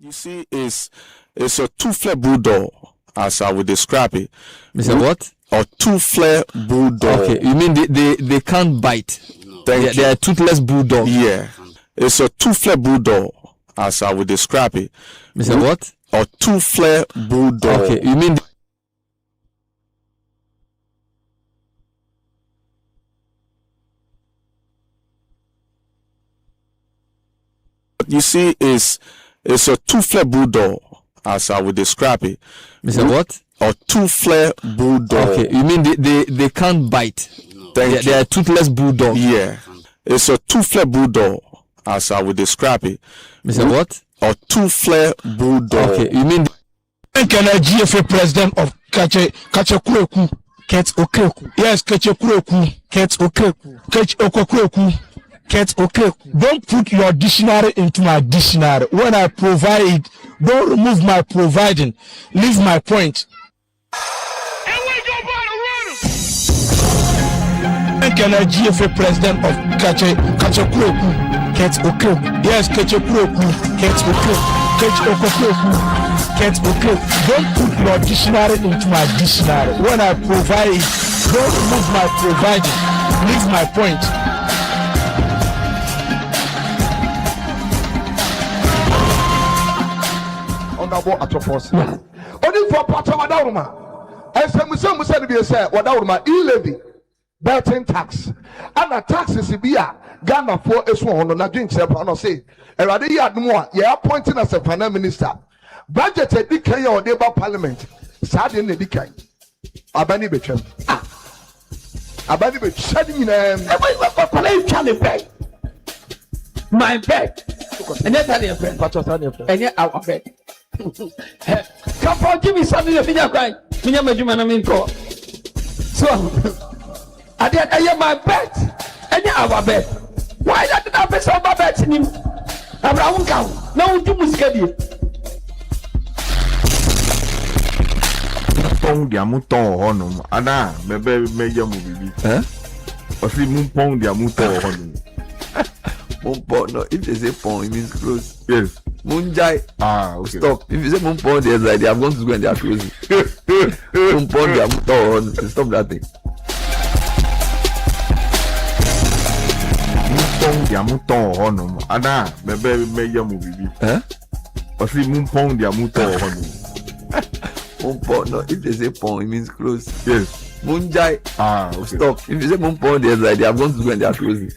You see, it's a two-flare bulldog, as I would describe it. Mr. What? A two-flare bulldog. Okay, you mean they can't bite? They are toothless bulldog. Yeah, it's a two-flare bulldog, as I would describe it. Mr. What? A two-flare bulldog. Okay, you mean you see, it's a two-flare bulldog, as I would describe it. Mr. What? A two-flare bulldog. Okay, you mean they can't bite? They are toothless bulldog. Yeah, it's a two-flare bulldog, as I would describe it. Mr. What? A two-flare bulldog. Okay, you mean Ghanaian GFA president of Kachekurekuku, Ket Okeku. Yes, Kachekurekuku, Ket Okeku. Ket Okeku, Ket Okeku. Don't put your dictionary into my dictionary. When I provide it, don't remove my providing. Leave my point. Ghanaian GFA president of Kachekurekuku, Ket Okeku. Yes, Kachekurekuku, Ket Okeku. Can't okay. Don't put your dictionary into my dictionary. When I provide it, don't remove my providing. Leave my point. Honorable Atopos. Only for Patamadama. And some said to be a say, what out e-levy, betting tax. And the taxes be a Ghana for a swan on a drink, say. And I did more. You are appointing as a finance minister. Budget a decay or neighbor parliament. Sad in the decay. Abani Bechem. Abani Bechem. My bed. And that's how you're friend. And yet our bed. Come on, give me something of video cry. So I did my bed. And yet our bed. Why not the office of my bed in him? Abraham count. No, you must get it. Pong dia muto honum. Ana, maybe meja movie. huh? Or see moon pong dia muto honum. Moon no, if they say pong, it means close. Yes. Moonjai, Okay. stop. If you say moon pong, they're like they have gone to school and they are closing. Moon pong, they are muto honum. Stop that thing. Pong dia muto honum. Ana, maybe meja movie. Huh? Or see moon pong dia muto honum. Moon pong no, if they say pong, it means close. Yes. Moonjai, Okay. stop. If you say moon pong, they're like they have gone to school and they are closing.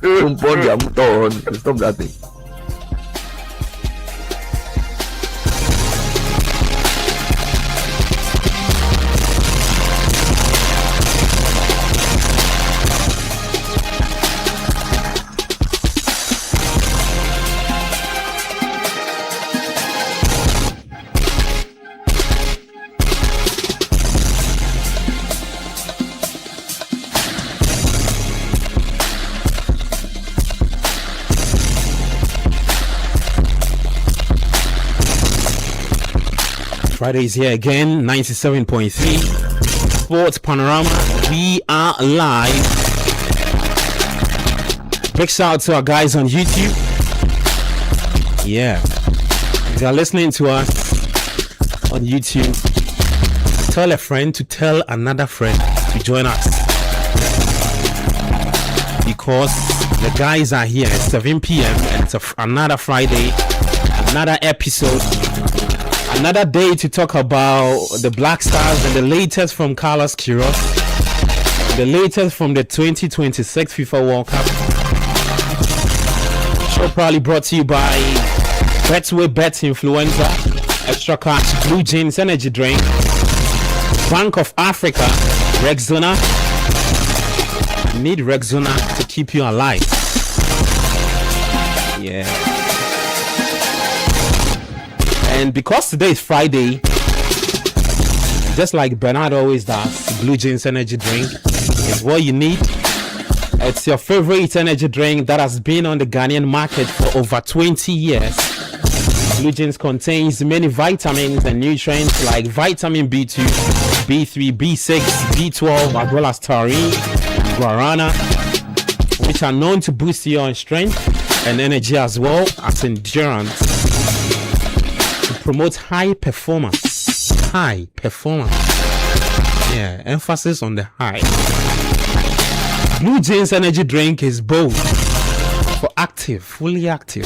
Moon pong, they are muto honum. Stop that thing. Friday is here again, 97.3 Sports Panorama. We are live. Big shout out to our guys on YouTube. Yeah, if you are listening to us on YouTube, tell a friend to tell another friend to join us, because the guys are here at 7 p.m. and it's another Friday, another episode. Another day to talk about the Black Stars and the latest from Carlos Queiroz, the latest from the 2026 FIFA World Cup. Show probably brought to you by Betway Bet Influencer, Extra Cash, Blue Jeans Energy Drink, Bank of Africa, Rexona. You need Rexona to keep you alive. Yeah. And because today is Friday, just like Bernard always does, Blue Jeans Energy Drink is what you need. It's your favorite energy drink that has been on the Ghanaian market for over 20 years. Blue Jeans contains many vitamins and nutrients like vitamin B2, B3, B6, B12, as well as taurine, guarana, which are known to boost your strength and energy as well as endurance. promote high performance. High performance. Yeah, emphasis on the high. Blue Jeans energy drink is bold for active, fully active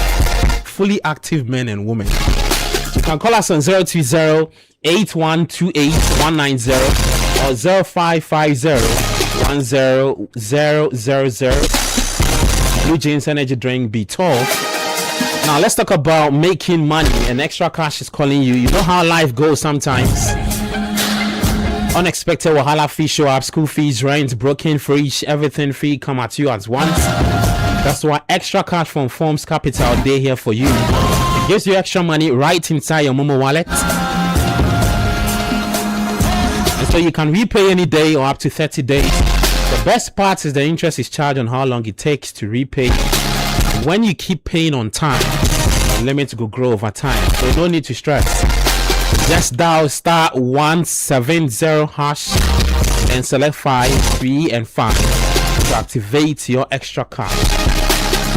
men and women. You can call us on 020-8128-190 or 0550-10000. Blue Jeans energy drink, be tall. Now let's talk about making money, and extra cash is calling you. You know how life goes sometimes. Unexpected wahala fee show up, school fees, rent, broken fridge, everything fee come at you at once. That's why extra cash from Forms Capital, they're here for you. It gives you extra money right inside your Momo wallet. And so you can repay any day or up to 30 days. The best part is the interest is charged on how long it takes to repay. When you keep paying on time, the limit will grow over time. So no need to stress. Just dial *170# and select 5, 3, and 5 to activate your extra cash.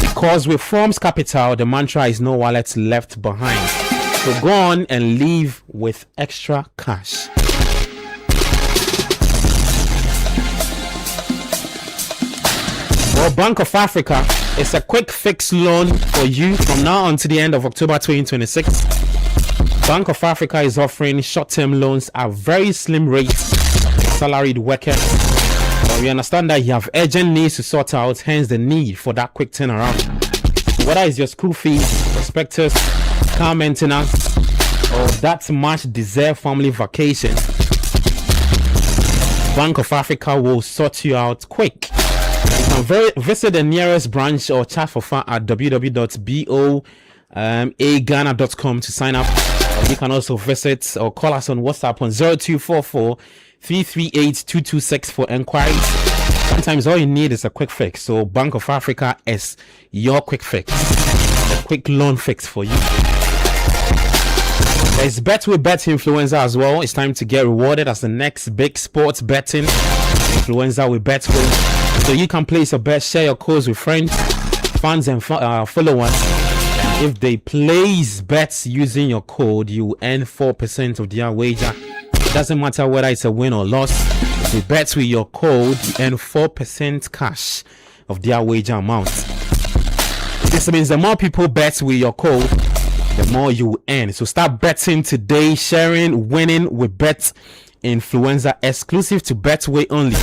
Because with Forms Capital, the mantra is no wallets left behind. So go on and leave with extra cash. Well, Bank of Africa is a quick fix loan for you from now on to the end of October 2026. Bank of Africa is offering short-term loans at very slim rates. Salaried workers. But we understand that you have urgent needs to sort out, hence the need for that quick turnaround. Whether it's your school fees, prospectus, car maintenance, or that much deserved family vacation, Bank of Africa will sort you out quick. You can visit the nearest branch or chat for fun at www.boaghana.com to sign up. You can also visit or call us on WhatsApp on 0244-338-2264 for inquiries. Sometimes all you need is a quick fix. So Bank of Africa is your quick fix, a quick loan fix for you. There's Bet with Bet Influencer as well. It's time to get rewarded as the next big sports betting influencer with Bet with. So you can place a bet, share your codes with friends, fans, and followers. If they place bets using your code, you earn 4% of their wager. It doesn't matter whether it's a win or loss. If they bet with your code, you earn 4% cash of their wager amount. This means the more people bet with your code, the more you earn. So start betting today, sharing, winning with Bet Influencer, exclusive to Betway only.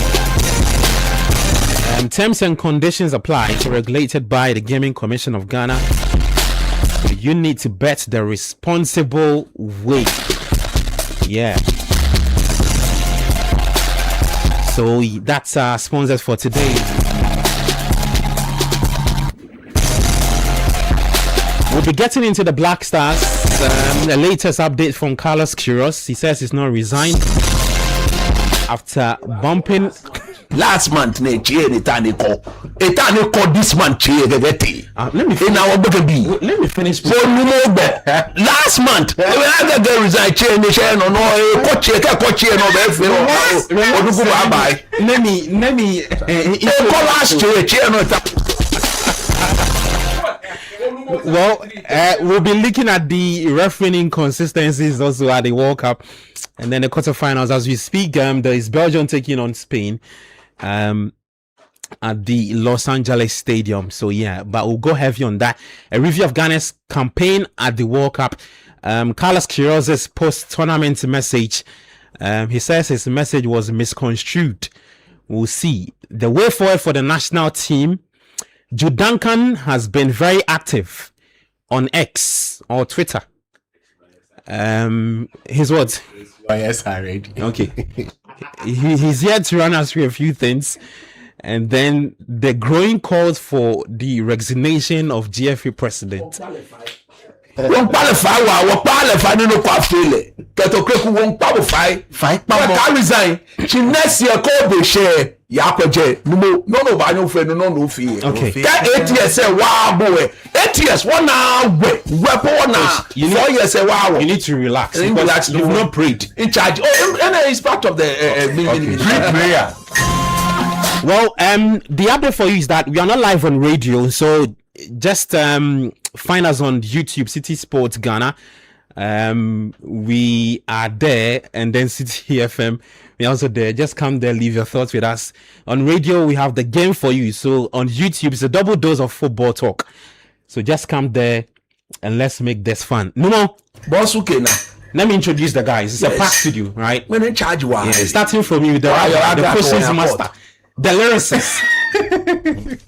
Terms and conditions apply. It's regulated by the Gaming Commission of Ghana. You need to bet the responsible way. Yeah. So that's our sponsors for today. We'll be getting into the Black Stars. The latest update from Carlos Queiroz. He says he's not resigned after bumping. Last month, this month, let me finish. Last month, Well, we'll be looking at the refereeing inconsistencies also at the World Cup and then the quarterfinals as we speak. There is Belgium taking on Spain at the Los Angeles Stadium. So yeah, but we'll go heavy on that. A review of Ghana's campaign at the World Cup. Carlos Queiroz's post-tournament message. He says his message was misconstrued. We'll see. The way forward for the national team. Jude Duncan has been very active on X or Twitter. His what? Yes, I read. Okay. He's here to run us through a few things. And then the growing calls for the resignation of GFA president. Won't qualify, no qualify. Ketokreku won't qualify. Fight, Mama. Resign. She next year call share. Yakoje. No, banyo friend, no fee. Okay. That 8 years say wow boy. 8 years, 1 hour weapon now. 4 years say wow. You need to relax. Relax. You've not prayed. In charge. Oh, and it's part of the prayer. Well, the update for you is that we are not live on radio, so just find us on YouTube, City Sports Ghana. We are there, and then Citi FM, we're also there. Just come there, leave your thoughts with us. On radio, we have the game for you. So on YouTube, it's a double dose of football talk. So just come there and let's make this fun. No, boss, okay now. Let me introduce the guys. It's a packed studio, right? When in charge, starting from you, the questions master, the lyricist,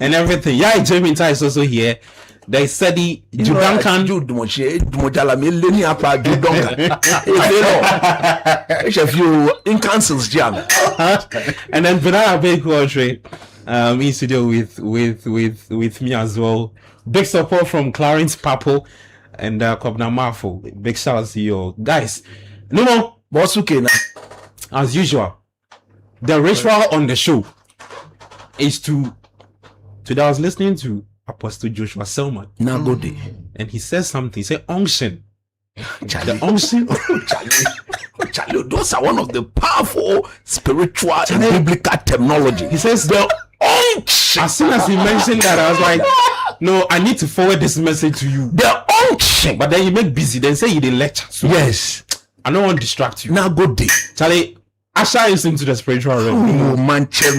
and everything. Yeah, Jamie is also here. They said the Judankan. And then Banana Big Country in studio with me as well. Big support from Clarence Papo and Kobna Marfo. Big shout out to you guys. No, boss, okay now. As usual, the ritual on the show is to. Today I was listening to Apostle Joshua Selman. And he says something. He said unction. The unction. Charlie, those are one of the powerful spiritual and biblical terminology. He says the unction. As soon as he mentioned that, I was like, no, I need to forward this message to you. The unction. But then you make busy. Then say you did lecture. So yes. I don't want to distract you. Now good day. Charlie, usher is into the spiritual realm. Oh, man, pray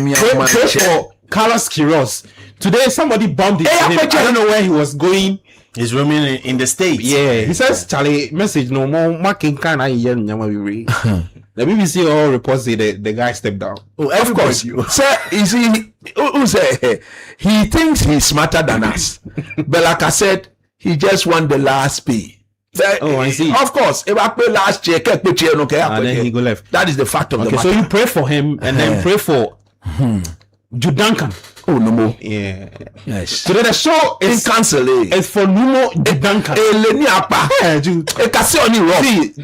for Carlos Quiroz. Today somebody bumped into him. I don't know where he was going. He's roaming in the States. Yeah. He says, Charlie, message no more marking can I hear the BBC all reports say the guy stepped down. Oh, of course. Sir, he thinks he's smarter than us. But like I said, he just won the last pay. Oh, I see. Of course, if I pay last year, and then he go left. That is the fact of the matter. So you pray for him and then pray for Judankan. Oh, no more. Yeah. Yes. Today the show is cancelled. It's for Numo Judankan.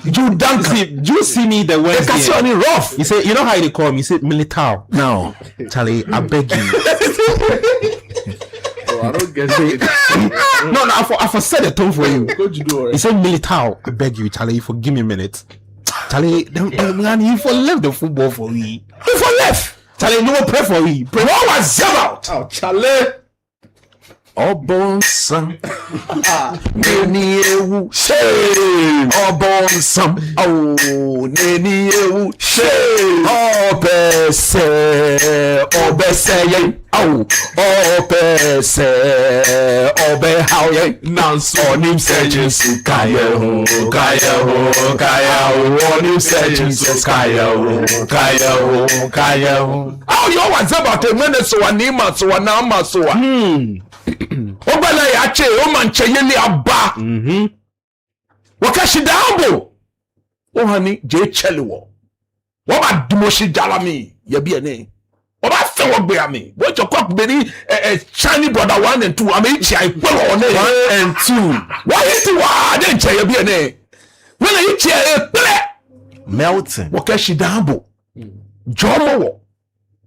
Judankan. You see me the Wednesday. Rough. He said, you know how they call me? He said, militar. No. Charlie, I beg you. I don't get it. No, I said a tone for you. He said, militar. I beg you, Charlie, forgive me a minute. Charlie, man, he for left the football for me. He for left. Charlie, no pray for me. Pray. What was about? Oh, Charlie. Obonsam. Neni ewu shame. Obonsam. Oh, neni ewu shame. Obese. Obese ye. Oh, obese. Obe how ye. Nanso. Onim searching su kaya ho. Kaya ho. Kaya ho. Onim searching su kaya ho. Kaya ho. Kaya ho. Oh, you was about a minute so anima so anama so. Obala yache o manche yeli aba wakashi dambo o hani je chele wo ba dumoshi jalami ye bi ene o ba fe wo gbe ami wo jo kwap be ni shiny brother 1 and 2 ami chi ai polo one 1 and 2 why it wa de che ye bi ene when you chi e pele melting wakashi dambo jomo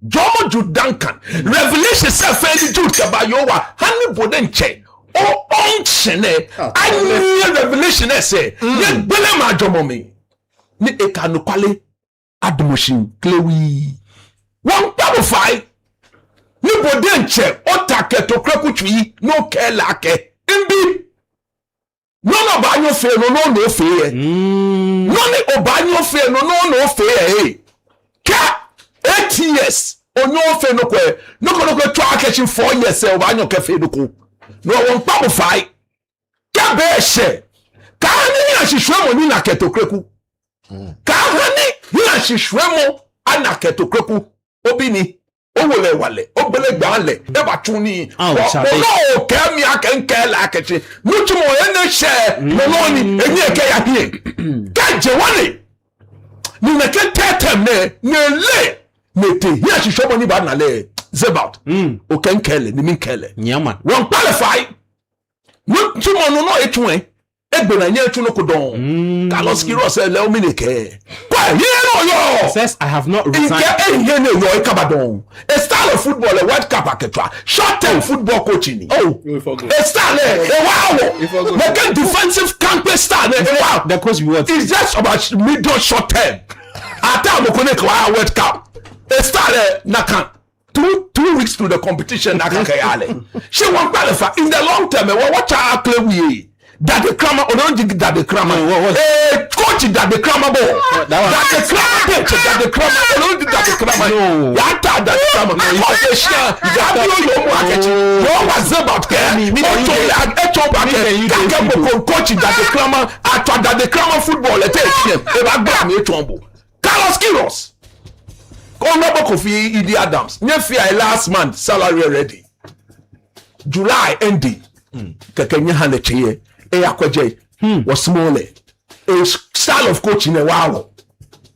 Jomo Judankan. Revelation says fairly Jude Kabayowa. Honey Bodenche. Oh, unction. I need revelation. Say, yet Belema Jomomi. Ni Ekanukale Admoshin Chloe. One double five. Ni Bodenche. Otake to Krekuchi. No care lake. Imbi. None of Banyo fear. No fear. None of Banyo fear. No fear. Cat. 8 years onyo fe no kwe twa akechi 4 years e ba nyo kefe no ko no won papo fai ka be she ka ni ahihwemo ni na ketokreku ka hani ni ahihwemo ana ketokreku obi ni owole wale obele gbanle e ba tuni o ke mi akenke la akechi no tumo ene she no ni enye ke ya hie ka je wale ni na ke tetem ne le Nete, here she show money bad nale. Zebat. O ken kele, ni min kele. Nyama. Won qualify. No tumo no etwe. Egbe na nye etu no kodon. Carlos Quiroz le o mi neke. Kwa here no yo. Says I have not resigned. Here no yo ikabadon. A style of football a World Cup aketwa. Short term football coaching. Oh. A style wow. They get defensive campaign style. Wow. The coach be what? It's just about middle short term. Ata mo connect World Cup. They started Nakan 2 weeks to the competition. She won't qualify in the long term. What I play with Daddy Kramer, Daddy Kramer. Coach Daddy Kramer ball. Daddy Kramer pitch. Daddy Kramer. Daddy Kramer. No. Yata Daddy Kramer. Coach Daddy Kramer. Atwa Daddy Kramer football. Let's Carlos Quiroz. Honorable Kofi Idi Adams. Nyefia last month salary already. July ending. Kekenya Hanecheye. Akwaje was small. A style of coaching a wow.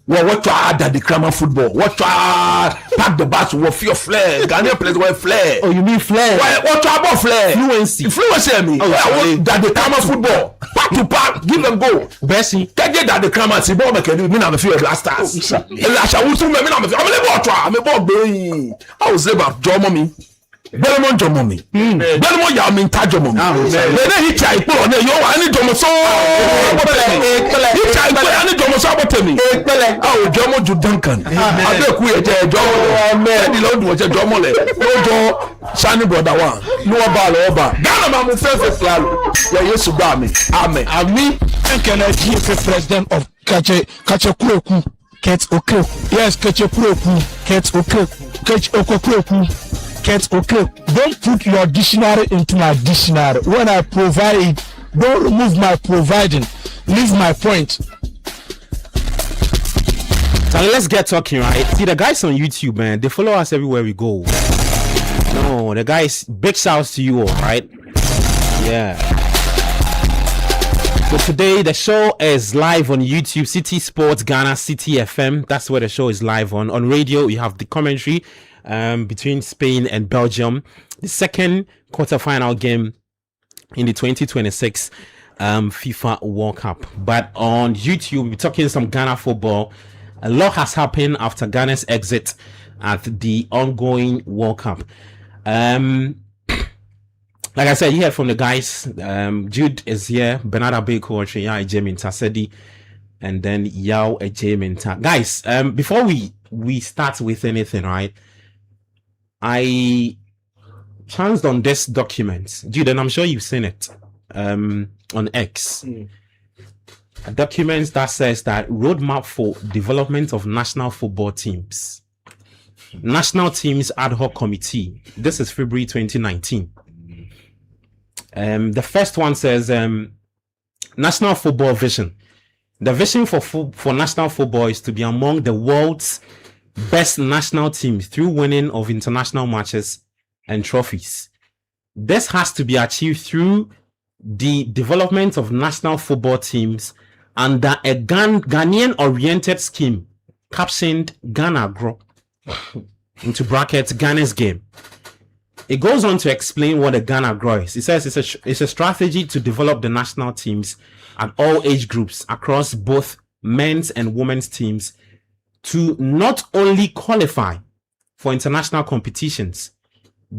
What to add the Kramer football? What to pack the bus with fear flair? Ghanaian players wear flair. Oh, you mean flair? What to about flair? Fluency. Me. That the Kramer football. Pack to pack, give them go. Bessie. Can't get that the Kramer. See, boy, can do. Me na me fear blasters. Elisha will soon me na me fear. I'm a ball. I'm a ball. I was about Joe Mommy. Belemo jomo mi. Belemo ya mi ta jomo mi. Bele hicha ipo ne yo wa ni jomo so. Hicha ipo ya ni jomo so abotemi. Ah jomo ju Duncan. Ade ku ye je jomo. Di lo du je jomo le. Ojo Shani brother one. No oba. Ghana ma mu fefe flalo. Ya Yesu ba mi. Amen. Ami Nkele GFA president of Kache Kureku. Ket Okreku. Yes, Kache Kureku. Ket Okreku. Kache Okreku. Okay, don't put your dictionary into my dictionary. When I provide it, don't remove my providing. Leave my point. So let's get talking, right? See, the guys on YouTube, man, they follow us everywhere we go. No, the guys, big shouts to you all, right? Yeah. So today the show is live on YouTube, Citi Sports Ghana, Citi FM. That's where the show is live on. On radio, you have the commentary between Spain and Belgium, the second quarterfinal game in the 2026 FIFA World Cup. But on YouTube, we're talking some Ghana football. A lot has happened after Ghana's exit at the ongoing World Cup. Like I said, you heard from the guys. Jude is here, Bernard Abeko, Treya Ejemin Tasedi, and then Yao Ejemin. Guys, before we start with anything, right? I chanced on this document, Jude, and I'm sure you've seen it on X. A document that says that roadmap for development of national football teams. National Teams Ad Hoc Committee. This is February 2019. The first one says national football vision. The vision for national football is to be among the world's best national teams through winning of international matches and trophies. This has to be achieved through the development of national football teams under a Ghanaian oriented scheme captioned Ghana Grow, into brackets Ghana's game. It goes on to explain what a Ghana Grow is. It says it's a strategy to develop the national teams at all age groups across both men's and women's teams to not only qualify for international competitions,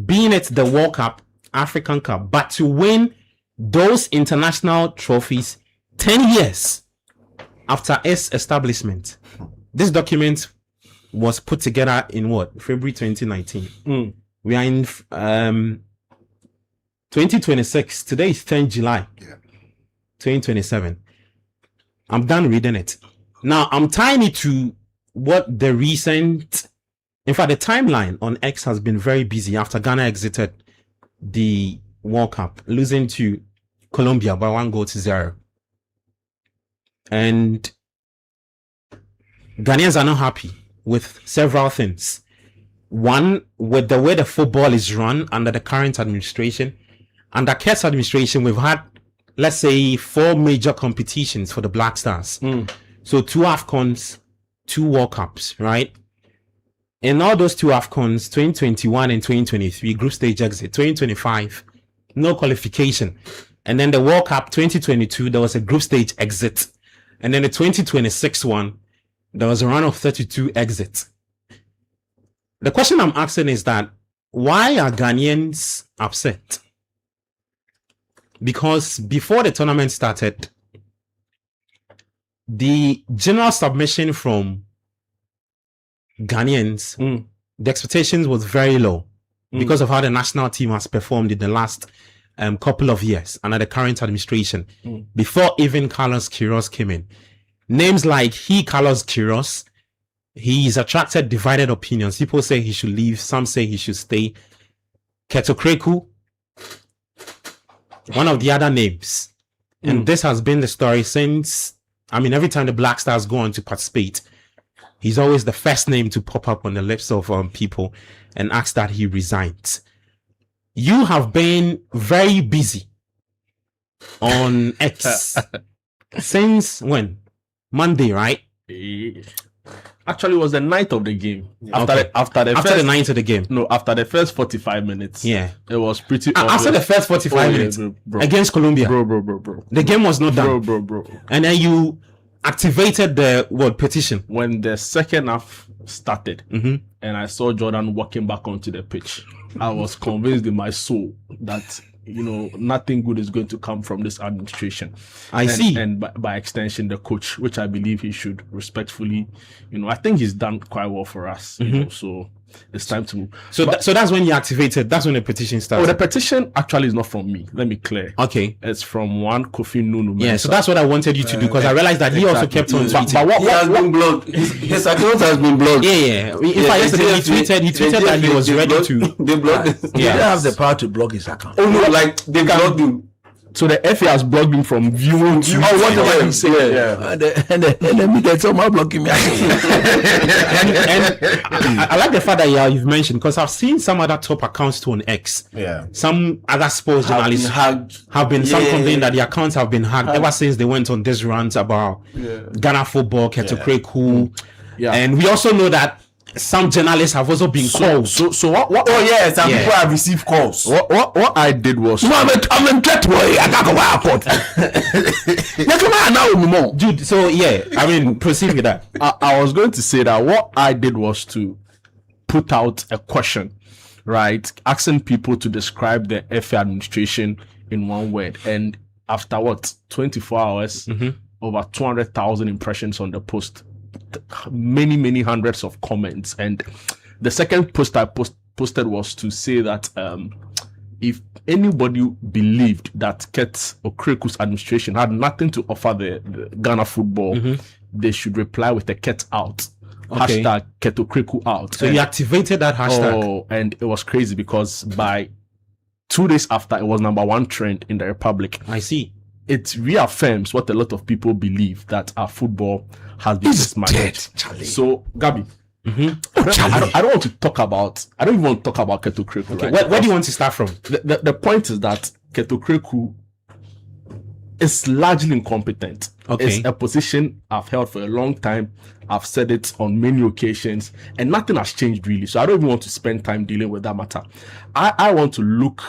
being it the World Cup, African Cup, but to win those international trophies 10 years after its establishment. This document was put together in what? February 2019. We are in 2026. Today is 10 July 2027. I'm done reading it. Now, I'm tying it to what the recent... In fact, the timeline on X has been very busy after Ghana exited the World Cup, losing to Colombia by 1-0. And Ghanaians are not happy with several things. One, with the way the football is run under the current administration. Under Kert's administration, we've had, let's say, 4 major competitions for the Black Stars. So 2 AFCONs, 2 World Cups, right? In all those 2 AFCONs, 2021 and 2023, group stage exit. 2025, no qualification. And then the World Cup 2022, there was a group stage exit. And then the 2026 one, there was a run of 32 exits. The question I'm asking is that, why are Ghanaians upset? Because before the tournament started, the general submission from Ghanaians, the expectations was very low because of how the national team has performed in the last couple of years under the current administration, before even Carlos Queiroz came in. Names like Carlos Queiroz, he's attracted divided opinions. People say he should leave, some say he should stay. Keto Kreku, one of the other names. And this has been the story since, every time the Black Stars go on to participate, he's always the first name to pop up on the lips of people and ask that he resigns. You have been very busy on X since when? Monday, right? Actually, it was the night of the game. After the night of the game. No, after the first 45 minutes. Yeah, it was pretty. After the first 45 minutes bro. Against Colombia, bro. The game was not done, bro. And then you activated the petition when the second half started, and I saw Jordan walking back onto the pitch. I was convinced in my soul that nothing good is going to come from this administration. And by extension, the coach, which I believe he should respectfully, I think he's done quite well for us. So it's time to. So that's when you activated. That's when the petition started. Oh, the petition actually is not from me. Let me clear. Okay, it's from one Kofi Nunu. Yeah, so that's what I wanted you to do, because I realized that he also kept on tweeting. But what has been blocked? His account has been blocked. Yeah. In fact, yesterday he tweeted that he was ready to. They blocked. They don't have the power to block his account. Oh no, like they blocked him. So the FA has blocked him from viewing. Whatever he said. And then they somehow blocking me. and I like the fact that you've mentioned, because I've seen some other top accounts too on X. Yeah. Some other sports journalists have been some complaining that the accounts have been hacked ever since they went on this rant about Ghana football, Keto Kreku. Yeah. And we also know that some journalists have also been called. So what? Oh yes, some people have received calls. What I did was. I'm in threat way. I got go airport. Dude, so proceed with that. I was going to say that what I did was to put out a question, right, asking people to describe the FA administration in one word, and after 24 hours, over 200,000 impressions on the post. Many hundreds of comments, and the second post I posted was to say that if anybody believed that Ket Okreku's administration had nothing to offer the Ghana football, they should reply with a Ket out. Okay. Hashtag Ket Okreku out. So you activated that hashtag. Oh, and it was crazy because by 2 days after, it was #1 trend in the Republic. I see. It reaffirms what a lot of people believe, that our football has been mismanaged. So, Gabi, I don't want to talk about. I don't even want to talk about Keto Kreku. Okay, where do you want to start from? The point is that Keto Kreku is largely incompetent. Okay. It's a position I've held for a long time. I've said it on many occasions, and nothing has changed really. So I don't even want to spend time dealing with that matter. I want to look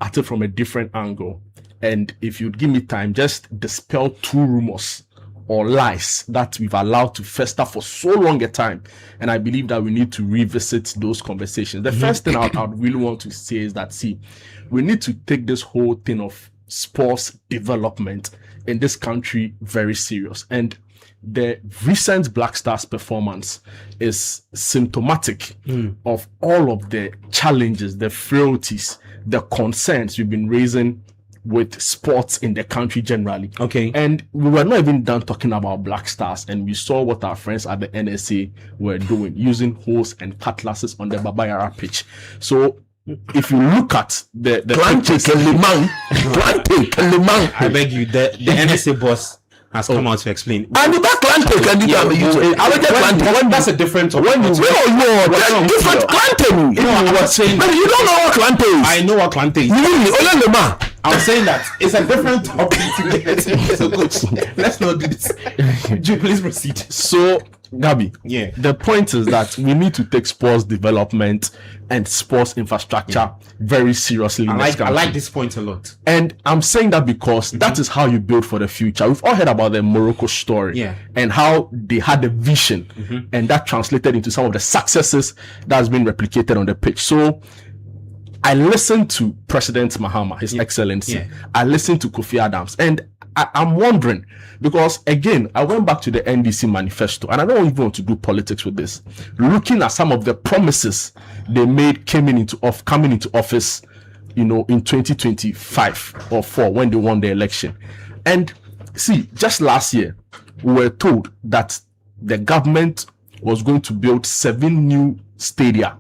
at it from a different angle. And if you'd give me time, just dispel 2 rumors or lies that we've allowed to fester for so long a time. And I believe that we need to revisit those conversations. The first thing I would really want to say is that, we need to take this whole thing of sports development in this country very serious. And the recent Black Stars performance is symptomatic of all of the challenges, the frailties, the concerns we've been raising with sports in the country generally. Okay. And we were not even done talking about Black Stars, and we saw what our friends at the NSA were doing, using hoses and cutlasses on the Baba Yara pitch. So if you look at the I beg you, the NSA boss has come out to explain. And that's a different topic. different Clanton. I was saying, but you don't know what Clanton is. I know what Clanton is. I'm saying that it's a different topic. So coach, let's not do this. Please proceed. So, Gabi, the point is that we need to take sports development and sports infrastructure very seriously. I like this point a lot. And I'm saying that because that is how you build for the future. We've all heard about the Morocco story and how they had a vision and that translated into some of the successes that has been replicated on the pitch. So I listened to President Mahama, His Excellency. I listened to Kofi Adams, and I'm wondering, because again, I went back to the NDC manifesto, and I don't even want to do politics with this. Looking at some of the promises they made coming into office in 2025 or 4 when they won the election. And see, just last year, we were told that the government was going to build 7 new stadia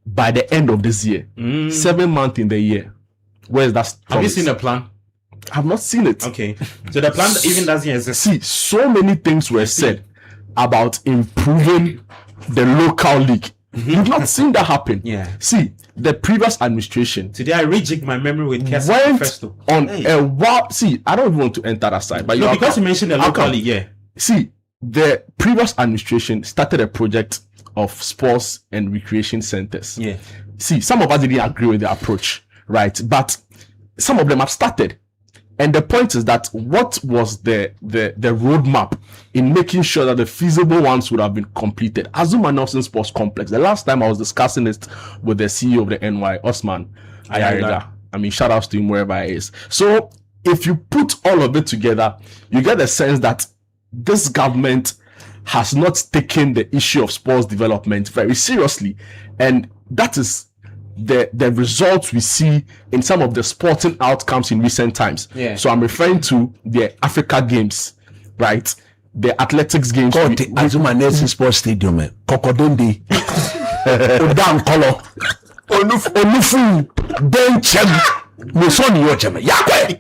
by the end of this year. 7 months in the year. Where's that? Have you seen the plan? I've not seen it. Okay. So the plan even doesn't exist. See, so many things were said about improving the local league. You've not seen that happen. Yeah. See, the previous administration. Today I rejig my memory with Kesa went Festo. On a while. See, I don't even want to enter that side. But because you mentioned the local league, yeah. See, the previous administration started a project of sports and recreation centers. Yeah. See, some of us didn't agree with the approach, right? But some of them have started. And the point is that what was the roadmap in making sure that the feasible ones would have been completed? Azuma Nelson Sports Complex. The last time I was discussing it with the CEO of the NY, Osman Ayariga. I mean, shout outs to him wherever he is. So if you put all of it together, you get the sense that this government has not taken the issue of sports development very seriously. And that is the results we see in some of the sporting outcomes in recent times. Yeah. So I'm referring to the Africa Games, right? The athletics games. Azuma Nelson Sports Stadium, Kokodondi, Odan Kolo, Onufu, Benchem, Musoni Yocheme, Yakwe,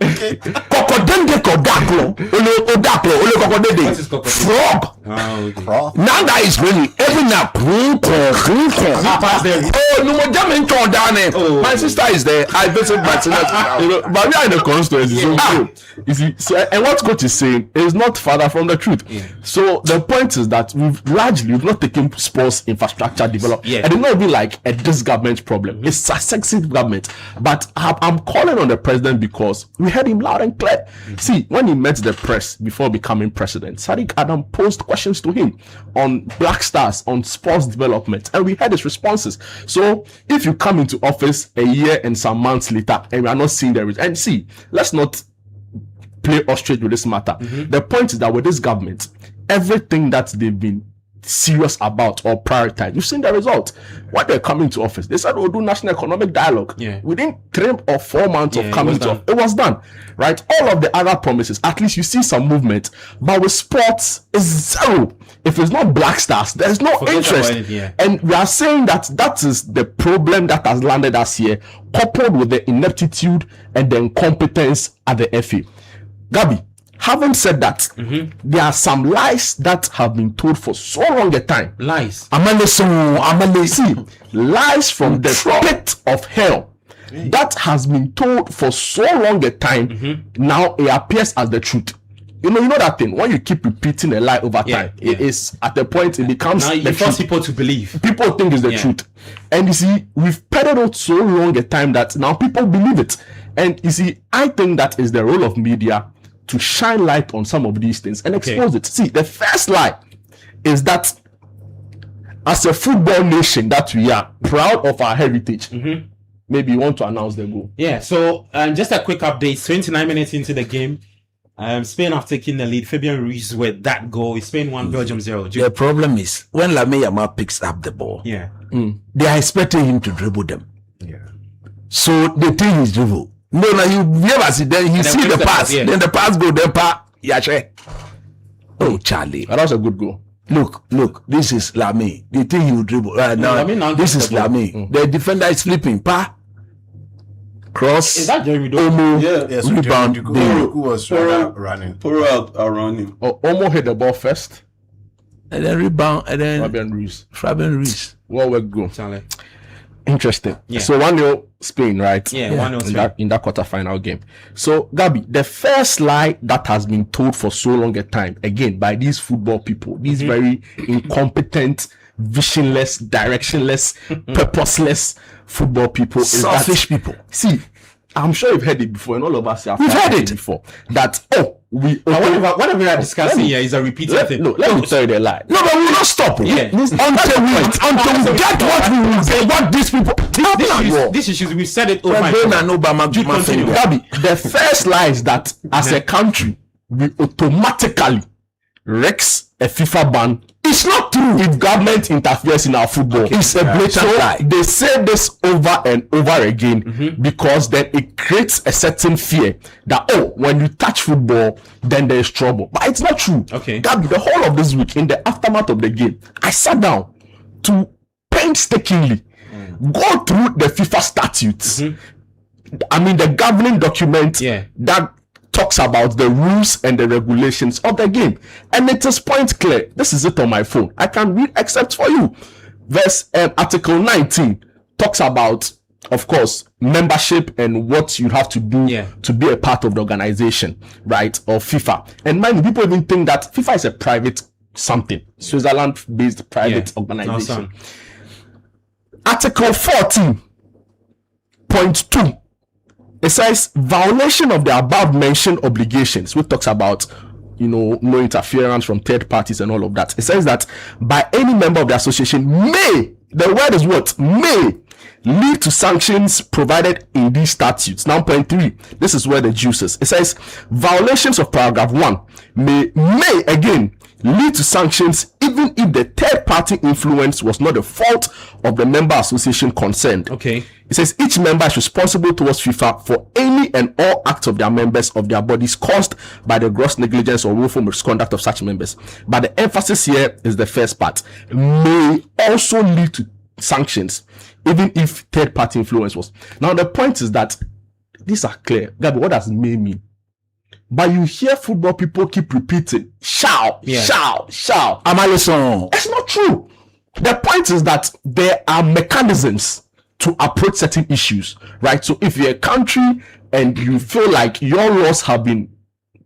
Kokodende Kodaklo, Odaklo, Ole Kokodende, Frog. Okay. Now that is really every now. Oh, my sister is there. I visit my sister. But we are in the constituency. You see, so, and what coach is saying is not further from the truth. Yeah. So the point is that we've not taken sports infrastructure development. Yeah. And it's not even like a this government problem. It's a sexy government. But I'm calling on the president because we heard him loud and clear. See, when he met the press before becoming president, Sadiq Adam posed questions to him on Black Stars, on sports development, and we had his responses. So if you come into office a year and some months later and we are not seeing the result, and see, let's not play ostrich with this matter. The point is that with this government, everything that they've been serious about or prioritize, you've seen the result. When they're coming to office, they said we'll do national economic dialogue. Yeah. Within 3 or 4 months of coming to office, it was done. Right? All of the other promises, at least you see some movement. But with sports, it's zero. If it's not Black Stars, there's no interest. And we are saying that is the problem that has landed us here, coupled with the ineptitude and the incompetence at the FA. Gabi, having said that, there are some lies that have been told for so long a time. Lies. See, lies from the pit of hell that has been told for so long a time. Now it appears as the truth. You know that thing when you keep repeating a lie over time, it is at the point it becomes now you force people to believe. People think it's the truth, and you see, we've peddled so long a time that now people believe it. And you see, I think that is the role of media to shine light on some of these things and expose it. See, the first lie is that as a football nation that we are, proud of our heritage, maybe you want to announce the goal. Yeah, so just a quick update. 29 minutes into the game, Spain have taken the lead. Fabian Ruiz with that goal. Spain 1, Belgium 0. The problem is when Lamine Yamal picks up the ball, they are expecting him to dribble them. So they think he's dribble. No, you never see. Then he see the pass. Then the pass go. Then oh, Charlie, that was a good goal. Look. This is Lamine. They think he will dribble. Now this is Lamine. The defender is flipping. Cross. Is that Jeremy Omo? Yes, rebound. Who was running? Running. Omo hit the ball first, and then rebound, and then Fabian Ruiz. Well, we go. Charlie. Interesting. So 1-0 Spain, right? 1-0 in that quarterfinal game. So Gabi, the first lie that has been told for so long a time, again by these football people, these very incompetent, visionless, directionless, purposeless football people, selfish people. See, I'm sure you've heard it before, and all of us have heard it before. That whatever we are discussing here is a repeated thing. Let me tell you the lie. No, but we will not stop. Until we get what we will say. What these people. This issues we said it over. Gabi, the first lie is that as a country we automatically rex a FIFA ban It's not true. If government interferes in our football, it's a blatant lie. They say this over and over again because then it creates a certain fear that when you touch football, then there is trouble. But it's not true. Okay. Gabi, the whole of this week, in the aftermath of the game, I sat down to painstakingly go through the FIFA statutes. I mean, the governing document that talks about the rules and the regulations of the game, and it is point clear. This is it on my phone. I can read excerpts for you. Article 19 talks about, of course, membership and what you have to do to be a part of the organization, right, of FIFA. And mind, people even think that FIFA is a private something, Switzerland-based private organization. Article 14.2. It says violation of the above mentioned obligations, which talks about, no interference from third parties and all of that. It says that by any member of the association may, the word is what? May lead to sanctions provided in these statutes. Now, point 3, this is where the juice is. It says violations of paragraph 1 may again lead to sanctions even if the third party influence was not the fault of the member association concerned. Okay. It says each member is responsible towards FIFA for any and all acts of their members of their bodies caused by the gross negligence or willful misconduct of such members. But the emphasis here is the first part. May also lead to sanctions even if third party influence was. Now the point is that these are clear. Gabi, what does may mean? But you hear football people keep repeating, shall. Am I listening? It's not true. The point is that there are mechanisms to approach certain issues, right? So if you're a country and you feel like your laws have been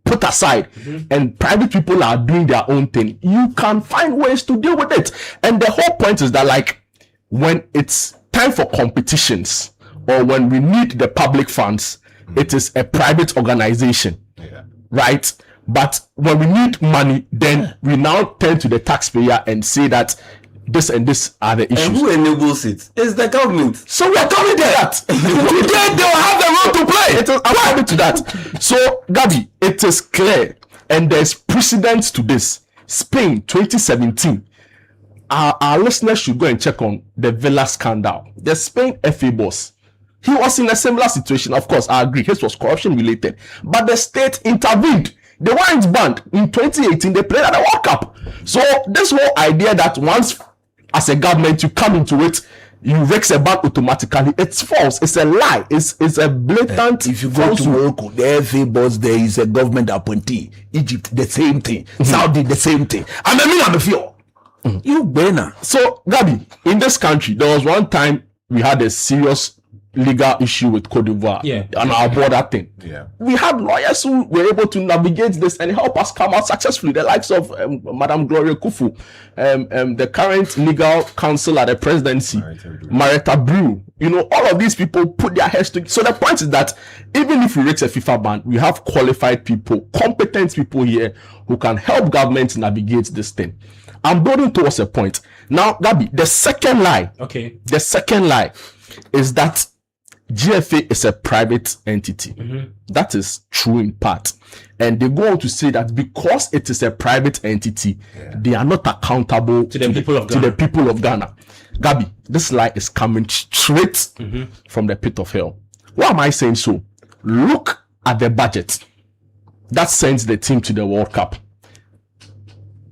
put aside and private people are doing their own thing, you can find ways to deal with it. And the whole point is that, like, when it's time for competitions or when we need the public funds, it is a private organization. Right? But when we need money, then we now turn to the taxpayer and say that this and this are the issues. And who enables it? It's the government. So we are coming to that. Today they will have the role to play. I'm coming to that. So, Gabi, it is clear, and there's precedence to this. Spain 2017. Our listeners should go and check on the Villa scandal. The Spain FA boss, he was in a similar situation. Of course, I agree, his was corruption related, but the state intervened. They weren't banned. In 2018, they played at the World Cup. So this whole idea that once as a government you come into it, you raise a ban automatically, it's false. It's a lie. It's a blatant. If you go to Morocco, the FA boss there is a government appointee. Egypt, the same thing. Saudi, the same thing. I'm a feel. You better. So, Gabi, in this country, there was one time we had a serious legal issue with Cote d'Ivoire on our border thing. We had lawyers who were able to navigate this and help us come out successfully. The likes of Madam Gloria Kufu, the current legal counsel at the presidency, Marita Brew. All of these people put their heads together. So the point is that even if we reach a FIFA ban, we have qualified people, competent people here who can help government navigate this thing. I'm building towards a point. Now, Gabi, the second lie is that GFA is a private entity. That is true in part. And they go on to say that because it is a private entity, they are not accountable to the people of Ghana. Gabi, this lie is coming straight from the pit of hell. Why am I saying so? Look at the budget that sends the team to the World Cup.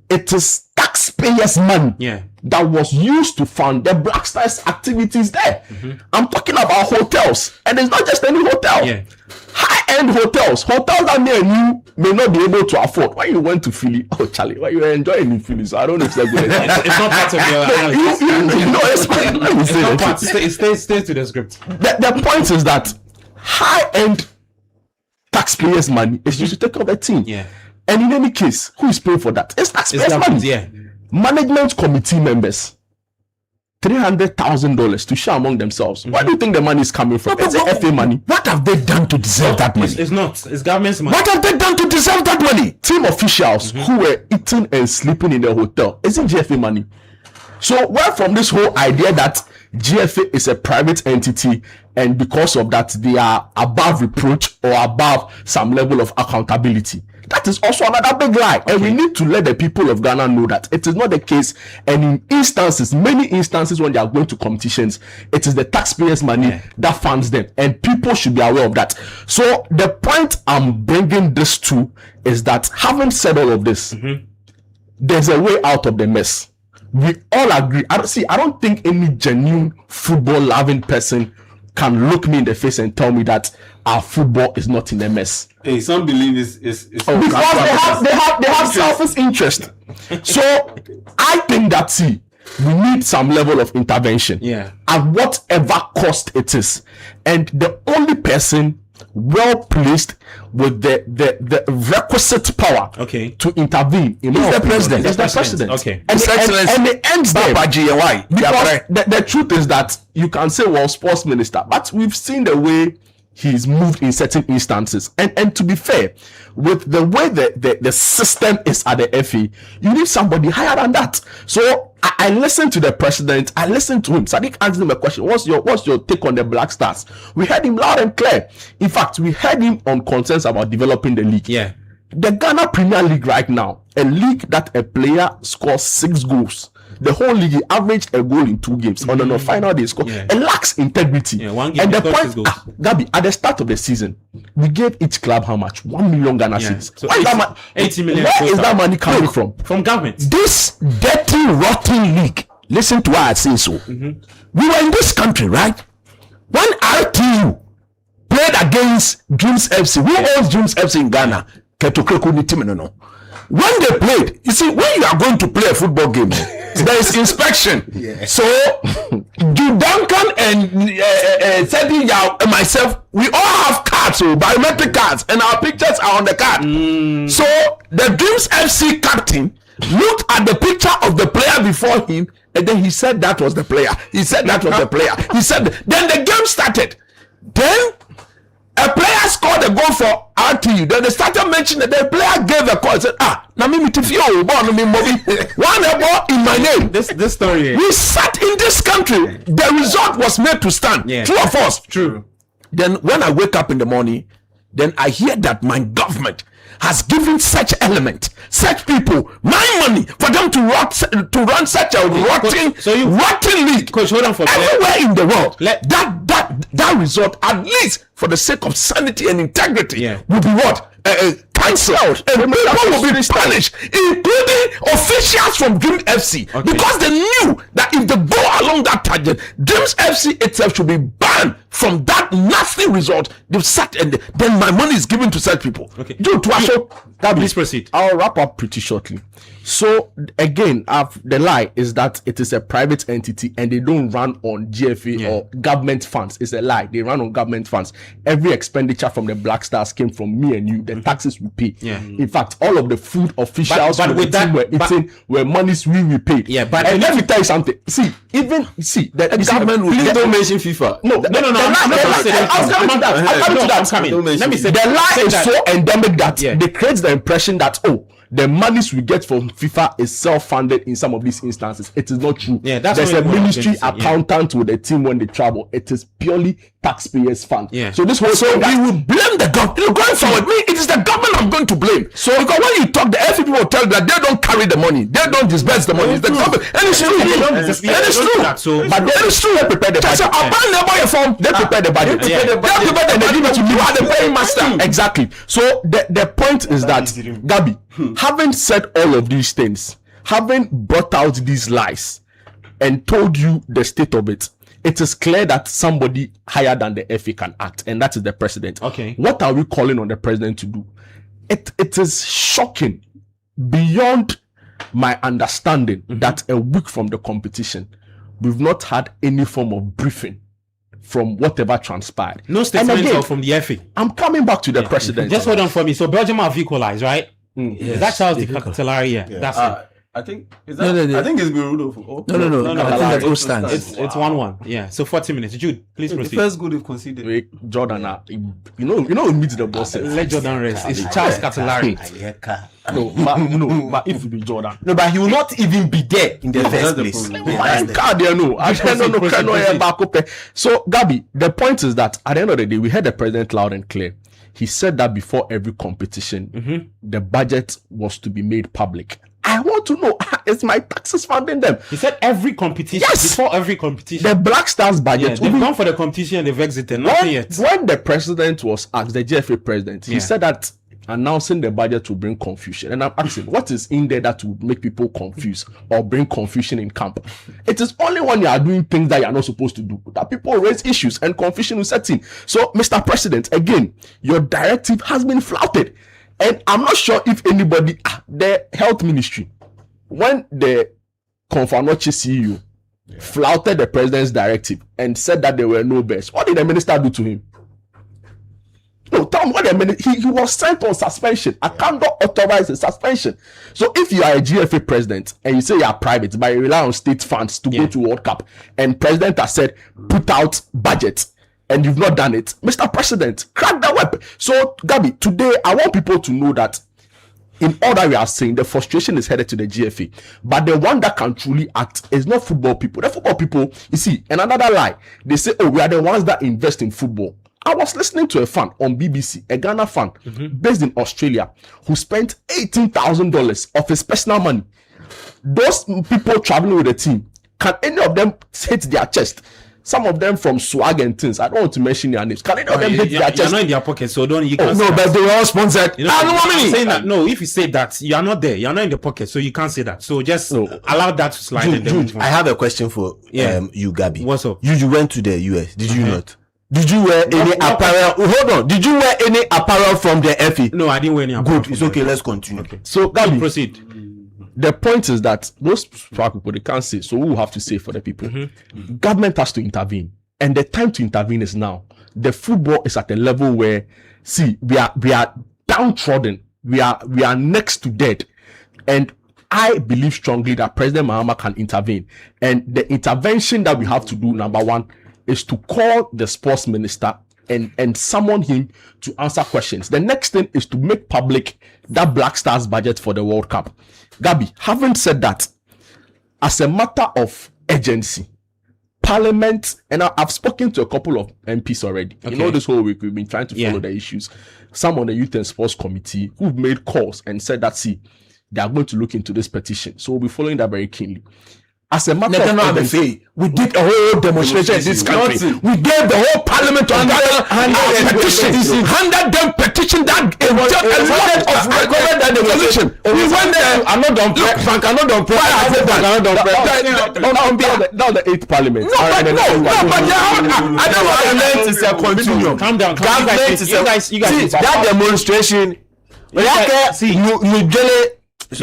It is taxpayers' money that was used to fund the Black Stars activities there. I'm talking about hotels, and it's not just any hotel. High-end hotels that me and you may not be able to afford. When you went to Philly, Charlie, why you were enjoying in Philly? So I don't know if that's good. It's not part of your. It's fine. Let me say that. Stay to the script. The point is that high-end taxpayers' money is used to take care of a team. And in any case, who is paying for that? It's taxpayers' money. Management committee members, $300,000 to share among themselves. Where do you think the money is coming from? It's the FA money. What have they done to deserve that money? It's not. It's government's money. What have they done to deserve that money? Team officials who were eating and sleeping in the hotel. Isn't GFA money? So where from this whole idea that GFA is a private entity and because of that they are above reproach or above some level of accountability? That is also another big lie. And we need to let the people of Ghana know that it is not the case. And in instances, many instances when they are going to competitions, it is the taxpayers' money that funds them. And people should be aware of that. So the point I'm bringing this to is that having said all of this, there's a way out of the mess. We all agree. I don't think any genuine football loving person can look me in the face and tell me that our football is not in a mess. Hey, some believe is because they have selfish interest. So I think that we need some level of intervention. At whatever cost it is. And the only person well placed with the requisite power to intervene is the president. It's the president. Okay. And the ends there. Because the truth is that you can say, well, sports minister, but we've seen the way he's moved in certain instances. And to be fair, with the way the system is at the FA, you need somebody higher than that. So I listened to the president. I listened to him. Sadiq asked him a question. What's your take on the Black Stars? We heard him loud and clear. In fact, we heard him on concerns about developing the league. The Ghana Premier League right now, a league that a player scores 6 goals. The whole league averaged a goal in 2 games. On the final day score. It lacks integrity. One game and the point, Gabi, at the start of the season, we gave each club how much? 1 million Ghana cedis. So 80 million. Where is that money coming from? From government. This dirty, rotten league. Listen to why I say so. We were in this country, right? When RTU played against Dreams FC, who owns Dreams FC in Ghana? Ketokreku Nitimeno. When they played, you see, when you are going to play a football game, there is inspection. So, Duncan and Sedi Yao and myself, we all have cards, so biometric cards, and our pictures are on the card. So, the Dreams FC captain looked at the picture of the player before him, and then he said that was the player. He said that was the player. He said, then the game started. Then a player scored a goal for RTU. Then they started mentioning that the player gave a call and said, one ball in my name. This story. We sat in this country. The result was made to stand. True or false? True. Then when I wake up in the morning, then I hear that my government has given such element, such people, my money for them to run such a rotten league. Coach, hold on for everywhere in the world. That result, at least for the sake of sanity and integrity, will be what? Cancelled, and people will be punished, including officials from Dream FC, because they knew that if they go along that tangent, Dreams FC itself should be banned from that nasty result. They've sat and then my money is given to such people. Please proceed. I'll wrap up pretty shortly. So again, the lie is that it is a private entity and they don't run on GFA or government funds. It's a lie. They run on government funds. Every expenditure from the Black Stars came from me and you. The taxes we pay. In fact, all of the food officials but with that, were eating were monies we paid. And let me tell you something. The government will. Please don't mention FIFA. No. I'm coming. Let me say the lie is so endemic that they create the impression that the monies we get from FIFA is self-funded in some of these instances. It is not true. There's a ministry accountant with a team when they travel. It is purely taxpayers' fund. So this whole we will blame the government. Going forward, it is the government I'm going to blame. So because when you talk, the FA people will tell you that they don't carry the money, they don't disburse the money. It's the government, and it's true. It's true. But it is true. They prepare the budget. They prepare the budget. They prepare and they give it to you. You are the paying master. Exactly. So the point is that Gabi, having said all of these things, having brought out these lies and told you the state of it, it is clear that somebody higher than the FA can act, and that is the president. What are we calling on the president to do? It is shocking beyond my understanding that a week from the competition, we've not had any form of briefing from whatever transpired. No statement from the FA. I'm coming back to the president. Just hold on for me. So Belgium have equalized, right? Is that Charles de Ketelaere? That's it. I think is that. I think it's been ruled over. No. I think that goal stands. It's 1-1. Yeah. So 40 minutes. Jude, please proceed. The first goal they've conceded. Jordan, you know, meet the boss. Let Jordan rest. It's Charles Ketelaere. But if it be Jordan, but he will not even be there in the first place. So Gabi, the point is that at the end of the day, we heard the president loud and clear. he said that before every competition, the budget was to be made public. I want to know, is my taxes funding them? He said every competition. Yes. Before every competition. The Black Stars budget. They've gone for the competition and they've exited. Nothing yet. When the president was asked, the GFA president, he said that announcing the budget will bring confusion. And I'm asking, what is in there that will make people confused or bring confusion in camp? It is only when you are doing things that you are not supposed to do that people raise issues and confusion will set in. So, Mr. President, again, your directive has been flouted. And I'm not sure if anybody, the health ministry, when the Confanoche CEO flouted the president's directive and said that there were no beds, what did the minister do to him? No, tell me what the minister, he was sent on suspension. I cannot authorize a suspension. So if you are a GFA president and you say you are private, but you rely on state funds to go to World Cup, and president has said, put out budget, and you've not done it, Mr. President, crack that whip. So, Gabby, today I want people to know that in all that we are saying, the frustration is headed to the GFA. But the one that can truly act is not football people. The football people, you see, another lie. They say, oh, we are the ones that invest in football. I was listening to a fan on BBC, a Ghana fan based in Australia, who spent $18,000 of his personal money. Those people traveling with the team, can any of them hit their chest? Some of them from swag and things. I don't want to mention their names. Can any of them hit their chest? You're not in their pocket, so don't. You can't. No, but they were all sponsored. You know, saying that. No, if you say that, you are not there. You are not in the pocket, so you can't say that. So just allow that to slide. Jude, I have a question for you, Gabby. What's up? You went to the US, did you not? Did you wear any apparel? Hold on. Did you wear any apparel from the FA? No, I didn't wear any apparel. Good. It's okay. Let's continue. Okay. So, Gabby, proceed. The point is that those people, they can't say. So we will have to say for the people. Government has to intervene. And the time to intervene is now. The football is at a level where, see, we are downtrodden. We are next to dead. And I believe strongly that President Mahama can intervene. And the intervention that we have to do, number one, is to call the sports minister and summon him to answer questions. The next thing is to make public that Black Stars budget for the World Cup. Gabby, having said that, as a matter of urgency, Parliament, and I've spoken to a couple of MPs already. Okay. You know, this whole week we've been trying to follow the issues. Some on the Youth and Sports Committee who've made calls and said that, see, they are going to look into this petition. So we'll be following that very keenly. As a matter of urgency, we did a whole demonstration in this country. We gave the whole parliament on petition. 100 them petition that a lot of recommend that the position. We went there. I'm not done. Look, Frank, I'm not done. Now the 8th parliament. No, but I don't want to learn. It's a continuum. Calm down. You guys. That demonstration. See,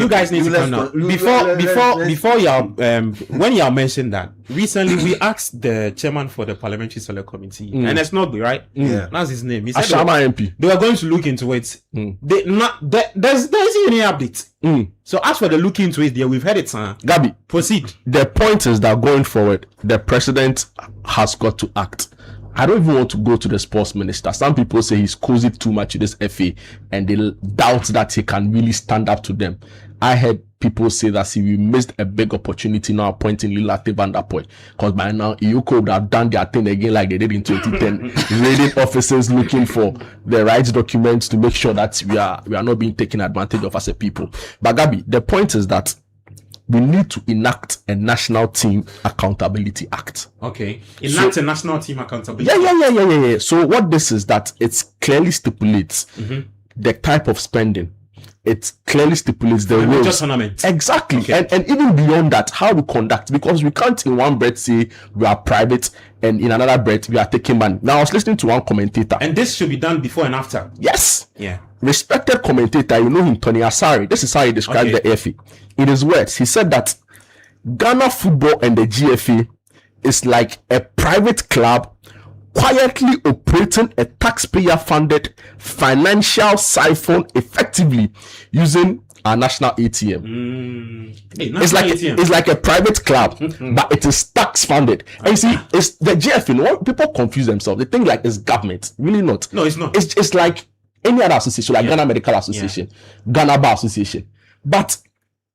you guys need to come now. Before y'all, when y'all mentioned that, recently we asked the chairman for the Parliamentary Select Committee, and it's not right. That's his name. He said Ashama MP. They were going to look into it. There's any update. So as for the look into it, we've heard it, sir. Gabby, proceed. The point is that going forward, the president has got to act. I don't even want to go to the sports minister. Some people say he's cozied too much to this FA and they doubt that he can really stand up to them. I heard people say that, see, we missed a big opportunity now appointing Lilate Van der Poel, because by now EUCO would have done their thing again like they did in 2010, raiding offices looking for the right documents to make sure that we are not being taken advantage of as a people. But Gabby, the point is that we need to enact a National Team Accountability Act. Okay. Enact a National Team Accountability Act. Yeah. So what this is that it clearly stipulates the type of spending. It clearly stipulates the rules. Exactly. Okay. And even beyond that, how we conduct, because we can't in one breath say we are private and in another breath we are taking money. Now I was listening to one commentator. And this should be done before and after. Yes. Yeah. Respected commentator, you know him, Tony Asari. This is how he described the FA. In his words, he said that Ghana football and the GFA is like a private club quietly operating a taxpayer-funded financial siphon effectively using our national ATM. It's like a private club, but it is tax-funded. And you see, it's the GFA. You know, people confuse themselves. They think like it's government. Really not. No, it's not. It's like any other association, like Ghana Medical Association, Ghana Bar Association. But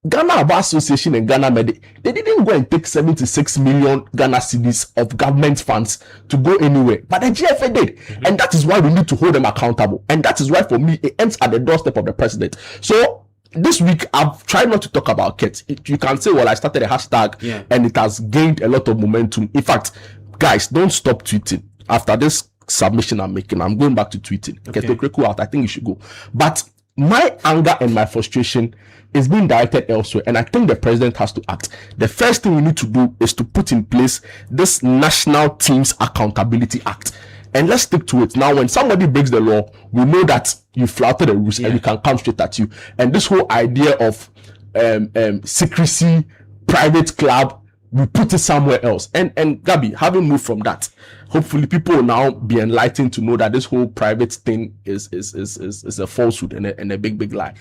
Ghana Bar Association and Ghana Med, they didn't go and take 76 million Ghana cedis of government funds to go anywhere, but the GFA did, and that is why we need to hold them accountable, and that is why for me it ends at the doorstep of the president. So this week I've tried not to talk about Kets. You can say, well, I started a hashtag and it has gained a lot of momentum. In fact, guys, don't stop tweeting. After this submission I'm making, I'm going back to tweeting. Okay. Keto out, I think you should go. But my anger and my frustration is being directed elsewhere, and I think the president has to act. The first thing we need to do is to put in place this National Teams Accountability Act, and let's stick to it. Now, when somebody breaks the law, we know that you flouted the rules and we can come straight at you. And this whole idea of secrecy, private club, we put it somewhere else. And Gabi, having moved from that, hopefully people will now be enlightened to know that this whole private thing is a falsehood and a big lie.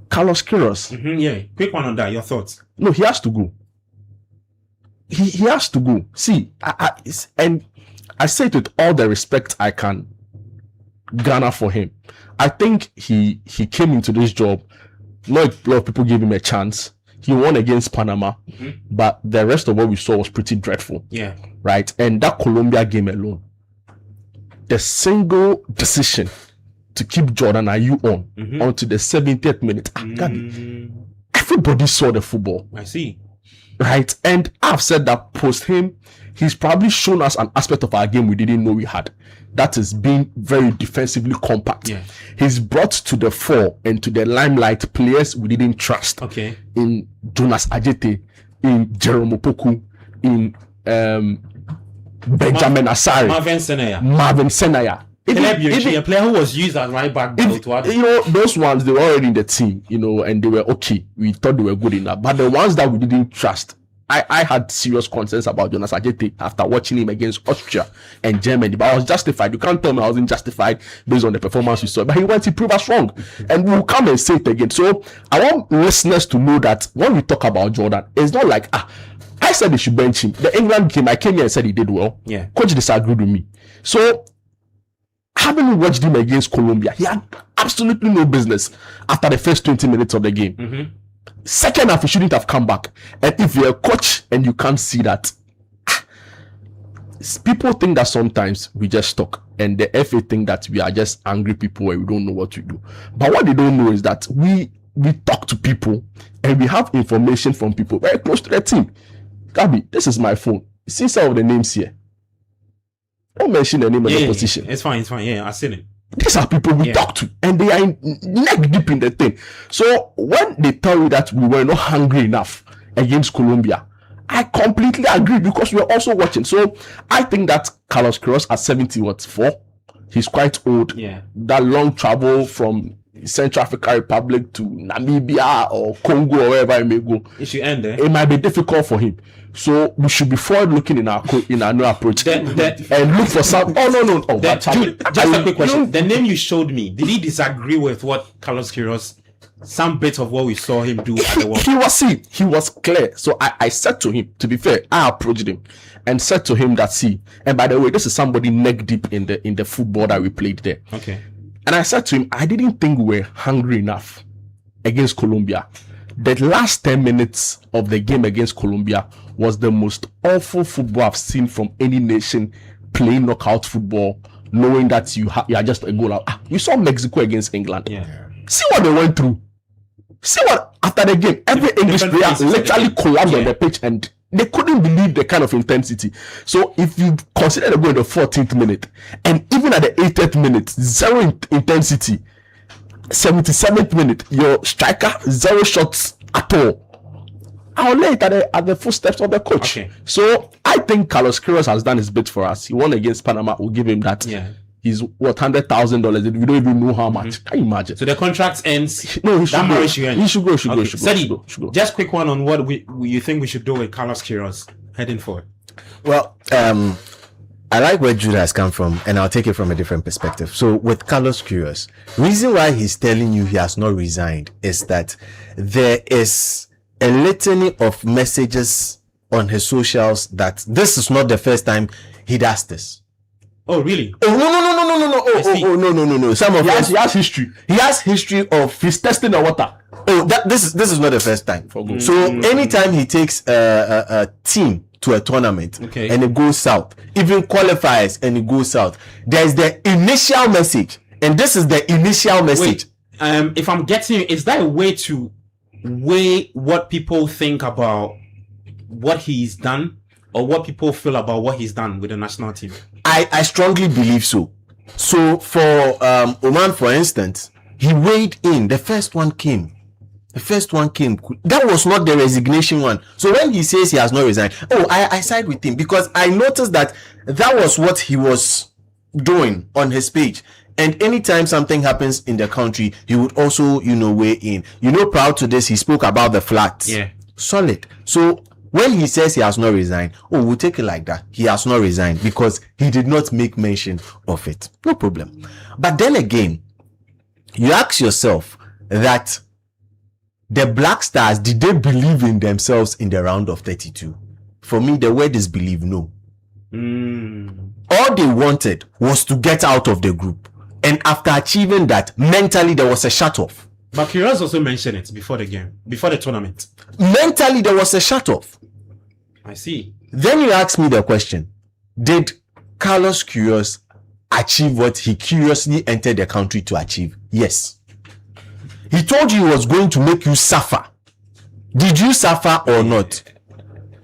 Carlos Queiroz. Quick one on that. Your thoughts? No, he has to go. He has to go. See, and I say it with all the respect I can garner for him. I think he came into this job. Not a lot of people gave him a chance. He won against Panama, but the rest of what we saw was pretty dreadful. Yeah. Right? And that Colombia game alone, the single decision to keep Jordan Ayew on until the 70th minute. Everybody saw the football. I see. Right? And I've said that post him, he's probably shown us an aspect of our game we didn't know we had. That is being very defensively compact. Yeah. He's brought to the fore and to the limelight players we didn't trust. Okay. In Jonas Ajete, in Jerome Opoku, in Benjamin Asare, Marvin Senaya. A player who was used as right back. Those ones, they were already in the team, and they were okay. We thought they were good enough. But the ones that we didn't trust, I had serious concerns about Jonas Ajete after watching him against Austria and Germany. But I was justified. You can't tell me I wasn't justified based on the performance we saw. But he went to prove us wrong. And we'll come and say it again. So I want listeners to know that when we talk about Jordan, it's not like, I said they should bench him. The England game, I came here and said he did well. Yeah. Coach disagreed with me. So having watched him against Colombia, he had absolutely no business after the first 20 minutes of the game. Second half, he shouldn't have come back. And if you're a coach and you can't see that, people think that sometimes we just talk, and the FA think that we are just angry people and we don't know what to do. But what they don't know is that we talk to people and we have information from people very close to the team. Gabi, this is my phone. See some of the names here. Don't mention the name of the position. It's fine. Yeah, I've seen it. These are people we talk to, and they are neck deep in the thing. So when they tell you that we were not hungry enough against Colombia, I completely agree, because we are also watching. So I think that Carlos Queiroz at 74, he's quite old. Yeah. That long travel from Central African Republic to Namibia or Congo or wherever it may go, it should end there. It might be difficult for him. So we should be forward looking in our new approach and look for some. Just a quick question. The name you showed me, did he disagree with what Carlos Queiroz? Some bits of what we saw him do at the World he was clear. So I said to him, to be fair, I approached him and said to him that and by the way, this is somebody neck deep in the football that we played there. Okay. And I said to him, I didn't think we were hungry enough against Colombia. The last 10 minutes of the game against Colombia was the most awful football I've seen from any nation playing knockout football, knowing that you are just a goal out. You saw Mexico against England. Yeah. See what they went through. See what, after the game, every English player literally collapsed on the pitch and they couldn't believe the kind of intensity. So if you consider the goal in the 14th minute, and even at the 80th minute, zero intensity, 77th minute, your striker, 0 shots at all. I'll lay it at the footsteps of the coach. Okay. So I think Carlos Queiroz has done his bit for us. He won against Panama. We'll give him that. Yeah. He's what, $100,000. We don't even know how much. Can you imagine? So the contract ends. No, he should go. He should go. Should go. Just quick one on what you think we should do with Carlos Queiroz heading forward. Well, I like where Judah has come from, and I'll take it from a different perspective. So with Carlos Queiroz, reason why he's telling you he has not resigned is that there is a litany of messages on his socials that this is not the first time he does this. Oh, really? Oh no. Some of He has history. He has history of he's testing the water. Oh, this is not the first time. So anytime he takes a team to a tournament and it goes south, even qualifiers and it goes south, there's the initial message, and this is the initial message. Wait, if I'm getting you, is that a way to weigh what people think about what he's done, or what people feel about what he's done with the national team? I strongly believe so. So for Oman, for instance, he weighed in. The first one came. That was not the resignation one. So when he says he has not resigned, I side with him, because I noticed that was what he was doing on his page. And anytime something happens in the country, he would also, weigh in. Proud to this, he spoke about the flats. Yeah. Solid. So when he says he has not resigned, we'll take it like that. He has not resigned because he did not make mention of it. No problem. But then again, you ask yourself that the Black Stars, did they believe in themselves in the round of 32? For me, the word is believe, no. All they wanted was to get out of the group. And after achieving that, mentally there was a shut-off. But Kyrgios also mentioned it before the game, before the tournament. Mentally there was a shut-off. I see. Then you ask me the question, did Carlos Kyrgios achieve what he curiously entered the country to achieve? Yes. He told you he was going to make you suffer. Did you suffer or not?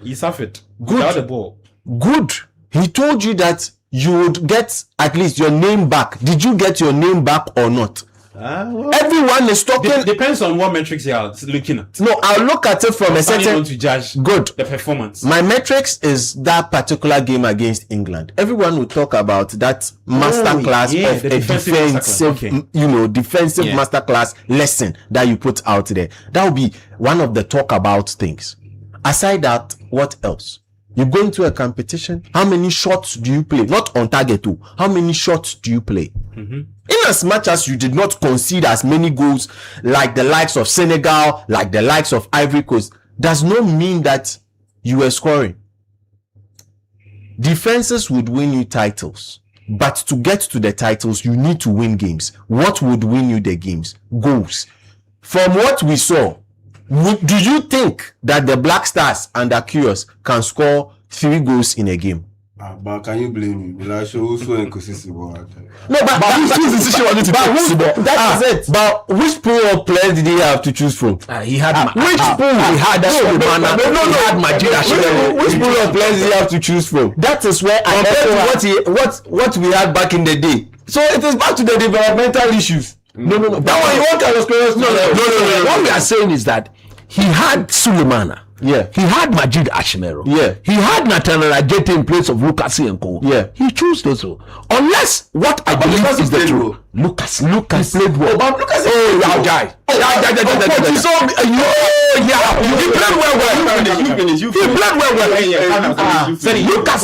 He suffered. Good. Without the ball. Good. He told you that you would get at least your name back. Did you get your name back or not? Everyone is talking. Depends on what metrics you are looking at. No, I'll look at it from a certain. To judge good the performance. My metrics is that particular game against England. Everyone will talk about that masterclass of a defensive, defensive masterclass lesson that you put out there. That will be one of the talk about things. Aside that, what else? You go into a competition. How many shots do you play? Not on target too. How many shots do you play? In as much as you did not concede as many goals like the likes of Senegal, like the likes of Ivory Coast, does not mean that you were scoring. Defenses would win you titles, but to get to the titles, you need to win games. What would win you the games? Goals. From what we saw, do you think that the Black Stars under Kyrgios can score 3 goals in a game? But can you blame me? Like, also inconsistent. No, but that is it. But which pool of players did he have to choose from? He had which pool? He had which pool of players did he have to choose from? That is where compared to what we had back in the day. So it is back to the developmental issues. No. That one you want Carlos Kyrgios? No. What we are saying is that he had Sulemana. Yeah. He had Majid Ashmero. Yeah. He had Nathaniel Ajete in place of Lucas and Co. Yeah. He chose those. Unless what I believe is the truth. Lucas played well. But Lucas He played well. You played well. Lucas.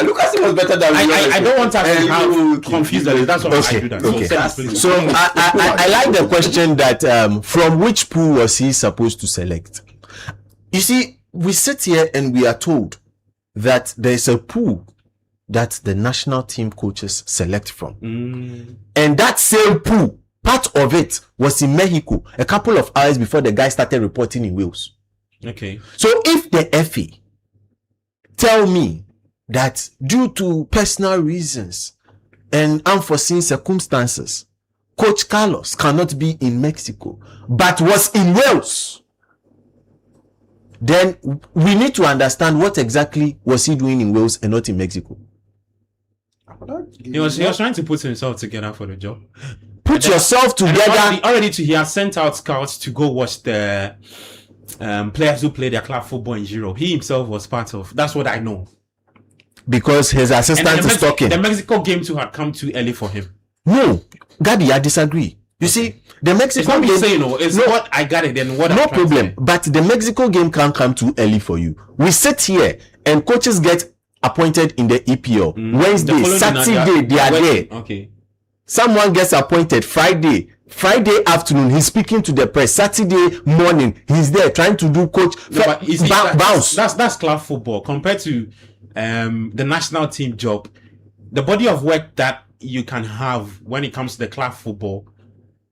Lucas was better than I don't want to have confused. That's why I do that. So I like the question that from which pool was he supposed to select? You see, we sit here and we are told that there is a pool that the national team coaches select from. And that same pool, part of it was in Mexico a couple of hours before the guy started reporting in Wales. Okay. So if the FA tell me that due to personal reasons and unforeseen circumstances, Coach Carlos cannot be in Mexico, but was in Wales, then we need to understand what exactly was he doing in Wales and not in Mexico. He was trying to put himself together for the job. Put yourself together. He has sent out scouts to go watch the players who play their club football in Europe. He himself was part of. That's what I know. Because his assistant is talking. The Mexico game too had come too early for him. No, Gadi, I disagree. You see, the Mexico game. It's what I got it. Then what? No problem. But the Mexico game can't come too early for you. We sit here and coaches get appointed in the EPL. Wednesday, Saturday, they are there. Okay. Someone gets appointed Friday afternoon, he's speaking to the press. Saturday morning, he's there trying to do coach bounce. That's club football compared to the national team job. the body of work that you can have when it comes to the club football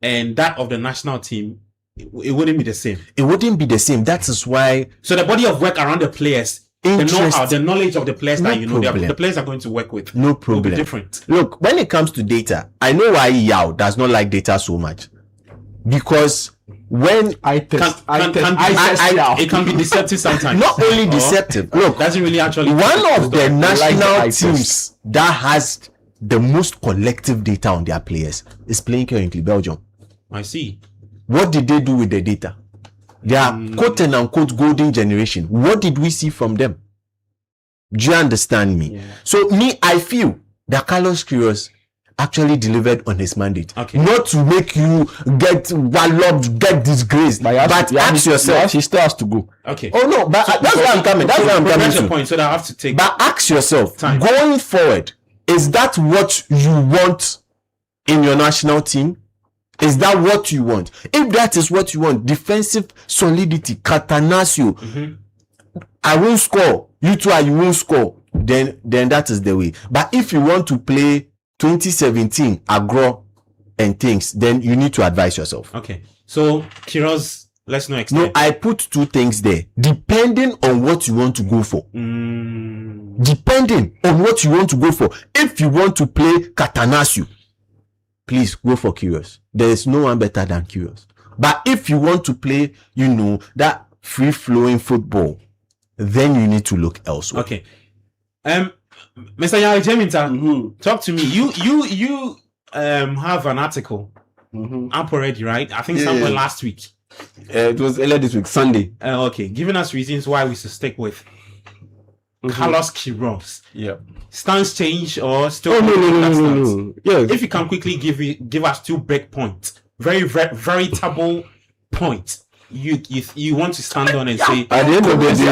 and that of the national team, it wouldn't be the same. It wouldn't be the same. That is why. So the body of work around the players, the know-how, the knowledge of the players that the players are going to work with, no problem. Will be different. Look, when it comes to data, I know why Yao does not like data so much, because when it can be deceptive sometimes. Not only deceptive. Look, doesn't really actually. One of the national teams that has the most collective data on their players is playing currently Belgium. I see. What did they do with the data? Their quote and unquote golden generation. What did we see from them? Do you understand me? Yeah. So I feel that Carlos Queiroz actually delivered on his mandate. Okay. Not to make you get walloped, get disgraced, but ask yourself. He still has to go. Okay. Oh no, but that's where I'm coming. That's where I'm coming to. Point, so that I have to take. But ask yourself, time. Going forward, is that what you want in your national team? Is that what you want? If that is what you want, defensive solidity, catenaccio, I won't score. You try, you won't score. Then that is the way. But if you want to play 2017 aggro and things, then you need to advise yourself. Okay. So Queiroz, let's not extend. No, I put two things there. Depending on what you want to go for. Depending on what you want to go for. If you want to play catenaccio, please go for Queiroz. There is no one better than Queiroz. But if you want to play, that free-flowing football, then you need to look elsewhere. Okay. Mr. Yao Jeminta, talk to me. You have an article up already, right? I think somewhere last week. It was earlier this week, Sunday. Okay, giving us reasons why we should stick with Carlos Queiroz. Yeah. Stance change or still? Oh, no. Yeah. If you can quickly give us 2 break points, very veritable points. You want to stand on and say at the end of the day,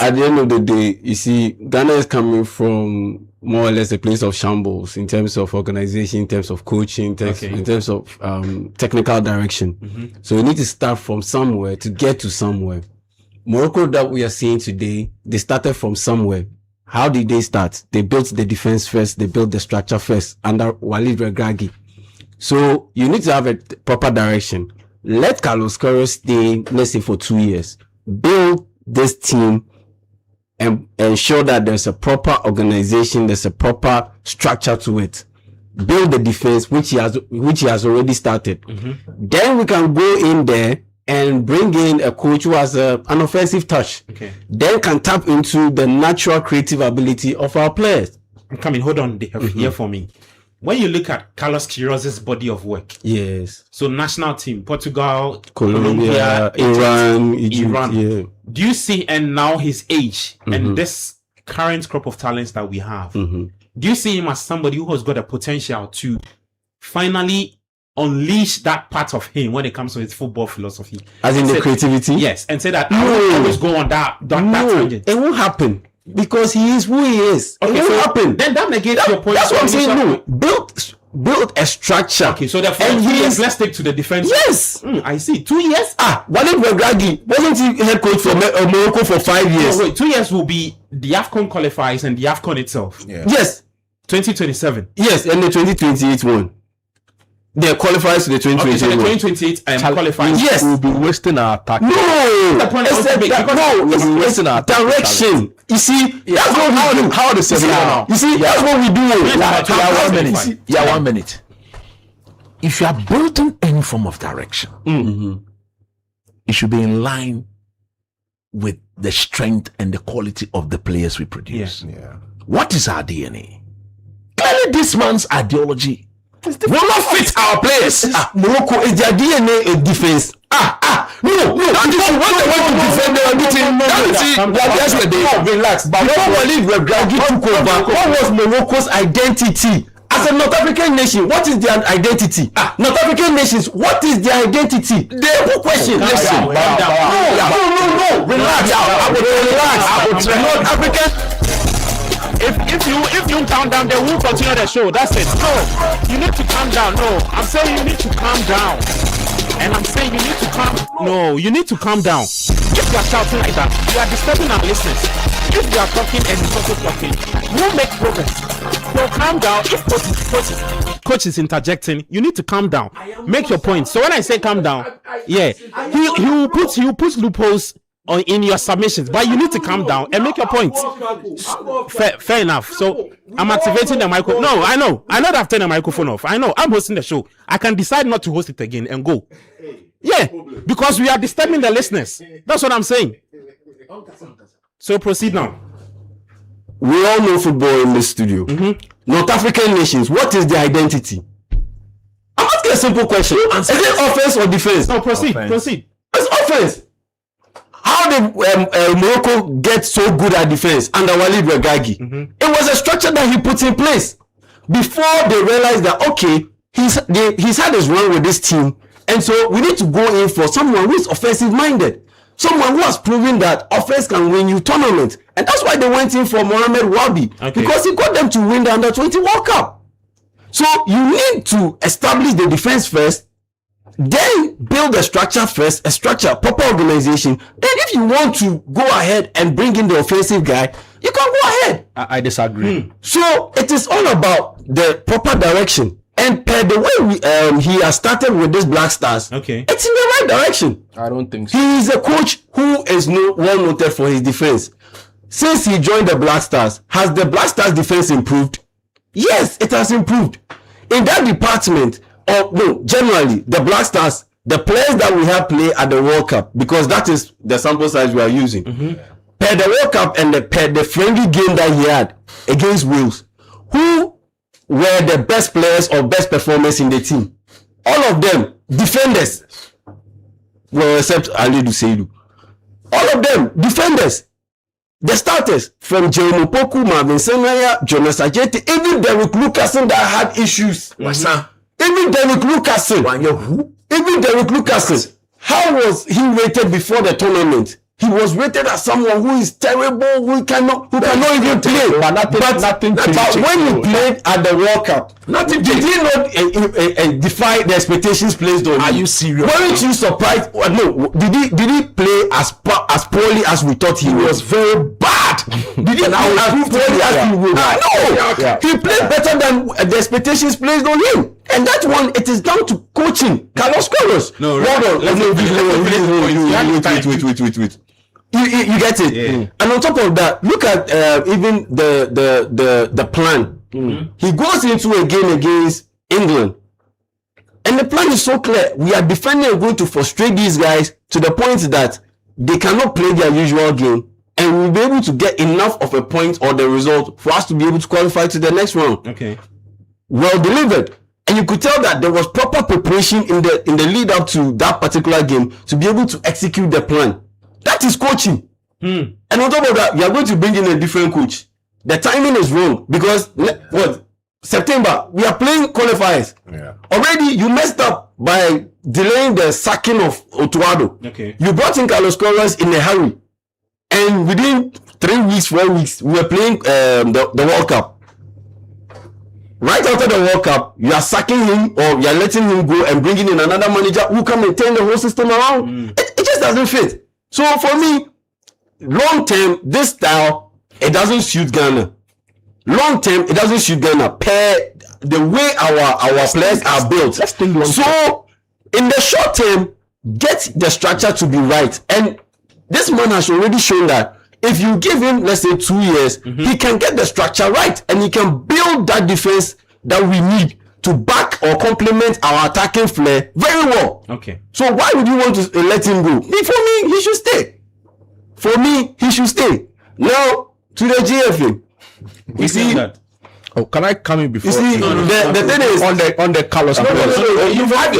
at the end of the day, you see, Ghana is coming from more or less a place of shambles in terms of organization, in terms of coaching, in terms of technical direction. So we need to start from somewhere to get to somewhere. Morocco that we are seeing today, they started from somewhere. How did they start? They built the defense first, they built the structure first under Walid Regragui. So you need to have a proper direction. Let Carlos Queiroz stay, let's say, for 2 years. Build this team and ensure that there's a proper organization, there's a proper structure to it. Build the defense, which he has already started. Then we can go in there and bring in a coach who has an offensive touch. Okay. Then can tap into the natural creative ability of our players. Come in, hold on here for me. When you look at Carlos Queiroz's body of work, yes. So national team, Portugal, Colombia, Egypt, yeah. Do you see, and now his age and this current crop of talents that we have, do you see him as somebody who has got a potential to finally unleash that part of him when it comes to his football philosophy? As in the creativity? Yes, and say that I will always go on that tangent. It won't happen. Because he is who he is. Okay, it won't happen. Then that negates your point. That's what I'm saying. No, build a structure. Okay, so therefore, 2 years, let's take to the defense. Yes, I see. 2 years. Walid Regragui wasn't he head coach for Morocco for 5 years? No, wait, 2 years will be the AFCON qualifiers and the AFCON itself. Yeah. Yes, 2027. Yes, and the 2028 one. They qualifies to the 2028. Okay, so the 2028 qualifiers. Yes, we'll be wasting our attack. No, it's wasting our direction. You see, that's what we do. How the seven now? You see, that's what we do. 1 minute. If you are building any form of direction, it should be in line with the strength and the quality of the players we produce. Yeah. What is our DNA? Clearly, this man's ideology will not fit our players. Morocco is their DNA a defense. No. That is what they want to defend their meeting. Yesterday, relax. But when Walid Regragui took over, what was Morocco's identity? As a North African nation, what is their identity? North African nations, what is their identity? They have question. Listen. No. Relax. I will North African. If you calm down, they will continue the show. That's it. No, you need to calm down. No, I'm saying you need to calm down. And I'm saying you need to calm. No, you need to calm down. If you are shouting like that, you are disturbing our listeners. if we are talking and he's also talking, we'll make progress. So calm down. If coach is interjecting, you need to calm down. Make your point. So when I say calm down, he will put loopholes in your submissions, but you need to calm down and make your point. Fair enough. So I'm activating the microphone. No, I know that I've turned the microphone off. I know I'm hosting the show. I can decide not to host it again and go. Yeah, because we are disturbing the listeners. That's what I'm saying. So proceed now. We all know football in this studio. North African nations, what is their identity? I'm asking a simple question. Is it offense or defense? No, proceed. Proceed. It's offense. How did Morocco get so good at defense under Walid Regragui? It was a structure that he put in place before they realized that okay, he's had his run with this team, and so we need to go in for someone who is offensive minded, someone who has proven that offense can win you tournament, and that's why they went in for Mohamed Wabi, because he got them to win the Under-20 World Cup. So you need to establish the defense first, then build a structure first, a structure, proper organization. Then if you want to go ahead and bring in the offensive guy, you can go ahead. I disagree. So it is all about the proper direction. And per the way he has started with this Black Stars, it's in the right direction. I don't think so. He is a coach who is well noted for his defense. Since he joined the Black Stars, has the Black Stars defense improved? Yes, it has improved. In that department, generally, the Black Stars, the players that we have play at the World Cup, because that is the sample size we are using, per the World Cup and per the friendly game that he had against Wales, who were the best players or best performers in the team? All of them, defenders. Well, except Ali Duseidu. All of them, defenders. The starters, from Jeremy Poku, Marvin Senaya, Jonas Ajeti, even Derek Lucasen that had issues. Even Derek Lucasen. How was he rated before the tournament? He was rated as someone who is terrible, who cannot even play. But when he played at the World Cup, did he not defy the expectations placed on him? Are you serious? Weren't you surprised? No, did he play as poorly as we thought he was? Very bad. Did he play as poorly as he would? No, he played better than the expectations placed on him. And that one, it is down to coaching. Carlos. No, wait. You get it. Yeah. And on top of that, look at even the plan. He goes into a game against England, and the plan is so clear. We are defending and going to frustrate these guys to the point that they cannot play their usual game, and we'll be able to get enough of a point or the result for us to be able to qualify to the next round. Well delivered. And you could tell that there was proper preparation in the lead up to that particular game to be able to execute the plan. That is coaching. And on top of that, you are going to bring in a different coach. The timing is wrong because September, we are playing qualifiers. Already you messed up by delaying the sacking of Otuado. You brought in Carlos Corres in a hurry. And within 4 weeks, we were playing the World Cup. Right after the World Cup, you are sacking him or you are letting him go and bringing in another manager who can maintain the whole system around. It just doesn't fit. So for me, long term, this style, it doesn't suit Ghana. Long term, it doesn't suit Ghana. Per the way our players are built. So in the short term, get the structure to be right. And this man has already shown that if you give him, let's say 2 years, he can get the structure right and he can build that defense that we need to back or complement our attacking flair very well. So why would you want to let him go? For me, he should stay. Now to the GFA. You see that. Oh, can I come in before? You see, the thing is on the Carlos. You find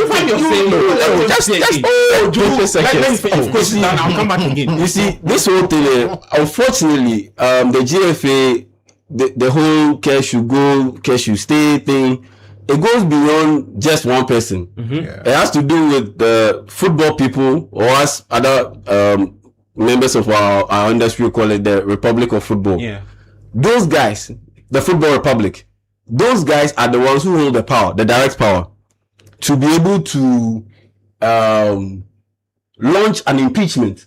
of course, I'll come back again. You see, this whole thing, unfortunately, the GFA, the whole cash you go, cash you stay thing, it goes beyond just one person. It has to do with the football people or us other members of our industry, call it the Republic of Football. Those guys, the Football Republic, those guys are the ones who hold the power, the direct power, to be able to launch an impeachment.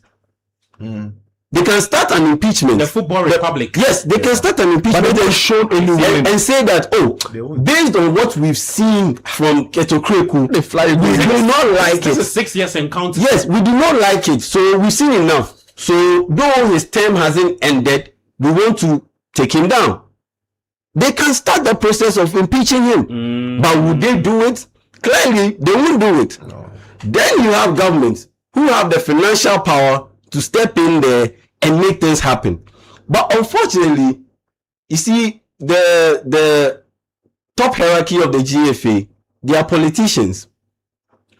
They can start an impeachment. The Football Republic. Yes, they can start an impeachment. But they shown anyway and say that, based on what we've seen from Keto Kreku, they fly. We do not like this it. Is 6 years encounter. Yes, we do not like it. So we've seen enough. So though his term hasn't ended, we want to take him down. They can start the process of impeaching him. But would they do it? Clearly, they won't do it. No. Then you have governments who have the financial power to step in there and make things happen. But unfortunately, you see, the top hierarchy of the GFA, they are politicians.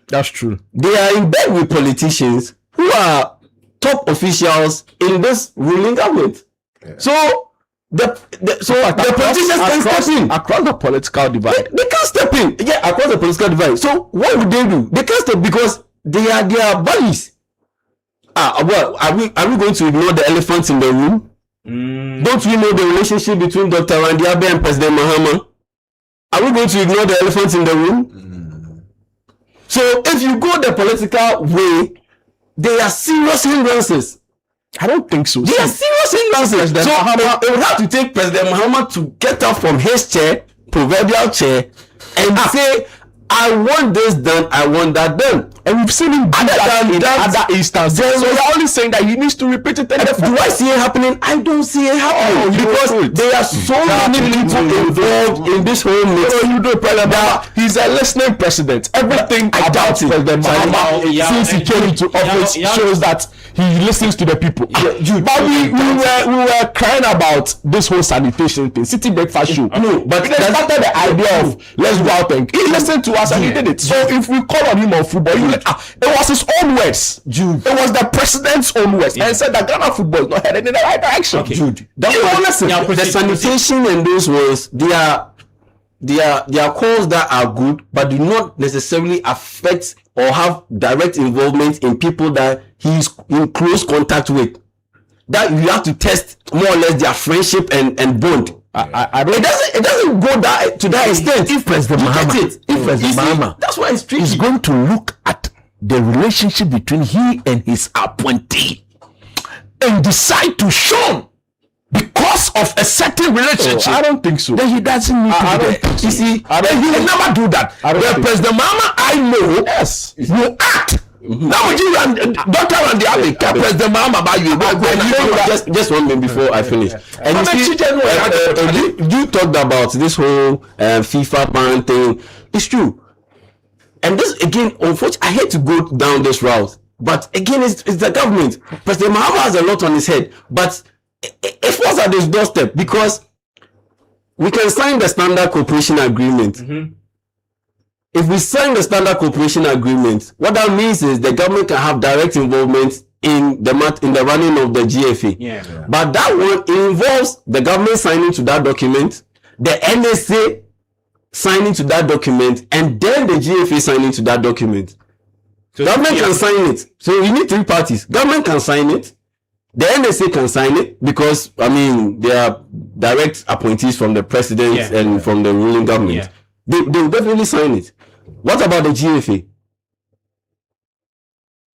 That's true. They are in bed with politicians who are top officials in this ruling government. Yeah. So the politicians can step in across the political divide. They can step in, across the political divide. So what would they do? They can step because they are their buddies. Well, are we going to ignore the elephants in the room? Don't we know the relationship between Dr. Randy Abe and President Mahama? Are we going to ignore the elephants in the room? So if you go the political way, they are serious hindrances. I don't think so. They are serious hindrances. So it would have to take President Mahama to get up from his chair, proverbial chair, and say, I want this done, I want that done. And we've seen him do that in other instances. So you're only saying that he needs to repeat it. Do I see it happening? I don't see it happening because there are so many people involved in this whole mix. So you do, President Mahama. He's a listening president. Everything about President Mahama since he came into office shows that he listens to the people. But we were crying about this whole sanitation thing, city breakfast show. No, but they started the idea of let's go out and he listened to us and he did it. So if we call on him on football, it was his own words. Jude. It was the president's own words. And said that Ghana football is not headed in the right direction. Okay. Jude. The sanitation and those words, they are calls that are good, but do not necessarily affect or have direct involvement in people that he's in close contact with. That you have to test more or less their friendship and bond. It doesn't go to that extent. If President Mahama, that's why it's tricky. He's going to look at the relationship between he and his appointee and decide to shun because of a certain relationship. I don't think so. Then he doesn't need to do that. You see, he will never do that. The President Mahama I know will act. Now you and Dr. Randy Abe, President Mahama by you. Just 1 minute before I finish. And you talked about this whole FIFA ban thing. It's true. And this again, unfortunately, I hate to go down this route, but again, it's the government. President Mahama has a lot on his head, but it falls at his doorstep because we can sign the standard cooperation agreement. If we sign the standard cooperation agreement, what that means is the government can have direct involvement in the running of the GFA. But that one involves the government signing to that document, the NSA signing to that document, and then the GFA signing to that document. So government can sign it. So you need 3 parties. Government can sign it. The NSA can sign it because, they are direct appointees from the president and from the ruling government. They will definitely sign it. What about the GFA?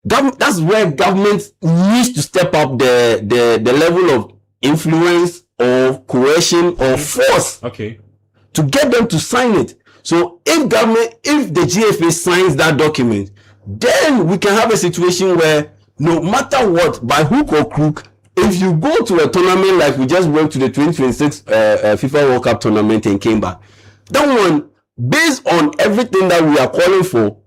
That's where government needs to step up the level of influence or coercion or force to get them to sign it. So if the GFA signs that document, then we can have a situation where no matter what, by hook or crook, if you go to a tournament like we just went to the 2026 FIFA World Cup tournament and came back, that one, based on everything that we are calling for,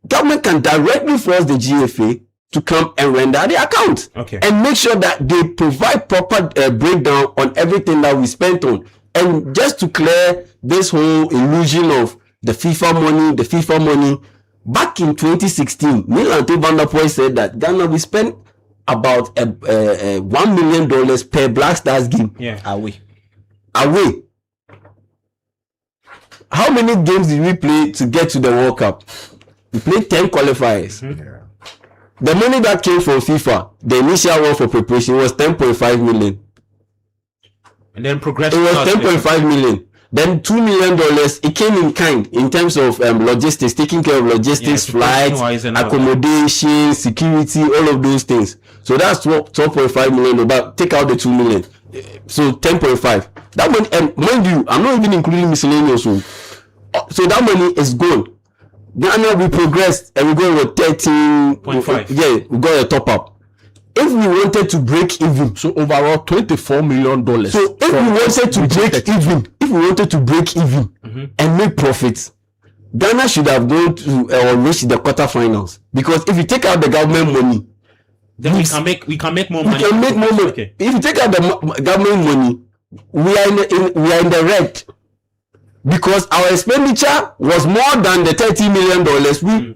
government can directly force the GFA to come and render the account and make sure that they provide proper breakdown on everything that we spent on. And just to clear this whole illusion of the FIFA money, back in 2016, Neil Ante van der Poel said that Ghana we spent about $1 million per Black Stars game away. How many games did we play to get to the World Cup? We played 10 qualifiers. The money that came from FIFA, the initial one for preparation was 10.5 million. And then progressively it was 10.5 million. Then $2 million, it came in kind in terms of logistics, taking care of logistics, flights, accommodation, security, all of those things. So that's 12.5 million, but take out the 2 million. So 10.5. That money, and mind you, I'm not even including miscellaneous. So that money is gone. Ghana, we progressed and we go with 13.5. Yeah, we got a top up. If we wanted to break even, so overall $24 million. So if we wanted to break even, and make profits, Ghana should have gone to or reached the quarterfinals. Because if you take out the government money, then we can make more money. We can make more money. Okay. If you take out the government money, we are in the red. Because our expenditure was more than the $30 million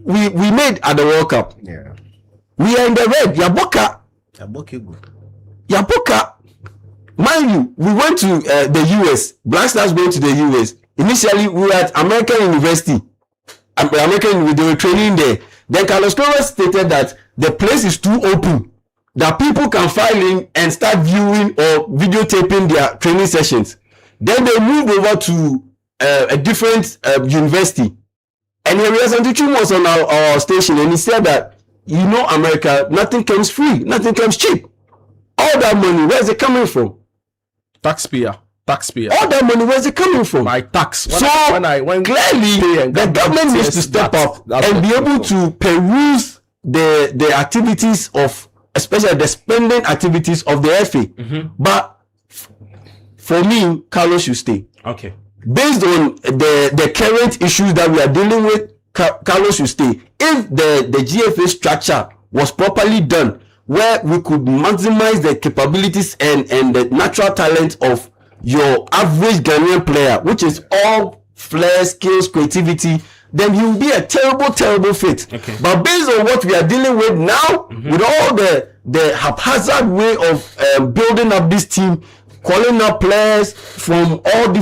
we made at the World Cup. Yeah. We are in the red. Yaboka. Mind you, we went to the US. Black Stars went to the US. Initially, we were at American University. They were training there. Then Carlos Torres stated that the place is too open, that people can file in and start viewing or videotaping their training sessions. Then they moved over to a different university. And Henry Santuchu was on our station, and he said that, America, nothing comes free, nothing comes cheap. All that money, where's it coming from? Taxpayer. All that money, where's it coming from? My tax. When clearly, the government needs to step up and be able to peruse the activities of, especially the spending activities of the FA. But for me, Carlos should stay. Okay. Based on the current issues that we are dealing with, Carlos should stay. If the GFA structure was properly done, where we could maximize the capabilities and the natural talent of your average Ghanaian player, which is all flair, skills, creativity, then he will be a terrible fit. Okay. But based on what we are dealing with now, with all the haphazard way of building up this team, calling up players from all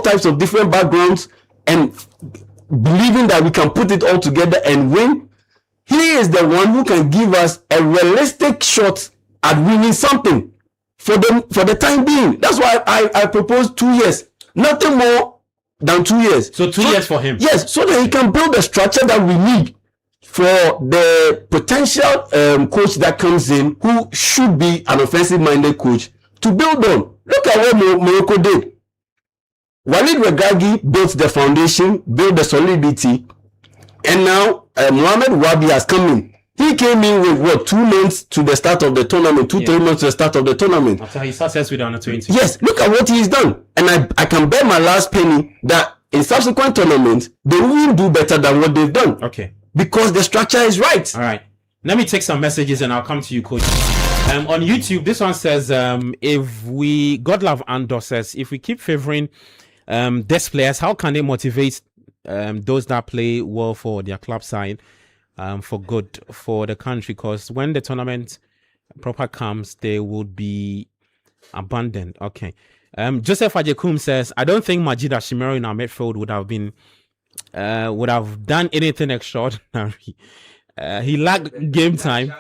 types of different backgrounds, and believing that we can put it all together and win, he is the one who can give us a realistic shot at winning something for the time being. That's why I propose 2 years, nothing more than 2 years. So 2 years for him. Yes, so that he can build the structure that we need for the potential coach that comes in, who should be an offensive-minded coach, to build on. Look at what Morocco did. Walid Regragui built the foundation, built the solidity, and now Mohamed Wabi has come in. He came in with 2 months to the start of the tournament, 3 months to the start of the tournament. After his success with the under 20. Yes, look at what he's done. And I can bet my last penny that in subsequent tournaments, they will do better than what they've done. Okay. Because the structure is right. All right. Let me take some messages and I'll come to you, Coach. On YouTube, this one says, Godlove Andor says, if we keep favoring these players, how can they motivate those that play well for their club side, for good for the country? Because when the tournament proper comes, they would be abandoned. Okay. Joseph Ajekum says, I don't think Majid Ashimero in our midfield would have done anything extraordinary. He lacked game time.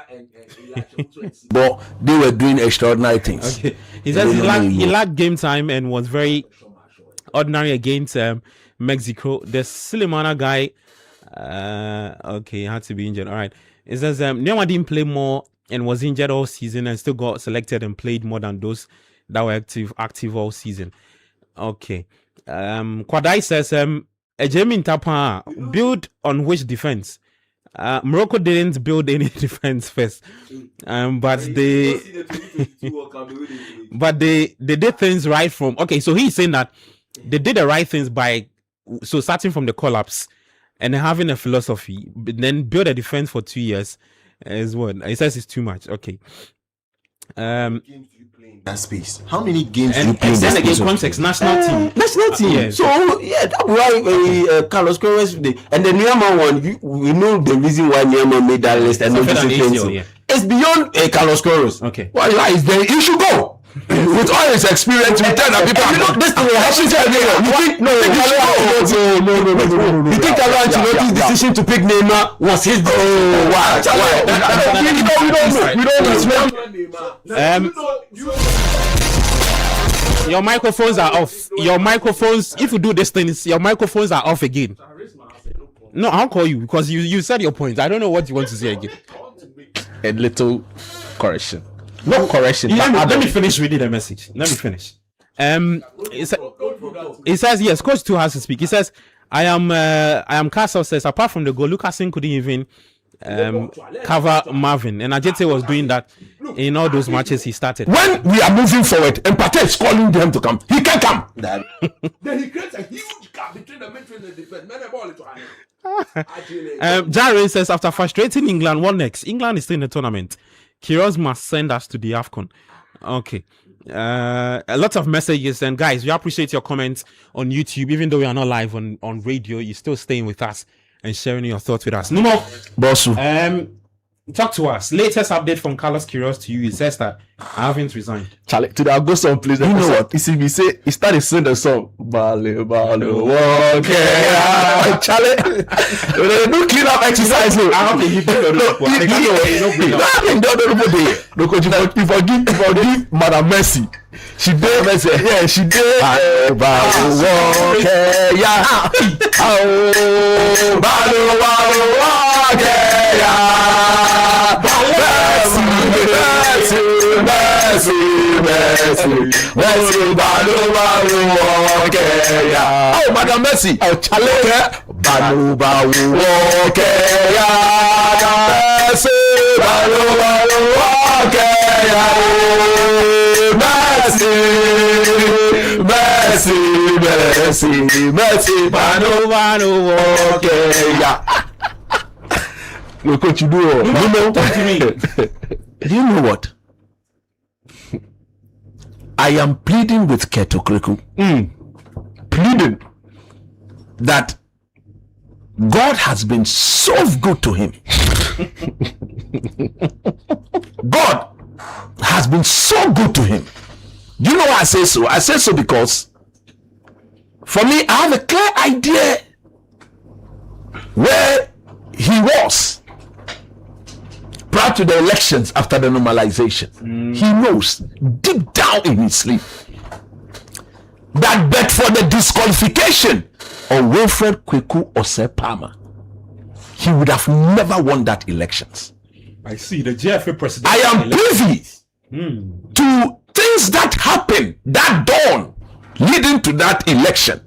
But they were doing extraordinary things. Okay. He says he lacked game time and was very ordinary against Mexico. The Silimana guy, okay, had to be injured. All right. It says Neoma didn't play more and was injured all season and still got selected and played more than those that were active all season. Okay. Kwadai says Ejemin Tapa build on which defense? Morocco didn't build any defense first, but they did things right from. Okay, so he's saying that they did the right things by starting from the collapse and having a philosophy, but then build a defense for 2 years is what he says is too much. Okay. That space. How many games do you play? And then again, context, national team. Yes. So yeah, that's why Carlos Torres and the Niama one. We know the reason why Niama made that list and not discipline. It's beyond Carlos Torres. Okay. Why is there? He should go. With all his experience, we tell people. This thing will happen to everyone. You think Carlo Ancelotti's decision to pick Neymar was his decision? Oh wow! We don't know. Your microphones are off. Your microphones. If you do these things, your microphones are off again. No, I'll call you because you said your point. I don't know what you want to say again. A little correction. No correction. Let me finish reading the message. Let me finish. It says yes. Coach 2 has to speak. He says, I am Castle says apart from the goal, Lucasen couldn't even cover Marvin, and Ajete was doing that in all those matches he started. When we are moving forward and Pate is calling them to come, he can't come. Then he creates a huge gap between the midfield and the defense. Jare says after frustrating England, what next? England is still in the tournament. Kiros must send us to the AFCON. Okay. A lot of messages, and guys, we appreciate your comments on YouTube. Even though we are not live on radio, you're still staying with us and sharing your thoughts with us. No more. Bossu. Talk to us. Latest update from Carlos Quiroz to you. It says that I haven't resigned. Charlie, today I'll go some place. You know what? You see me say, he started singing the song. Bale, okay. Charlie, no clean up exercise. I don't think he did you forgive Madam Mercy. She did Mercy. Yeah, she did. Oh, Madam Mercy. Oh, Charlie. Balu balu okay ya Mercy balu balu okay ya Mercy balu balu okay ya. Look what you do. Do you know what? I am pleading with Keto Kreku. Pleading that God has been so good to him. God has been so good to him. Do you know why I say so? I say so because for me, I have a clear idea where he was prior to the elections after the normalization. He knows deep down in his sleep that but for the disqualification of Wilfred Kweku Osei-Palmer, he would have never won that elections. I see the GFA president. I am privy to things that happened that dawn leading to that election.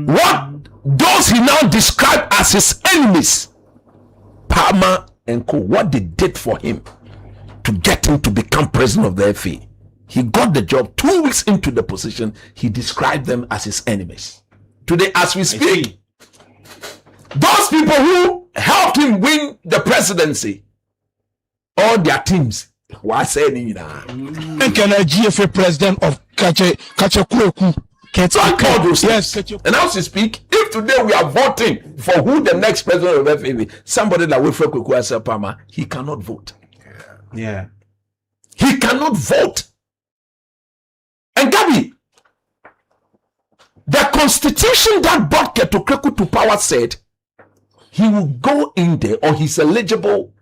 What those he now described as his enemies, Palmer and Co, what they did for him to get him to become president of the FA. He got the job 2 weeks into the position. He described them as his enemies. Today, as we speak, those people who helped him win the presidency, all their teams, were saying, GFA president of Kachekurokwu. Yes. And as we speak, if today we are voting for who the next president of FA, somebody like Wilfred Kweku Osei-Palmer, he cannot vote. Yeah. He cannot vote. And Gabi, the constitution that brought Keto Kreku to power said he will go in there, or he's eligible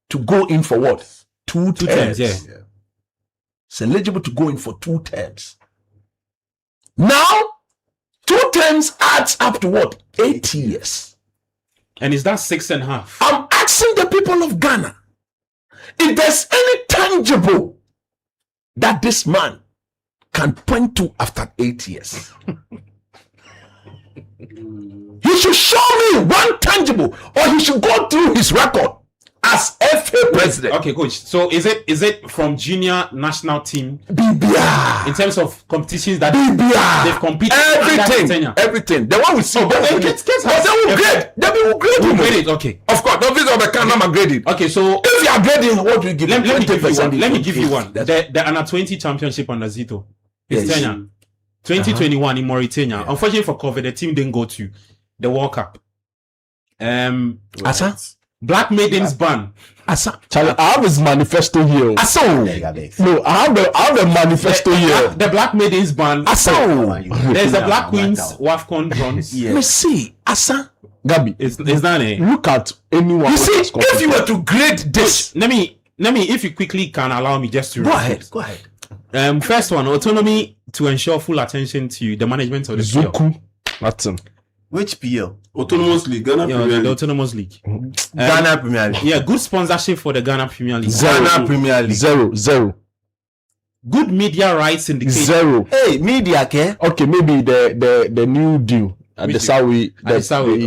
to go in for what? 2 terms. Yeah. He's eligible to go in for 2 terms. Now, 2 terms adds up to what? 8 years. And is that 6.5? I'm asking the people of Ghana, if there's any tangible that this man can point to after 8 years. He should show me one tangible, or he should go through his record as FA president. Okay, coach. So is it from junior national team? BBR. In terms of competitions that BBR. they've competed, everything. The one we see, they will grade. They will grade. Grade it. Okay. Of course, the visa of the camera graded. Okay, so if you are grading, what do you give? Let me give you one. The under 20 championship under Zito. It's Kenya. 2021 in Mauritania. Yeah. Unfortunately for COVID, the team didn't go to the World Cup. Black Maidens ban. Charlie, I have his manifesto here. No, I have the manifesto here. The Black Maidens ban. There's the Black Queens WAFCON bronze. Let me see. Gabi, it's not a look at anyone. You see, if you were to grade this, let me if you quickly can allow me just to go ahead. First one, autonomy to ensure full attention to the management of the Zuku. That's him. Which PL? Autonomous League, Ghana Premier the League. Autonomous League. Ghana Premier League. Yeah, good sponsorship for the Ghana Premier League. Ghana Premier League. Zero. Good media rights indication. Zero. Hey, media, okay? Okay, maybe the new deal. And the Sawi.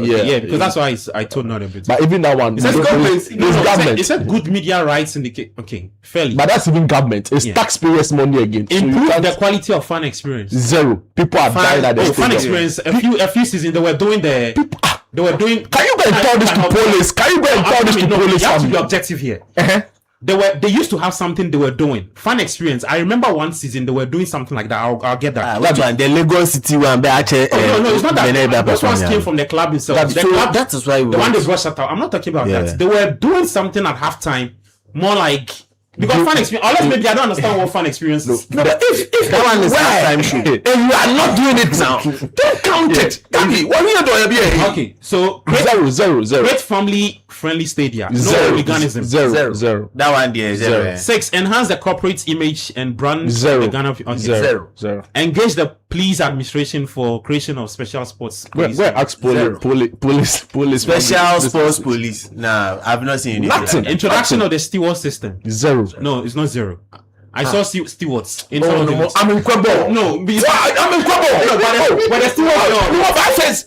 Yeah, because that's why I told not a bit. But even that one, It says government. It said good media rights indicate. Okay, fairly. But that's even government. It's taxpayers' money again. Improve the quality of fan experience. Zero. People are dying at the stadium. Fan experience. A few seasons they were doing the. They were doing. Can you go and tell this to police? Can you go and tell this to police? You have to be objective here. They used to have something they were doing. Fan experience. I remember one season they were doing something like that. I'll get that. What one? The Lagos City one. No, it's not that. Those ones came from the club itself. That is why the one they brought shut out. I'm not talking about that. They were doing something at halftime, more like because fan experience. Unless maybe I don't understand what fan experience is. No, but if that one is halftime show, and you are not doing it now, don't count it. Okay, so zero. great family-friendly stadia. No hooliganism. Zero. that one there is zero. 6. Enhance the corporate image and brand. Zero. The Ghana. Okay. Zero. Engage the police administration for creation of special sports. Where ask police Special sports police. Nah, I've not seen anything. Nothing. Introduction of the steward system. Zero. No, it's not zero. I saw stewards. I'm in Kwebo. No, I'm in Kwebo. but the stewards.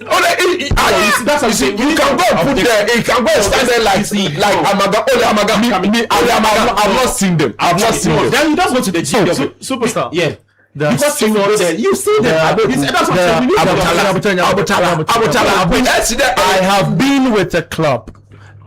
That's what you can go and put there. You can go and stand there like Amaga. I've not seen them. Then you just go to the gym. Superstar. Yeah. Because you see them. I have been with a club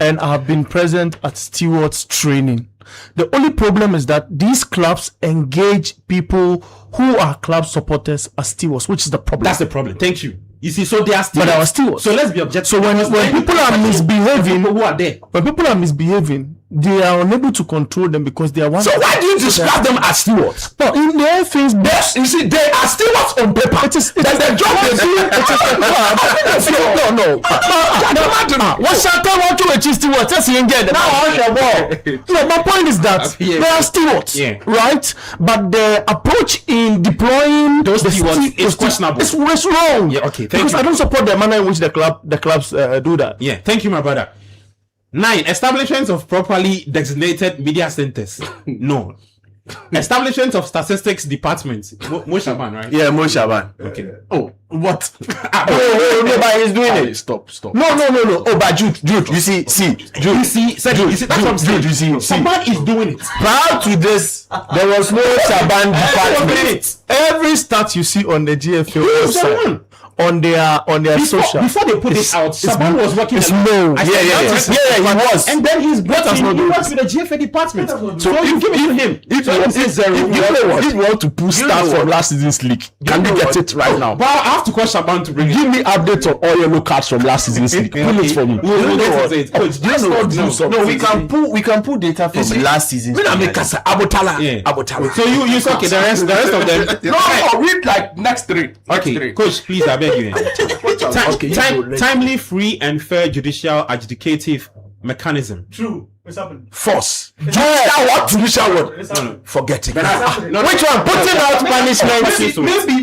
and I have been present at stewards training. The only problem is that these clubs engage people who are club supporters as stewards, which is the problem. That's the problem. Thank you. You see, so they are stewards. But they are stewards. So let's be objective. So when people are misbehaving, people who are there. When people are misbehaving, they are unable to control them because they are one. So why do you describe them as stewards? But in their face, you see, they are stewards on paper. It is their job they do. No. What shall I want to achieve stewards? That's the engine. No, my point is that they are stewards, right? But the approach in deploying those stewards is questionable. It's wrong. Yeah, okay. Because I don't support the manner in which the clubs do that. Yeah, thank you, my brother. 9. Establishments of properly designated media centers. No. Establishment of statistics departments. Mo Shaban, right? Yeah, Mo Shaban. Okay. Oh, what? No, but he's doing it. Stop. No. Oh, but Jude. You see, Jude. You see, that's what I'm saying. Jude, you see. Shaban is doing it. Prior to this, there was no Shaban department. Every stat you see on the GFL website, on their social, before they put it out, Shaban was working. No. Yeah, he was. And then he's brought in. He works with the GFA department. So you give it to him. If you want to pull stats from last season's league, can you get it right now? But I have to call Shaban to bring it. Give me updates on all yellow cards from last season's league. Pull it for me. No, we can pull data from last season. Abotala. So you okay? The rest of them. No, read like next 3. Okay, coach, please, I beg you. Timely, free, and fair judicial adjudicative mechanism. True. What's happening? Force. Judicial word. No. Forget it. Which one? Putting out punishments.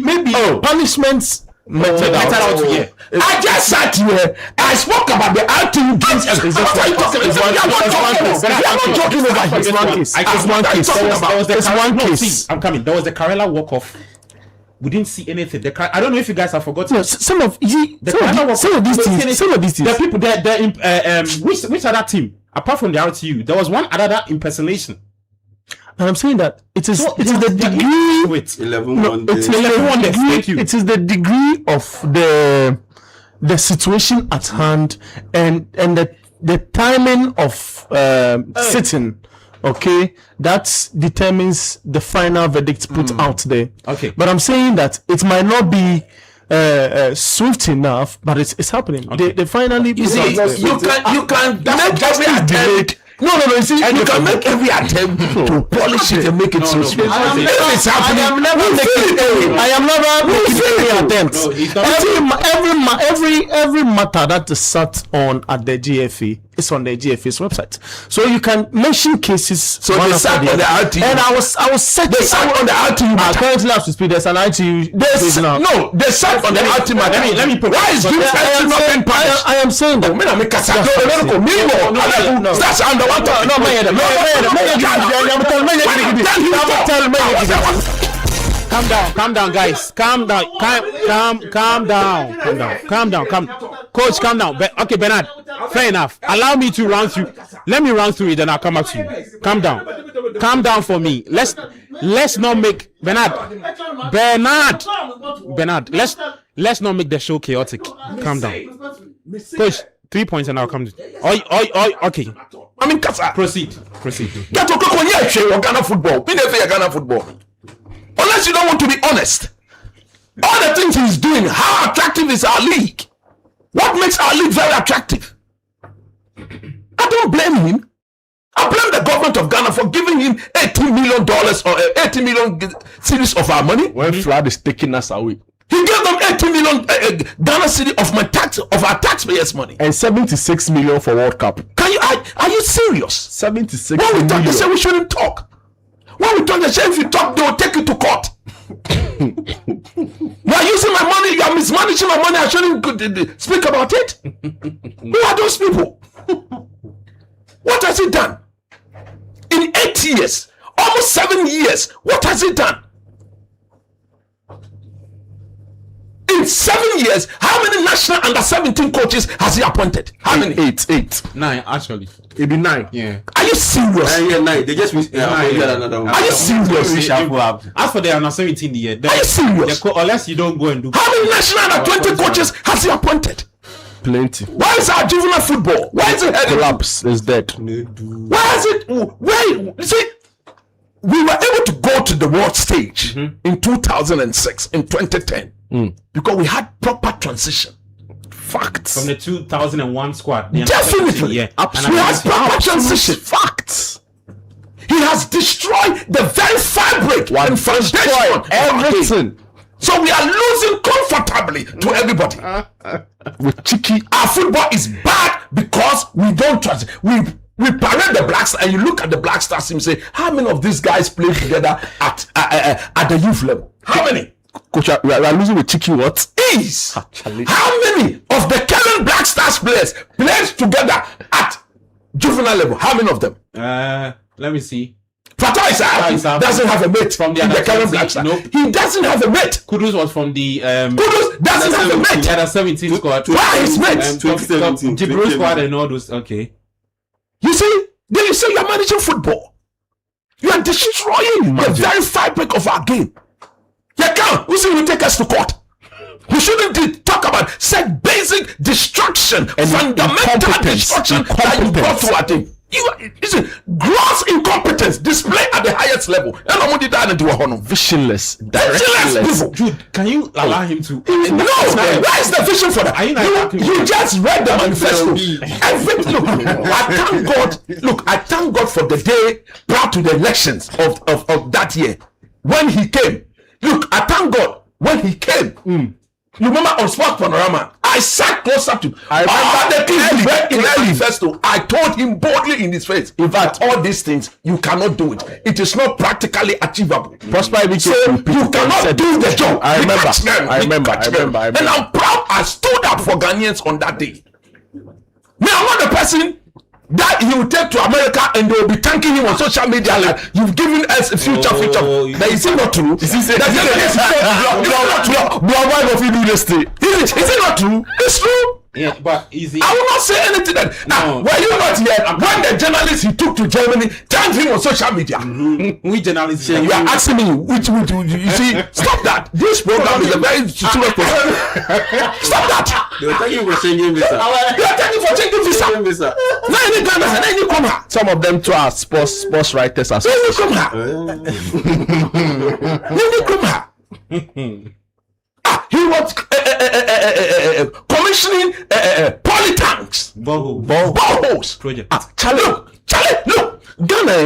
Maybe punishments. I just sat here. I spoke about the RTU games. It's one case. I'm coming. There was the Karela walk-off. We didn't see anything. I don't know if you guys have forgotten. No, some of these things. The people. Which other team apart from the RTU? There was one other impersonation. And I'm saying that it is the degree. Wait, 11-1. It's 11-1. It is the degree of the situation at hand and the timing of sitting. Okay, that determines the final verdict put out there. Okay, but I'm saying that it might not be swift enough, but it's happening. Okay. They finally. You see, you can make every attempt. No. You see, you can make every attempt to polish it and make it so swift. I am never making any attempt. Every matter that is sat on at the GFA is on the GFA's website. So you can mention cases. So they sat on the RTU. And I was set. They sat on the RTU. I currently have to speak. There's an RTU. No, they sat on the RTU. Let me put. Why is this person not being punished? I am saying that. That's under one time. Calm down, guys. Calm down. Coach, calm down. Okay, Bernard. Fair enough. Allow me to run through. Let me run through it, then I'll come back to you. Calm down for me. Let's not make Bernard. Let's not make the show chaotic. Calm down, Coach. 3 points, and I'll come to. Okay. I mean, Kasa. Proceed. Get to go on Ghana football. Ghana football. Unless you don't want to be honest. All the things he's doing, how attractive is our league? What makes our league very attractive? I don't blame him. I blame the government of Ghana for giving him $18 million or 80 million cedis of our money. When flood is taking us away. He gave them 80 million Ghana cedi of our taxpayers' money. And 76 million for World Cup. Are you serious? 76 when we million. talk, they say we shouldn't talk. When we talk, they say if you talk, they will take you to court. You are using my money, you are mismanaging my money, I shouldn't speak about it. Who are those people? What has he done? In 8 years, almost 7 years, what has he done? In 7 years, how many national under-17 coaches has he appointed? How many? 8. 9, actually. It be 9. Yeah. Are you serious? 9. They just another one. Are you serious? As for the under 17 year, are you serious? Unless you don't go and do. How many national under 20 coaches has he appointed? Plenty. Why is our juvenile football? Why is it heading? Collapse is dead. Why is it? Why? See, we were able to go to the world stage in 2006, in 2010, because we had proper transition. Facts. From the 2001 squad. Definitely. Yeah. We had proper transition. Facts. He has destroyed the very fabric and foundation. Everything. So we are losing comfortably to everybody. With cheeky. Our football is bad because we don't trust. We parade the Black Stars, and you look at the Black Stars team and say, how many of these guys play together at the youth level? How many? Coach, we are losing with cheeky what? Ease. How many of the current Black Stars players plays together at juvenile level? How many of them? Let me see. Fatah doesn't have a mate from the current Black Stars. Nope. He doesn't have a mate. Kudus was from the Kudus doesn't have a mate. Yeah, the 17 squad. Why his mate? 2017. Jibril squad and all those. Okay. You see, then you say you are managing football. You are destroying the very fabric of our game. You can't. We say we take us to court. We shouldn't talk about such basic destruction, and fundamental destruction that you brought to our team. It's a gross incompetence display at the highest level. Visionless. People. Dude, can you allow him to? No, where is the vision for that? You just read the manifesto. I thank God for the day prior to the elections of that year when he came. Look, I thank God when he came. You remember on Sport Panorama, I sat closer to the things he read in the manifesto. I told him boldly in his face, in fact, all these things, you cannot do it. It is not practically achievable. Prosper, so you cannot do the job. I remember. And I'm proud I stood up for Ghanaians on that day. Me, I'm not the person that he will take to America and they will be thanking him on social media like, you've given us a future. But is it not true? Is it not true? It's true. Yeah, but easy. I will not say anything that now. Were you not here when the journalist he took to Germany thanked him on social media? We journalists. You are asking me which you see? Stop that. This program is a very serious program. Stop that. They were thanking you for changing visa. They are thanking for changing visa. Some of them too are sports writers as well. He was commissioning polytanks, boreholes. Charlie, look, Ghana,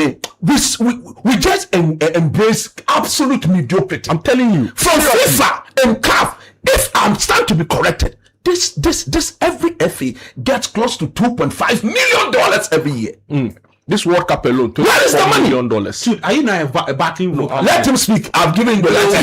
we just embrace absolute mediocrity. I'm telling you, from FIFA and CAF. If I'm starting to be corrected, This every FA gets close to $2.5 million every year. This World Cup alone, where is the money? $1 million. Dude, are you not a backing? Let him speak. I've given the letter.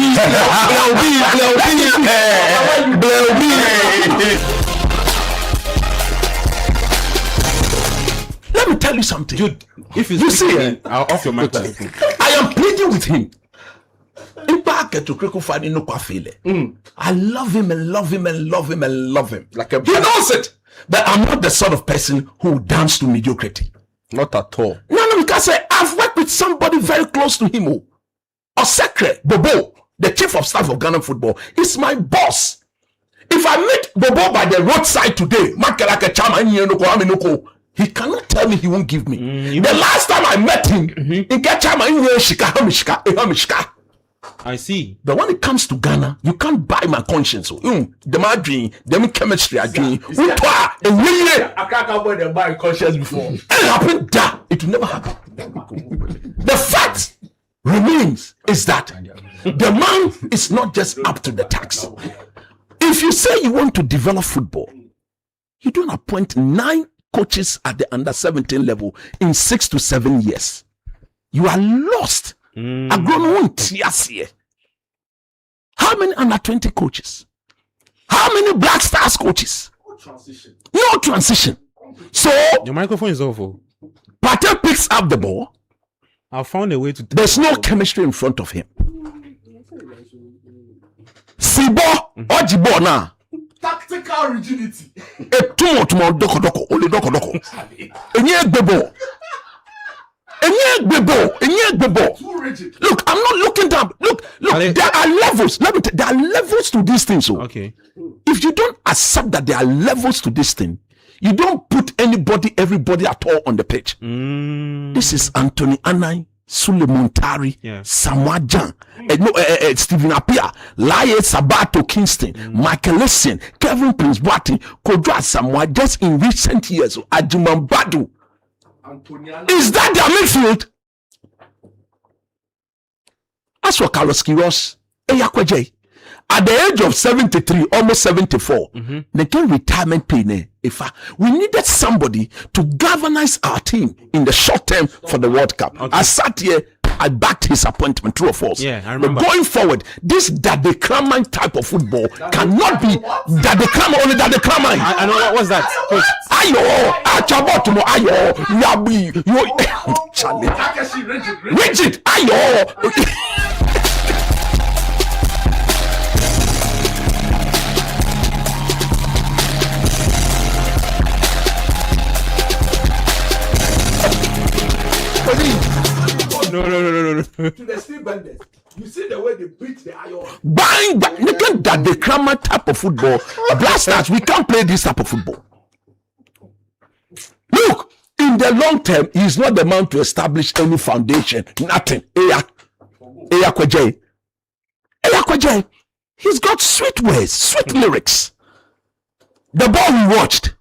Let me tell you something. Dude, if you see, I'll off your mic. I am pleading with him. I love him and love him and love him and love him. Like a he knows it. But I'm not the sort of person who dance to mediocrity. Not at all. No, because I've worked with somebody very close to him. Osekre Bobo, the chief of staff of Ghana football, is my boss. If I meet Bobo by the roadside today, he cannot tell me he won't give me. The last time I met him, I see. But when it comes to Ghana, you can't buy my conscience. The my dream, the chemistry I dream. I can't buy conscience before. It happened that it will never happen. The fact remains is that the man is not just up to the tax. If you say you want to develop football, you don't appoint 9 coaches at the under 17 level in 6 to 7 years. You are lost. How many under 20 coaches? How many Black Stars coaches? No transition. So your microphone is awful. Patel picks up the ball. I found a way to. There's no chemistry in front of him. Sibo Ojibo now. Tactical rigidity. Only doko. Look, I'm not looking down. Look, there are levels. There are levels to these things. So. Okay. If you don't accept that there are levels to this thing, you don't put everybody at all on the pitch. This is Anthony Anai, Suleiman Tari, Samuel Jan, Stephen Appiah, Laye Sabato Kingston, Michael Essien, Kevin Prince Boateng, Kodra Samuel, just in recent years, Ajuman Badu. Is that their midfield? As for Carlos Queiroz, at the age of 73, almost 74, they get retirement pay. We needed somebody to galvanize our team in the short term for the World Cup. Okay. I sat here, I backed his appointment, true or false. Yeah, I remember. But going forward, this Dade Kraman type of football cannot be Dade Kraman, only Dade Kraman. I know what was that. Ayo, Achabotumo, ayo, Yabi, rigid, ayo. No. To the steel benders. You see the way they beat the iron. Bang! Look at that, the Kramer type of football. Blasters, we can't play this type of football. Look, in the long term, he's not the man to establish any foundation. Nothing. Eya Kwaje. He's got sweet words, sweet lyrics. The ball we watched.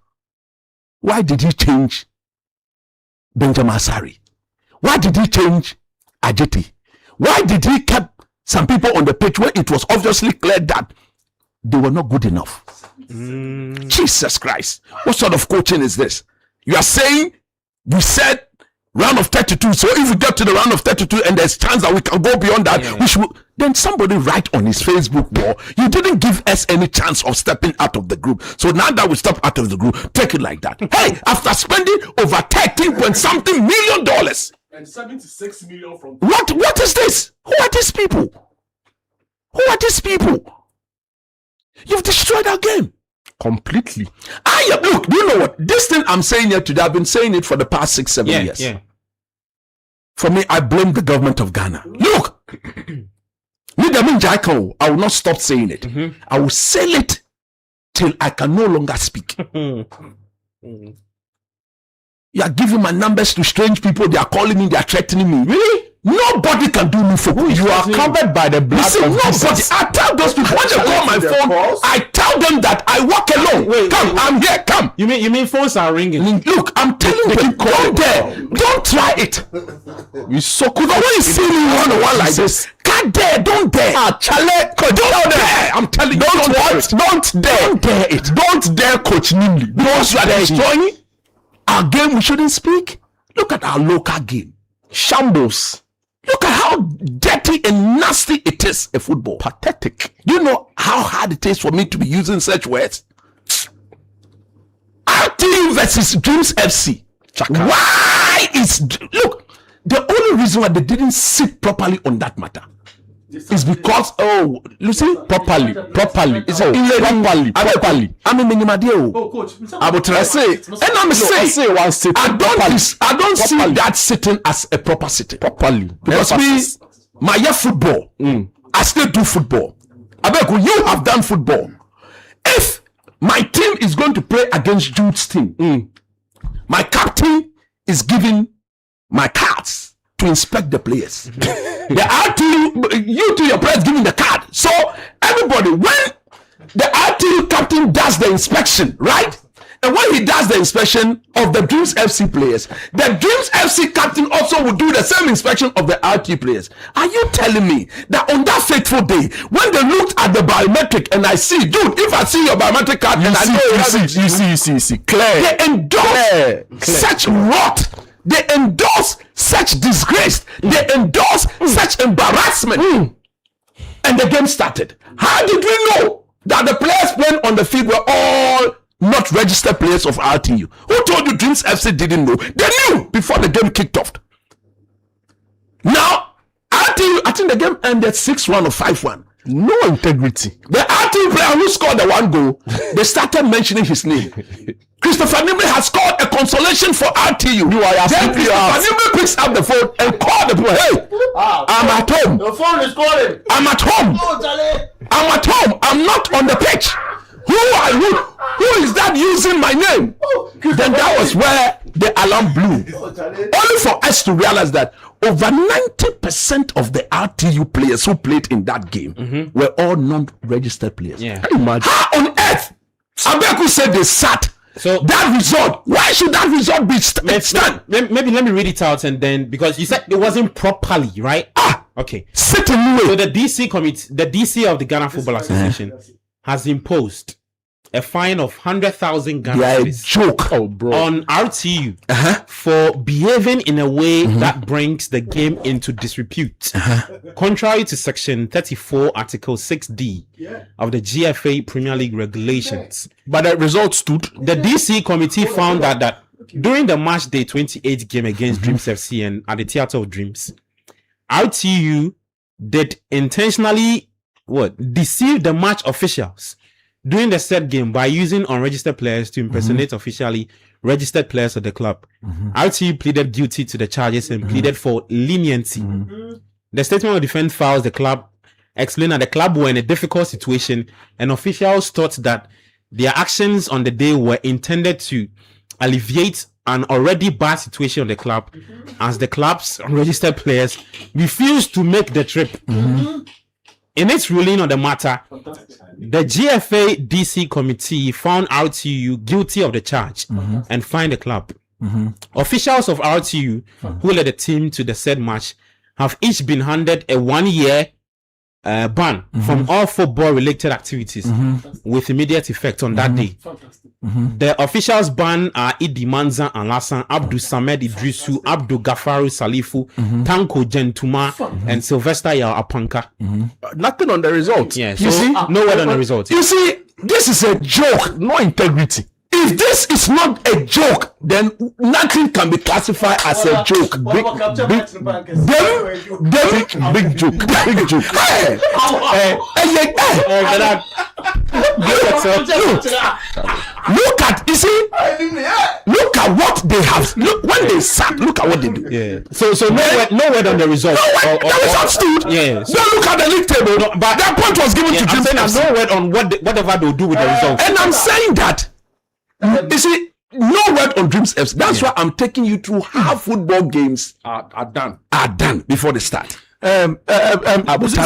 Why did he change Benjamin Asari? Why did he change Ajeti? Why did he keep some people on the pitch when it was obviously clear that they were not good enough? Jesus Christ. What sort of coaching is this? You are saying we said round of 32. So if we get to the round of 32 and there's chance that we can go beyond that, we should, then somebody write on his Facebook wall, you didn't give us any chance of stepping out of the group. So now that we step out of the group, take it like that. Hey, after spending over $13.something million and 76 million from what is this? Who are these people? You've destroyed our game completely. Look, do you know what? This thing I'm saying here today, I've been saying it for the past 6-7 years. Yeah. For me, I blame the government of Ghana. Look, I will not stop saying it. I will say it till I can no longer speak. You are giving my numbers to strange people. They are calling me. They are threatening me. Really? Nobody can do me for you are covered by the blood of nobody. I tell those people when they call my phone, I tell them that I work alone. Wait, I'm here. Come. You mean phones are ringing? Look, I'm telling you, don't dare. Don't try it. You so cool. When you see me one like this, can't dare. Don't dare. Don't dare. I'm telling you, don't dare. Don't dare it. Don't dare Coach Nimli. Because you are destroying our game. We shouldn't speak. Look at our local game. Shambles. Look at how dirty and nasty it is, a football. Pathetic. Do you know how hard it is for me to be using such words? RTU versus Dreams FC. Chaka. Why is... Look, the only reason why they didn't sit properly on that matter is because, Lucy, properly. Is it properly? I'm a minimadio. Coach. I will try to say, and I'm saying, I don't see that sitting as a proper sitting. Properly. Because my football, I still do football. I beg you have done football. If my team is going to play against Jude's team, my captain is giving my cards to inspect the players. The RTU, you to your players giving the card. So everybody, when the RTU captain does the inspection, right? And when he does the inspection of the Dreams FC players, the Dreams FC captain also will do the same inspection of the RTU players. Are you telling me that on that fateful day, when they looked at the biometric and I see, dude, if I see your biometric card and I know you see, clear. They endorse such rot. They endorse such disgrace. They endorse such embarrassment. And the game started. How did we know that the players playing on the field were all not registered players of RTU? Who told you Dreams FC didn't know? They knew before the game kicked off. Now, RTU, I think the game ended 6-1 or 5-1. No integrity. The RTU player who scored the one goal, they started mentioning his name. Christopher Nimble has scored a consolation for RTU. Then Christopher Nimble picks up the phone and calls the people. Hey, I'm at home. The phone is calling. I'm at home. I'm at home. I'm not on the pitch. Who are you? Who is that using my name? Then that was where the alarm blew. Only for us to realize that over 90% of the RTU players who played in that game were all non-registered players. Yeah. How on earth? Abeku said they sat. So that result, why should that result be stand? Maybe let me read it out and then, because you said it wasn't properly, right? Okay. Sit anyway. So the DC committee, the DC of the Ghana Football Association has imposed a fine of 100,000 Ghana cedis joke on RTU for behaving in a way that brings the game into disrepute, contrary to Section 34, Article 6D of the GFA Premier League regulations. But the result stood. The DC committee found that during the March Day 28 game against Dreams FC and at the Theatre of Dreams, RTU did intentionally deceive the match officials during the said game by using unregistered players to impersonate officially registered players of the club. RTU pleaded guilty to the charges and pleaded for leniency. The statement of defense files the club explained that the club were in a difficult situation and officials thought that their actions on the day were intended to alleviate an already bad situation of the club as the club's unregistered players refused to make the trip. In its ruling on the matter, the GFA DC committee found RTU guilty of the charge and fined the club. Officials of RTU who led the team to the said match have each been handed a 1-year ban from all football-related activities with immediate effect on that day. The officials ban are Idi Manza and Lassan, Abdul Samed Idrisu, Abdul Gafaru Salifu, Tanko Gentuma, and Sylvester Yao Apanka. Nothing on the result. Yeah, so you see, no word on the result. You see, this is a joke, no integrity. If this is not a joke, then nothing can be classified as a joke. Big joke. Hey, look at, you see, look at what they have. Look when they sat. Look at what they do. Yeah. So no word on the result. The result stood. Yeah. Don't look at the league table. No, but that point was given to Dreams. I'm saying no word on whatever they'll do with the result. And I'm saying that. You see, no word on Dreams FC. That's why I'm taking you through how football games are done before they start. Let me finish.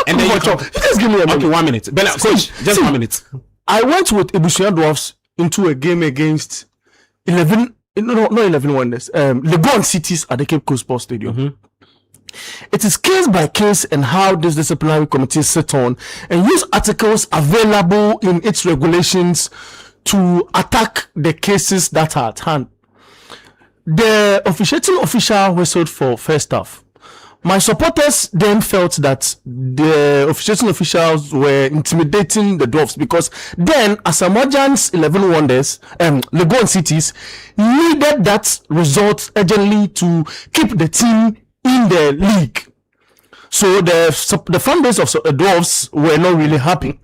And then just give me a minute. Okay, 1 minute. Coach, just 1 minute. I went with Ebusia Dwarfs into a game against 11 wonders. Legon Cities at the Cape Coast Sports Stadium. Mm-hmm. It is case by case and how this disciplinary committee sit on and use articles available in its regulations to attack the cases that are at hand. The officiating official whistled for first half. My supporters then felt that the officiating officials were intimidating the Dwarfs because then Asamoah's 11 Wonders and Legon Cities needed that result urgently to keep the team in the league. So the fan base of the Dwarfs were not really happy.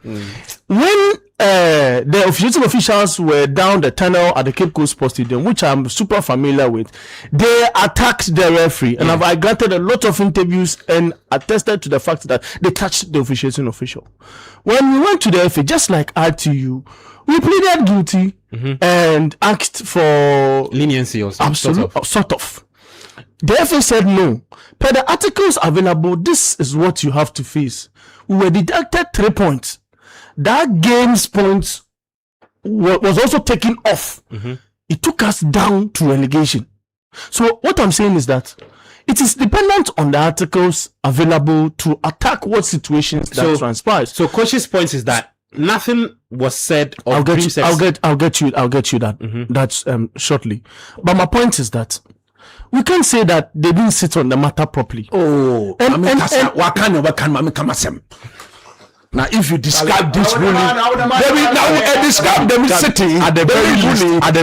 When the officiating officials were down the tunnel at the Cape Coast Sports Stadium, which I'm super familiar with, they attacked the referee. And I granted a lot of interviews and attested to the fact that they touched the officiating official. When we went to the FA, just like RTU, we pleaded guilty and asked for leniency or something. Sort of. The FA said no. Per the articles available, this is what you have to face. We were deducted 3 points. That game's points was also taken off. It took us down to relegation. So what I'm saying is that it is dependent on the articles available to attack what situations that transpires. So coach's point is that nothing was said. I'll get you that. That's shortly. But my point is that we can't say that they didn't sit on the matter properly. Now, if you describe this ruling, describe them sitting at the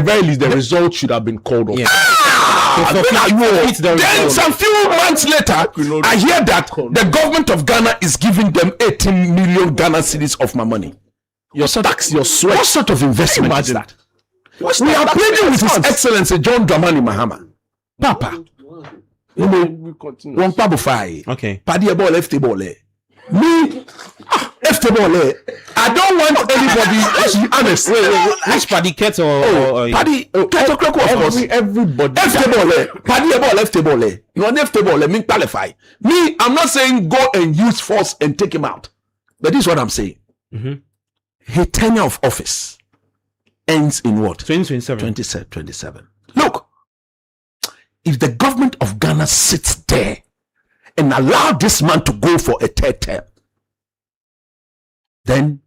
very least, the result should have been called off. Then some few months later, I hear that the government of Ghana is giving them 18 million Ghana cedis of my money. Your tax, your sweat. What sort of investment is that? We are pleading with His Excellency John Dramani Mahama. Papa, one pabu fai. Okay. Paddy ball, FT ball. Me, FT ball. I don't want anybody. Let's be honest. Which Paddy Ket or Paddy Ket of course. Everybody. FT ball. Paddy ball, FT ball. You want FT ball? Me qualify. Me, I'm not saying go and use force and take him out, but this is what I'm saying. His tenure of office ends in what? 2027. Look. If the government of Ghana sits there and allow this man to go for a third term, then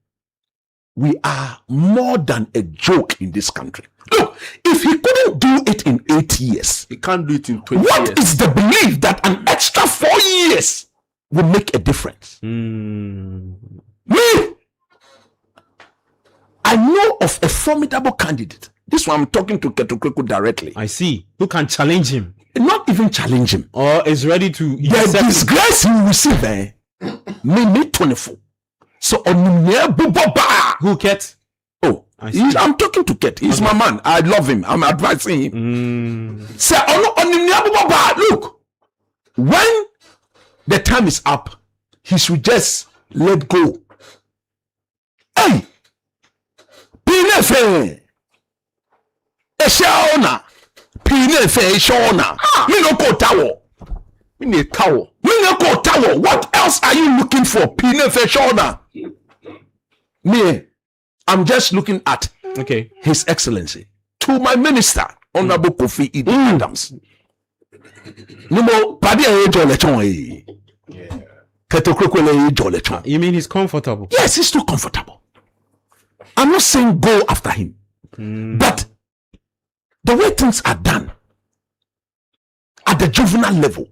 we are more than a joke in this country. Look, if he couldn't do it in 8 years, he can't do it in 20 years. What is the belief that an extra 4 years will make a difference? Me, I know of a formidable candidate. This one I'm talking to Ketokweku directly. I see. Who can challenge him? Not even challenge him. Or is ready to... The disgrace he will receive, me 24. So, who Ket? Oh, I'm talking to Ket. He's my man. I love him. I'm advising him. Say, look, when the time is up, he should just let go. Hey! Pinefe! Eshaona! Pinefe Eshaona! Me no go tower. Me no tower. Me no go tower. What else are you looking for? Pinefe Eshaona! Me, I'm just looking at His Excellency. To my minister, Honorable Kofi Eden Adams. No more Paddy Ejolechon. You mean he's comfortable? Yes, he's too comfortable. I'm not saying go after him. But the way things are done at the juvenile level,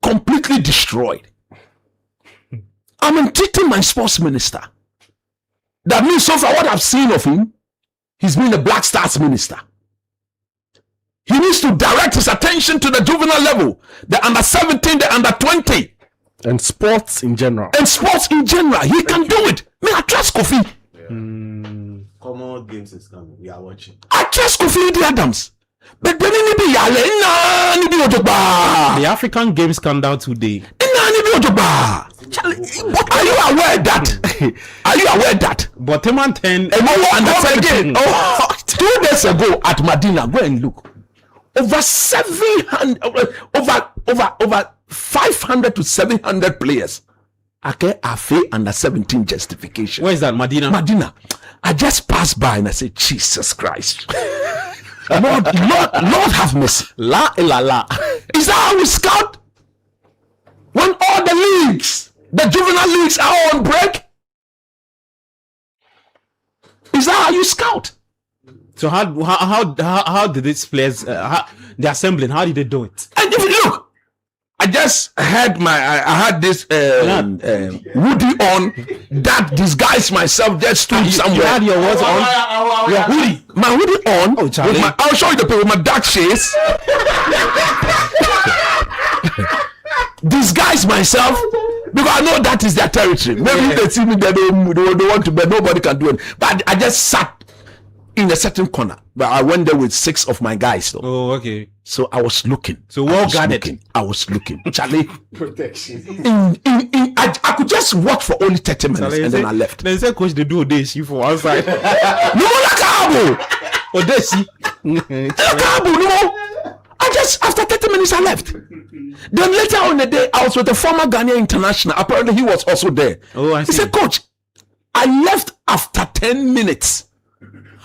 completely destroyed. I'm entreating my sports minister. That means so far what I've seen of him, he's been a Black Stars minister. He needs to direct his attention to the juvenile level, the under 17, the under 20. And sports in general. He can do it. Me, I trust Kofi. Common games is coming. We are watching. I trust Kofi Adams. But then the African games come down today. But are you aware that? But him and 10 and again, 2 days ago at Medina, go and look. Over 700, over 500 to 700 players. Okay, Afe under 17 justification. Where is that, Medina? Medina. I just passed by and I said, Jesus Christ. Lord have mercy. La. Is that how we scout? When all the leagues, the juvenile leagues are on break? Is that how you scout? So how did these players the assembling? How did they do it? And if you look, I just had I had this hoodie on that disguised myself just stood somewhere. You had your words on? Your hoodie. My hoodie on. Oh, Charlie. I'll show you the picture with my dark shades. Disguise myself because I know that is their territory. Maybe if they see me, they want to, but nobody can do it. But I just sat in a certain corner. But I went there with 6 of my guys though. Oh, okay. So I was looking. So well guarded. I was looking. Charlie. Protection. I could just watch for only 30 minutes and then I left. Then say coach they do Odeshi for outside. No, Lakabo. Odeshi. Lakabo, no. I just after 30 minutes I left. Then later on the day I was with the former Ghanaian international. Apparently he was also there. Oh, I see. He said, Coach, I left after 10 minutes.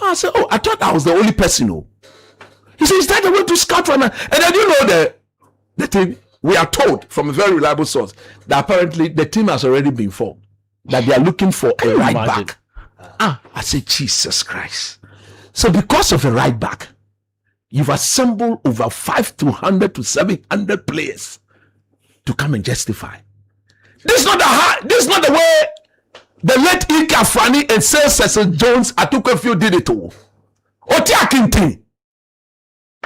I said, oh, I thought I was the only person. Oh. He said, is that the way to scout right now? And then you know the thing, we are told from a very reliable source that apparently the team has already been formed. That they are looking for a right back. I said, Jesus Christ. So because of a right back, you've assembled over 500 to 700 players to come and justify. This is not the way the late Ika Fani and Sir Cecil Jones Atukwefiu did it all. Oti Akinti.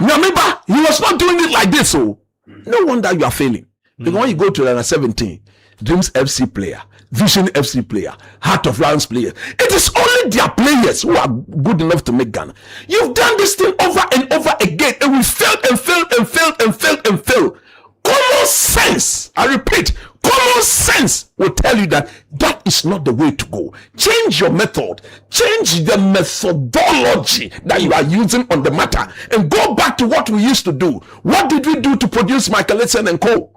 Remember, he was not doing it like this. So no wonder you are failing. Because when you go to the 17, Dreams FC player, Vision FC player, Heart of Lions player, it is only their players who are good enough to make Ghana. You've done this thing over and over again, and we failed and failed and failed and failed and failed. Common sense, I repeat, common sense will tell you that that is not the way to go. Change your method, change the methodology that you are using on the matter, and go back to what we used to do. What did we do to produce Michael Essien and co?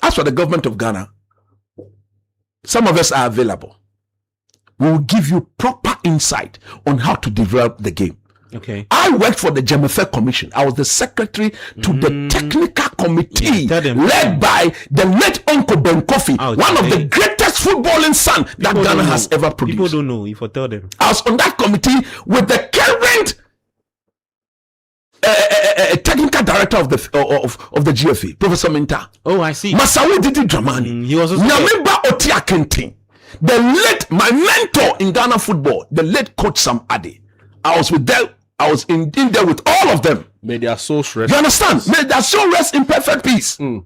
As for the government of Ghana, some of us are available. We will give you proper insight on how to develop the game. Okay. I worked for the Jemefe Commission. I was the secretary to the technical committee led by the late Uncle Ben Kofi, one of the greatest footballing son that Ghana has ever produced. People don't know. If I tell them, I was on that committee with the current technical director of the GFA, Professor Minta. Oh, I see. Masawu Didi Dramani. He was also Nyamimba Otia Kenti. The late, my mentor in Ghana football, the late coach Sam Ade. I was with them. I was in there with all of them. May their souls rest. You understand? May their soul rest in perfect peace. We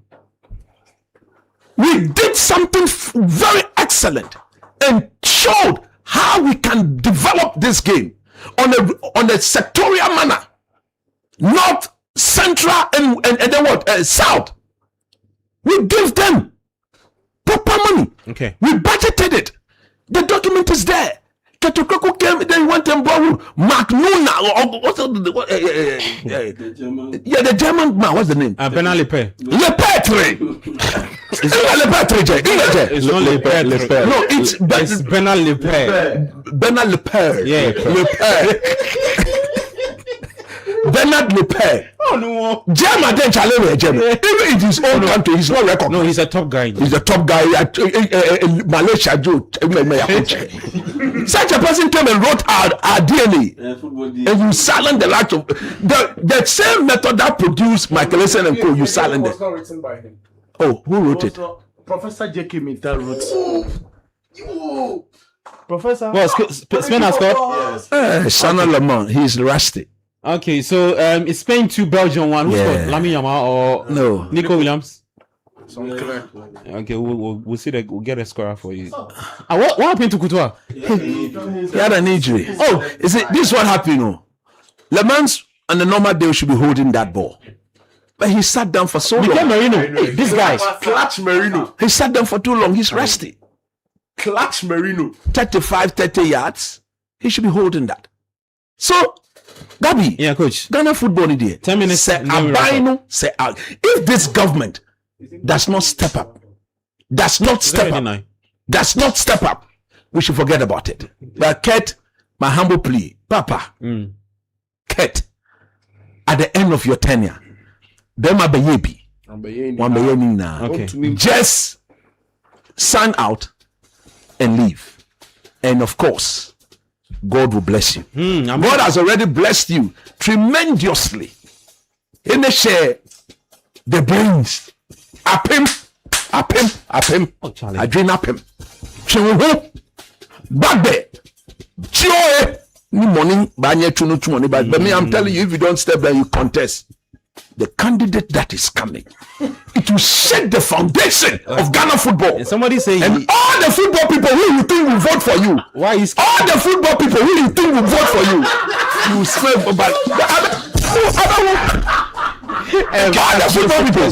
did something very excellent and showed how we can develop this game on a sectorial manner. North, Central, and then what? South. We give them proper money. Okay. We budgeted it. The document is there. Ketokoko came, then went and borrowed Mark Nuna, or what's the German man, what's the name? Bernard Leper. Lepetre. It's not Leper. No, it's Bernard Leper. Bernard Leper. Yeah. Leper. Bernard Leper. Oh no. German then challenge German. Even in his own country, he's not recognized. No, he's a top guy. He's a top guy. Malaysia, Joe. Such a person came and wrote our DNA, and you silent the light of the same method that produced Michael Essien and co. You silent it. It was not written by him. Oh, who wrote it? Professor J.K. Minta wrote. Professor. Well, Spain has scored. Yes. Sana Lamont. He's rusty. Okay, so it's Spain 2, Belgium 1. Who scored? Lamine Yamal or no? Nico Williams. Okay, we'll see that. We'll get a scorer for you. What happened to Couture? He had an injury. Oh, is it? This is what happened. No, Le Mans on the normal day should be holding that ball. But he sat down for so long. Marino. This guy, Clutch Marino. He sat down for too long. He's rusty. Clutch Marino. 30 yards. He should be holding that. So, Gabi. Yeah, coach. Ghana football idea. 10 minutes. If this government does not step up, does not step up, we should forget about it. But Kurt, my humble plea, Papa, Kurt, at the end of your tenure, them are baby. Okay. Just sign out and leave. And of course, God will bless you. God has already blessed you tremendously. In the share, the brains. Up him. I drain up him. Back there. Joy. Morning, but me, I'm telling you, if you don't step there, you contest. The candidate that is coming, it will set the foundation of Ghana football. And somebody say, and all the football people who you think will vote for you, all the football people who you think will vote for you, you swear but all the football people.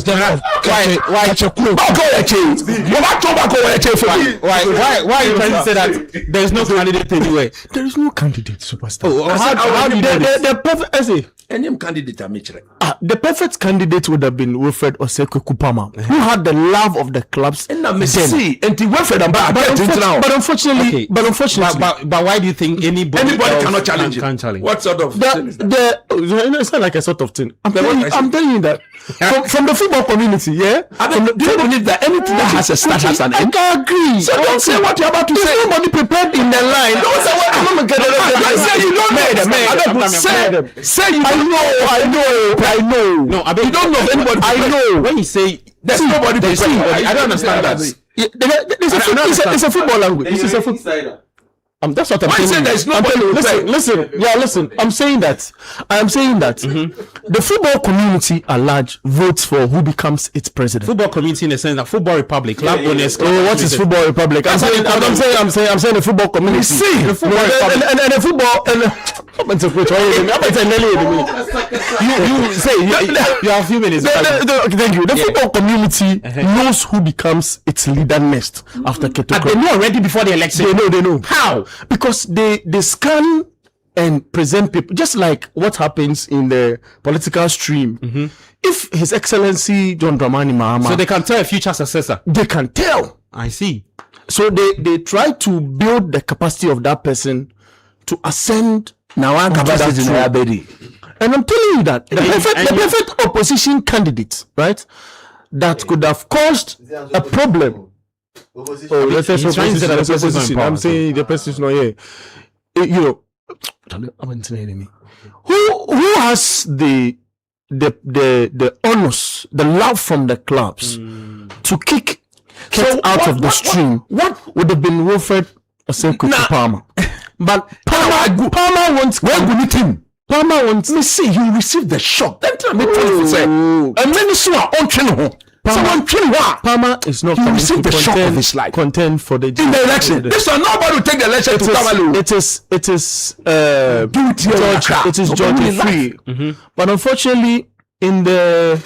Why are you trying to say that there's no candidate anywhere? There is no candidate, superstar. How do you know this? The perfect essay. Any candidate The perfect candidate would have been Wilfred Oseko Kupama, who had the love of the clubs. But unfortunately, but why do you think anybody cannot challenge can challenge? What sort of it's not like a sort of thing. I'm telling you that from the football community, yeah. Do you believe that anything that has a start has an end? I agree. So don't say what you're about to say. Nobody prepared in the line. Don't say what I'm going to get. I say you don't know. Say you I know. No, I mean, you don't know anybody. I know. When you say there's nobody prepared, I don't understand that. It's a football language. This is a football. That's what I'm saying. There's nobody listen. I'm saying that the football community at large votes for who becomes its president. Football community in the sense that football republic, club owners. What is football republic? I'm saying the football community. See, the football republic and the football you say you have a few minutes. Thank you. The football community knows who becomes its leader next after Keto. They know already before the election. They know. How? Because they scan and present people, just like what happens in the political stream. If His Excellency John Dramani Mahama, so they can tell a future successor. They can tell. I see. So they try to build the capacity of that person to ascend. Now I'm capacity in Abedi. And I'm telling you that the perfect opposition candidate, right, that could have caused a problem. Let's say opposition. I'm saying the person is not here. Who has the honors, the love from the clubs to kick out of the stream? What would have been Wilfred Oseko Kupama? But Palmer wants. Where will it him? Palmer wants. Me see you receive the shock. Then tell me and many so are on training. Palmer is not coming to the shock of his life. Contend for the in the election. This one nobody will take the election to Kamalu. It is George Free. But unfortunately, there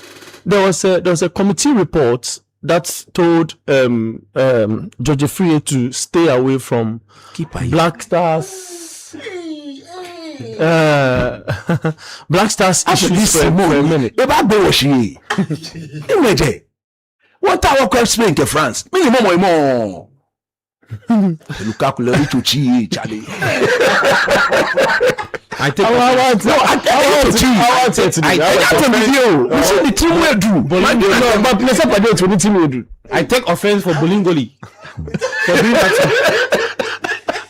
was a committee report that told George Free to stay away from Black Stars. Black Stars issues for a minute. What our question in France? Minimum. Lukaku to cheat, Charlie. I take I take offense for Bolingoli.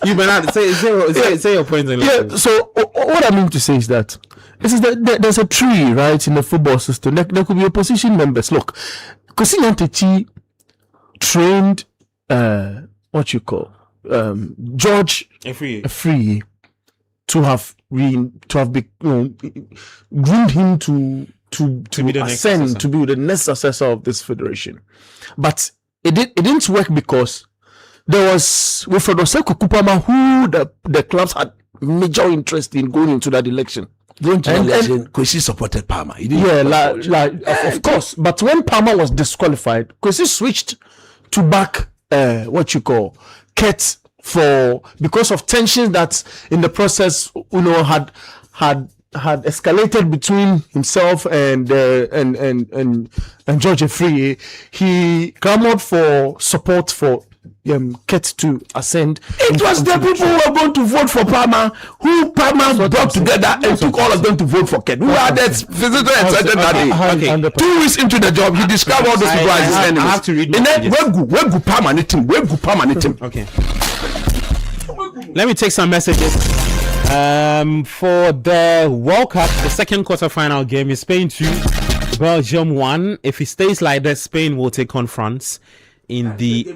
You better say your point. Yeah. So what I mean to say is that there's a tree right in the football system. There could be opposition members. Look, Kosinyantechi trained what you call George Free to have groomed him to be ascend to be the next successor of this federation, but it didn't work because there was Wilfred Oseko Kupama who the clubs had major interest in going into that election. Don't you and Kwesi supported Palmer? Of course. But when Palmer was disqualified, Kwesi switched to back Kurt because of tensions that in the process, had escalated between himself and George Free. He clamored for support for Kurt to ascend. It was the people who were going to vote for Palmer, who Palmer brought together and took all of them to vote for Kurt. Who had that visitor and certain that day. 2 weeks into the job, he described all those people as his enemies. I have to read. And then where go Palmer and him? Where go Palmer and him? Okay. Let me take some messages. For the World Cup, the second quarterfinal game is Spain 2, Belgium 1. If it stays like that, Spain will take on France in the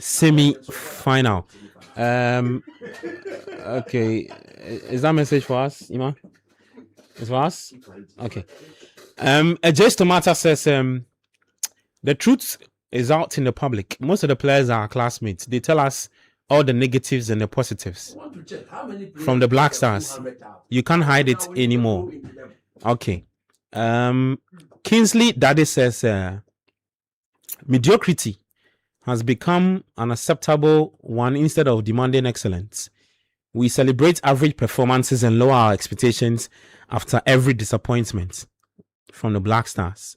semi-final. Okay, is that message for us, Ima? It's for us? Okay. Just Tomata says, the truth is out in the public. Most of the players are our classmates. They tell us all the negatives and the positives from the Black Stars. You can't hide it anymore. Okay. Kingsley Daddy says mediocrity has become an acceptable one instead of demanding excellence. We celebrate average performances and lower our expectations after every disappointment from the Black Stars.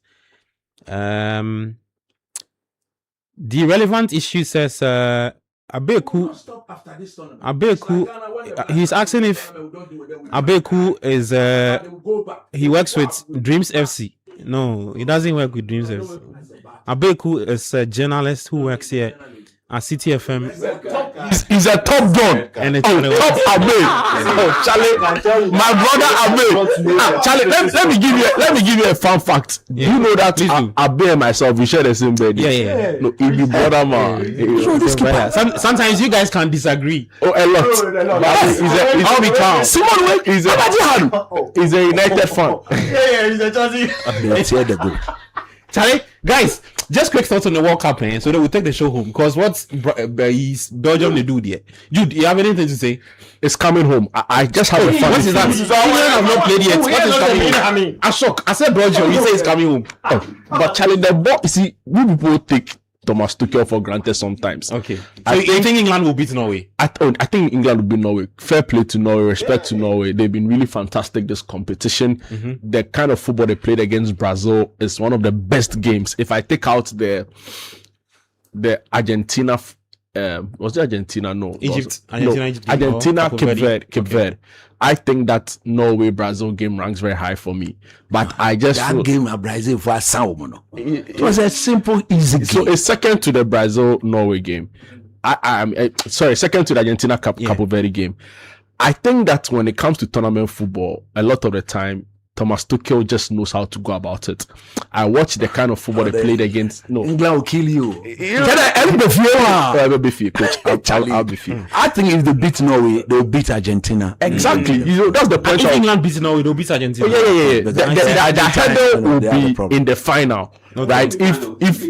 The relevant issue says Abeku, he's asking if Abeku is he works with Dreams FC. No, he doesn't work with Dreams FC. Abeku is a journalist who works here at Citi FM. He's a top gun. And it's top Abe. Oh, Charlie, my brother Abe. Charlie, let me give you a fun fact. Do you know that Abe and myself we share the same bed? Yeah. No, he be brother man. Sometimes you guys can disagree. Oh, a lot. I'll be calm. Simon he's a United fan. He's a Chelsea. Charlie, guys, just quick thoughts on the World Cup, so that we'll take the show home. Because what's Belgium they do there? Jude, you have anything to say? It's coming home. I just have a fun. What is that? England have not played yet. What is coming home? I'm shocked. I said Belgium. You say it's coming home. But Charlie, the ball. You see, we people take Thomas Tuchel for granted sometimes. Okay. So you think England will beat Norway? I think England will beat Norway. Fair play to Norway, respect to Norway. They've been really fantastic this competition. Mm-hmm. The kind of football they played against Brazil is one of the best games. If I take out the Argentina, was it Argentina? No. Egypt. Argentina, Cape Verde. I think that Norway-Brazil game ranks very high for me. But I just that game of Brazil for it was a simple, easy game. So it's second to the Brazil-Norway game. Second to the Argentina Cape Verde game. I think that when it comes to tournament football, a lot of the time, Thomas Tuchel just knows how to go about it. I watch the kind of football they played against. No, England will kill you. I'll be fair, coach. I'll be fair. I think if they beat Norway, they'll beat Argentina. Exactly. That's the point. If England beats Norway, they'll beat Argentina. Yeah. The header will be in the final, right? If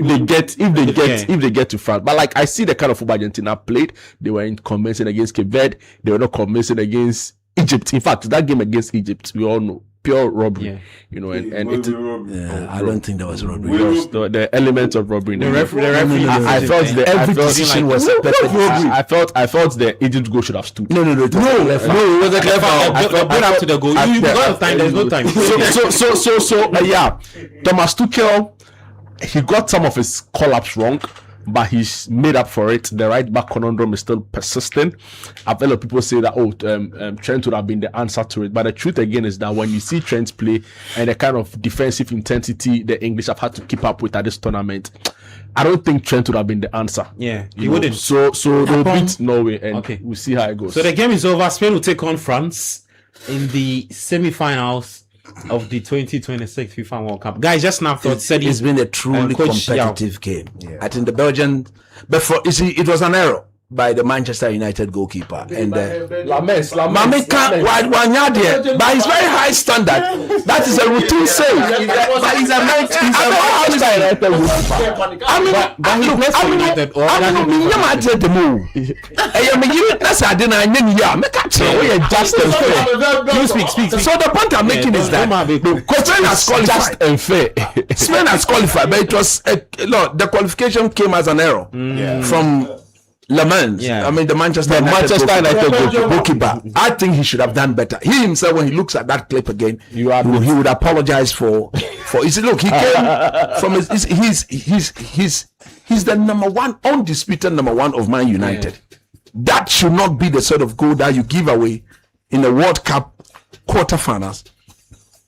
they get to France. But like I see the kind of football Argentina played, they were convincing against Cape Verde. They were not convincing against Egypt. In fact, that game against Egypt, we all know. Pure robbery, I don't think there was robbery. The elements of robbery. The referee. I felt every decision was perfect. I felt the Egypt goal should have stood. No, it was a clear foul. Put up to the goal. You got time. There's no time. Thomas Tuchel, he got some of his call-ups wrong, but he's made up for it. The right back conundrum is still persistent. I've heard a lot of people say that Trent would have been the answer to it, but the truth again is that when you see Trent play and the kind of defensive intensity the English have had to keep up with at this tournament, I don't think Trent would have been the answer. Yeah, he wouldn't. So they'll beat Norway, and we'll see how it goes. So the game is over. Spain will take on France in the semi-finals of the 2026 FIFA World Cup. Guys, just now thought said it's been a truly competitive game. Yeah. I think the Belgian, but it was an error by the Manchester United goalkeeper. And Lamens. by his very high standard, that is a routine save. But he's a Manchester goalkeeper. So the point I'm making is that Spain has qualified. Spain has qualified, but it was the qualification came as an error from Le Mans. I mean the Manchester United goalkeeper. I think he should have done better. He himself, when he looks at that clip again, he would apologize for. You see, look, he came from he's the number one, undisputed number one of Man United. That should not be the sort of goal that you give away in the World Cup quarterfinals.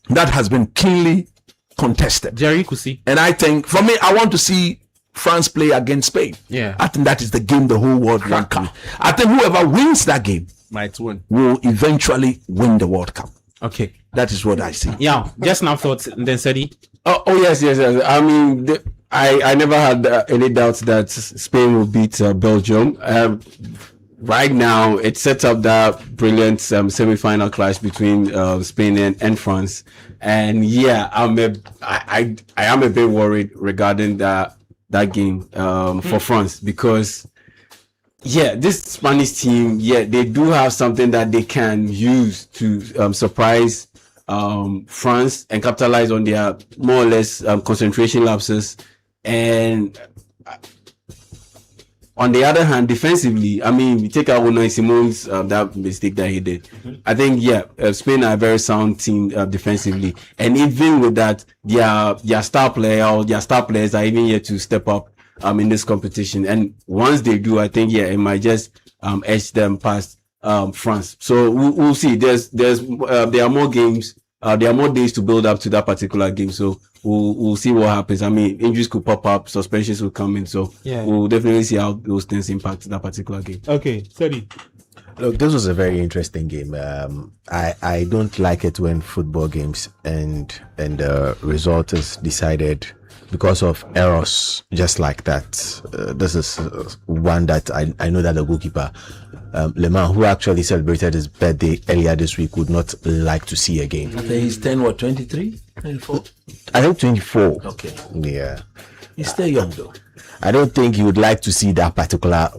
That has been keenly contested. Jerry Kusi. And I think, for me, I want to see France play against Spain. I think that is the game the whole world wants. I think whoever wins that game might win. Will eventually win the World Cup. Okay. That is what I see. Yeah, just now thoughts, and then Sedi. Oh yes. I mean, I never had any doubts that Spain will beat Belgium. Right now, it sets up that brilliant semi-final clash between Spain and France. And yeah, I am a bit worried regarding that game for France, because this Spanish team, they do have something that they can use to surprise France and capitalize on their more or less concentration lapses. And on the other hand, defensively, I mean, we take out Unai Simon's that mistake that he did. I think Spain are a very sound team defensively, and even with that, their star player or their star players are even yet to step up in this competition. And once they do, I think it might just edge them past France. So we'll see. There are more games. There are more days to build up to that particular game. So we'll see what happens. I mean, injuries could pop up, suspensions will come in. So we'll definitely see how those things impact that particular game. Okay, sorry. Look, this was a very interesting game. I don't like it when football games and the result is decided because of errors just like that. This is one that I know that the goalkeeper, Le Mans, who actually celebrated his birthday earlier this week, would not like to see again. I think he's 23? 24? I think 24. Okay. Yeah. He's still young though. I don't think he would like to see that particular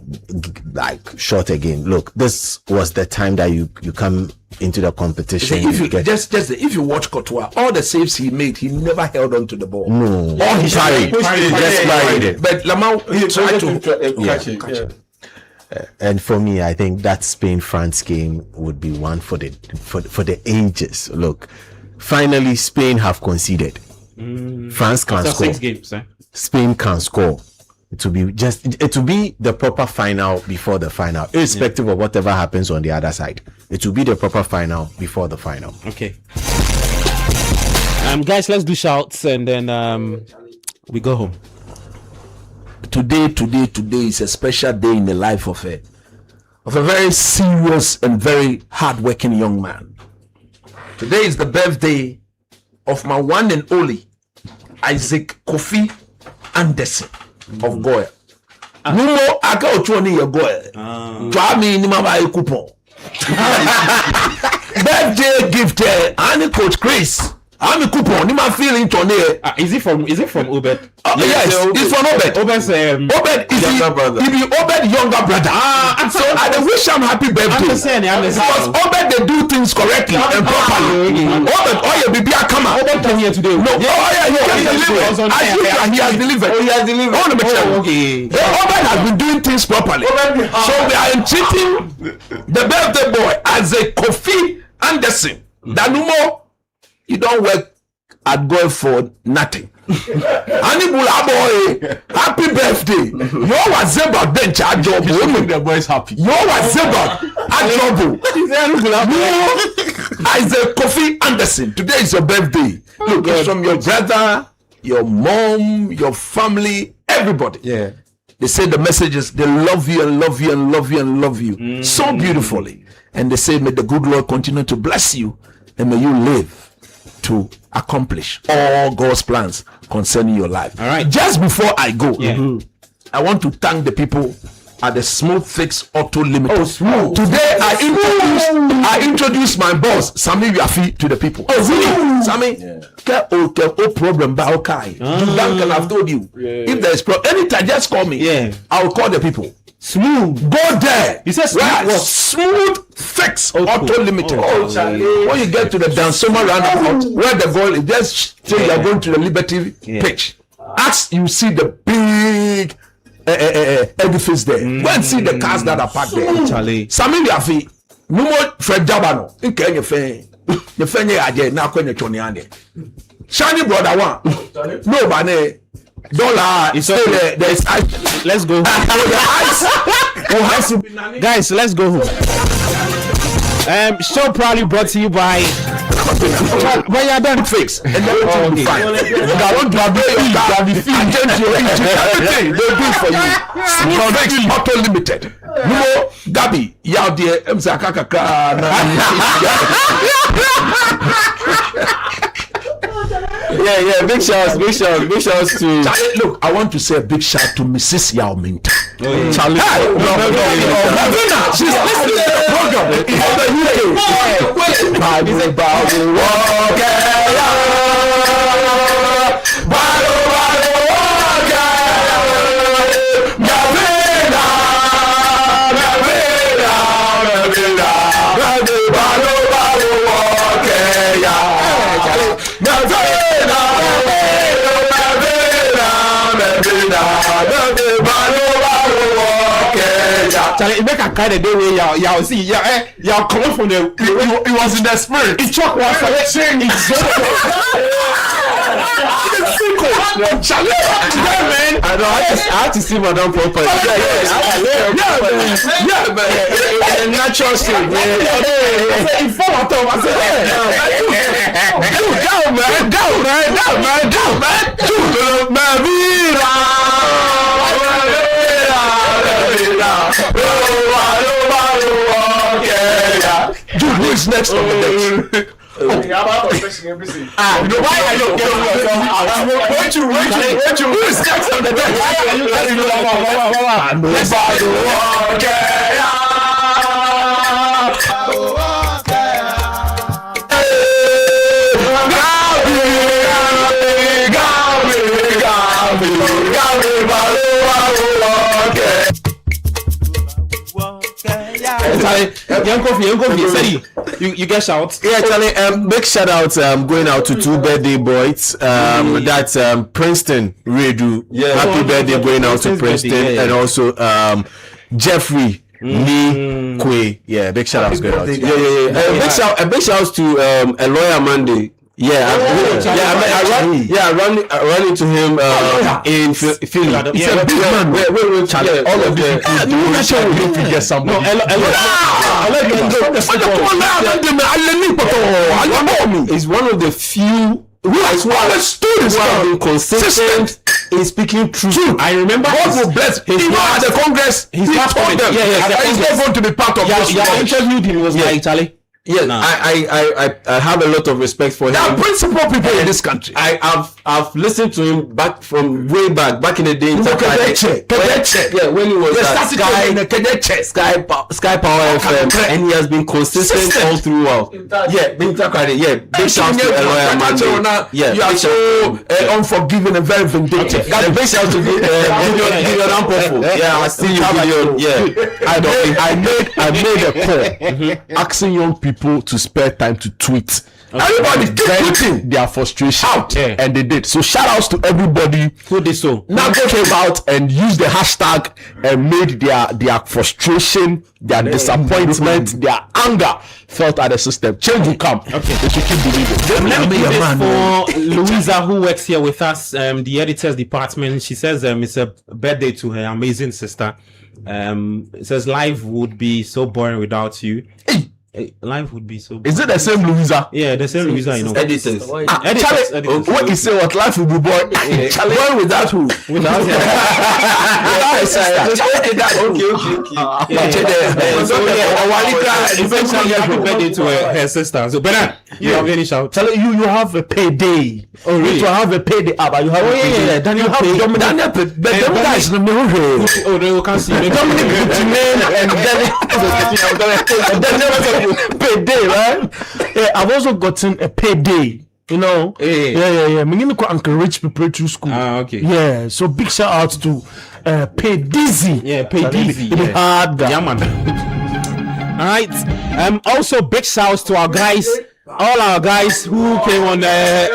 shot again. Look, this was the time that you come into the competition. If you watch Courtois, all the saves he made, he never held on to the ball. No. All he tried. But Lamar, he tried to catch it. And for me, I think that Spain-France game would be one for the ages. Look, finally Spain have conceded. France can score. 6 games, Spain can score. It will be the proper final before the final, irrespective of whatever happens on the other side. It will be the proper final before the final. Okay. Guys, let's do shouts and then we go home. Today is a special day in the life of a very serious and very hardworking young man. Today is the birthday of my one and only Isaac Kofi Anderson of Goya. Numo aka otuoni ye Goya. Twa mi ni mama e coupon. Birthday gift and Coach Chris. I'm a coupon. You might feel into Is it from Obed? Yes, it's from Obed. Obed's Obed is younger brother. He be Obed younger brother. So I wish him happy birthday. Because Obed they do things correctly and properly. Obed, you baby come on. Obed came here today. No, he has delivered. He has delivered. Okay. Obed has been doing things properly. So we are entreating the birthday boy as a Kofi Anderson. Danumo. You don't work at Goy for nothing. Anibula boy, happy birthday. You was Zeba bench at job. Make the boys happy. You was Zeba at job. Isaac Kofi Anderson. Today is your birthday. Look, it's from your brother, your mom, your family, everybody. Yeah. They say the messages, they love you and love you and love you and love you so beautifully. And they say, may the good Lord continue to bless you and may you live to accomplish all God's plans concerning your life. All right. Just before I go, I want to thank the people at the Smooth Fix Auto Limited. Oh, smooth. Today I introduced my boss, Sami Yafi, to the people. Oh, really? Sami, no problem, but okay. Duncan, I've told you. If there is problem, anytime, just call me. Yeah. I will call the people. Smooth. Go there. He says Smooth Fix Auto Limited. When you get to the Dansoma roundabout, where the goal is, just say you're going to the Liberty pitch. As you see the big edifice there, go and see the cars that are parked there. Sami Yafi, no more Fred Jabano. In Kenya, the Fenya Aje, now Kenya Choniane. Shiny brother one. No, man. Dollar is still there. There's let's go. Guys, let's go home. Show proudly brought to you by when you're done fix and everything will be fine. Everything they do for you. Fix Auto Limited. No, Gabi, y'all there. Yeah, big shouts to. Look, I want to say a big shout to Mrs. Yao Minta. Charlie, she's listening to the program in the Charlie, make a kind of day where y'all see y'all come from the. It was in the spirit. It chuck was saying Charlie, man. I know. I have to see Madame properly. Yeah, man. Natural shit, man. Dude, who is next on the deck? Why are you getting who is next on the deck? Why are you getting you get shouts. Yeah, Charlie. Big shout out going out to two birthday boys. That's Princeton Redu. Happy birthday going out to Princeton, and also Jeffrey Lee Kwe. Yeah, big shout outs going out. A big shout out to a lawyer Monday. I ran into him in Philly. He's a big man. Wait, Charlie. All of these people to get somebody. He's one of the few who has been consistent in speaking truth. I remember God will bless him at the Congress. He told them, he's not going to be part of this. I interviewed him. He was like, Charlie. Yeah, no. I have a lot of respect for him. There are principal people in this country. I've listened to him back from way back in the day. When he was Sky Power FM, and he has been consistent all throughout. Big shout to Eloya Monday. You are so unforgiving and very vindictive. Big shout to Gideon Ampofo. Yeah, I see you, Gideon. Yeah, I made a call asking young people to spare time to tweet. Everybody tweeting their frustration out, and they did. So shout outs to everybody who did so. Now they came out and used the hashtag and made their frustration, their disappointment, their anger felt at the system. Change will come. Okay, they should keep believing. For Louisa, who works here with us, the editors department, she says it's a birthday to her amazing sister. It says life would be so boring without you. Life would be so boring. Is it the same Louisa? Yeah, the same Louisa, you know. Editors. What you say? What life will be boring? Boring without who? Without her. my sister. Happy birthday to her sister. So Bernard, you have any shout? Tell you have a payday. Oh really? You have a payday, but you have a payday. Daniel Dominic, guys, no oh no, you can't see Dominic and then payday, right? Yeah, I've also gotten a payday. You know, yeah. Me go Uncle Rich preparatory school. Okay. Yeah, so big shout out to Pay Dizzy. Yeah, Pay Dizzy. Hard guy. Yeah, man. All right. Also big shouts to our guys, all our guys who came on the.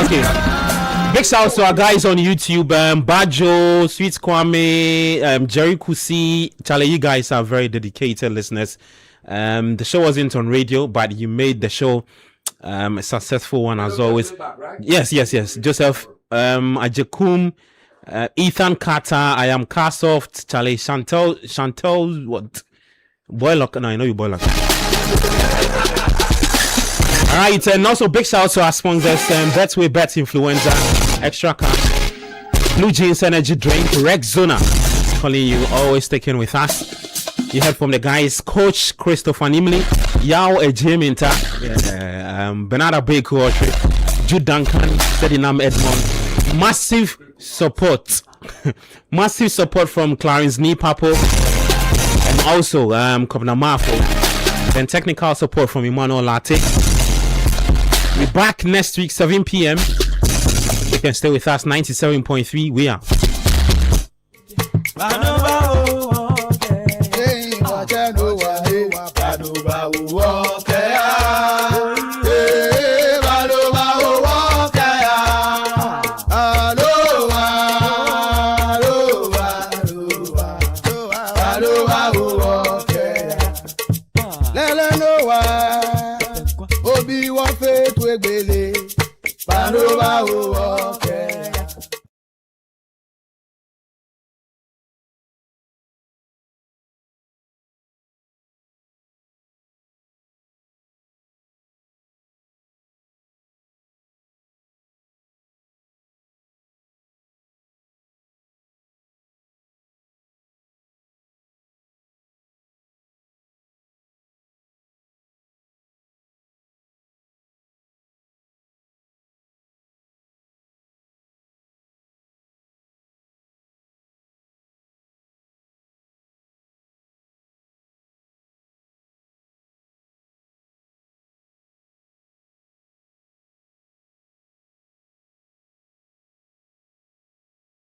Okay. Big shouts to our guys on YouTube, Bajo, Sweet Kwame, Jerry Kusi. Charlie, you guys are very dedicated listeners. The show wasn't on radio, but you made the show a successful one as always. Yes. Joseph, Ajekum, Ethan Carter, I am Carsoft, Charlie, Chantel, what? Boylock? No, I know you Boylock. All right, and also big shout out to our sponsors, Betway Bet Influenza, Extra Cash, Blue Jeans Energy Drink, Rexona, calling you, always sticking with us. You heard from the guys, Coach Christopher Nimley, Yao Ejeminta, Bernard Abeku, Jude Duncan, Ferdinand Edmond. Massive support from Clarence Nipapo, and also Kovna Mafo, and technical support from Emmanuel Latte. We're back next week, 7 p.m. You can stay with us, 97.3. We are. Panorama.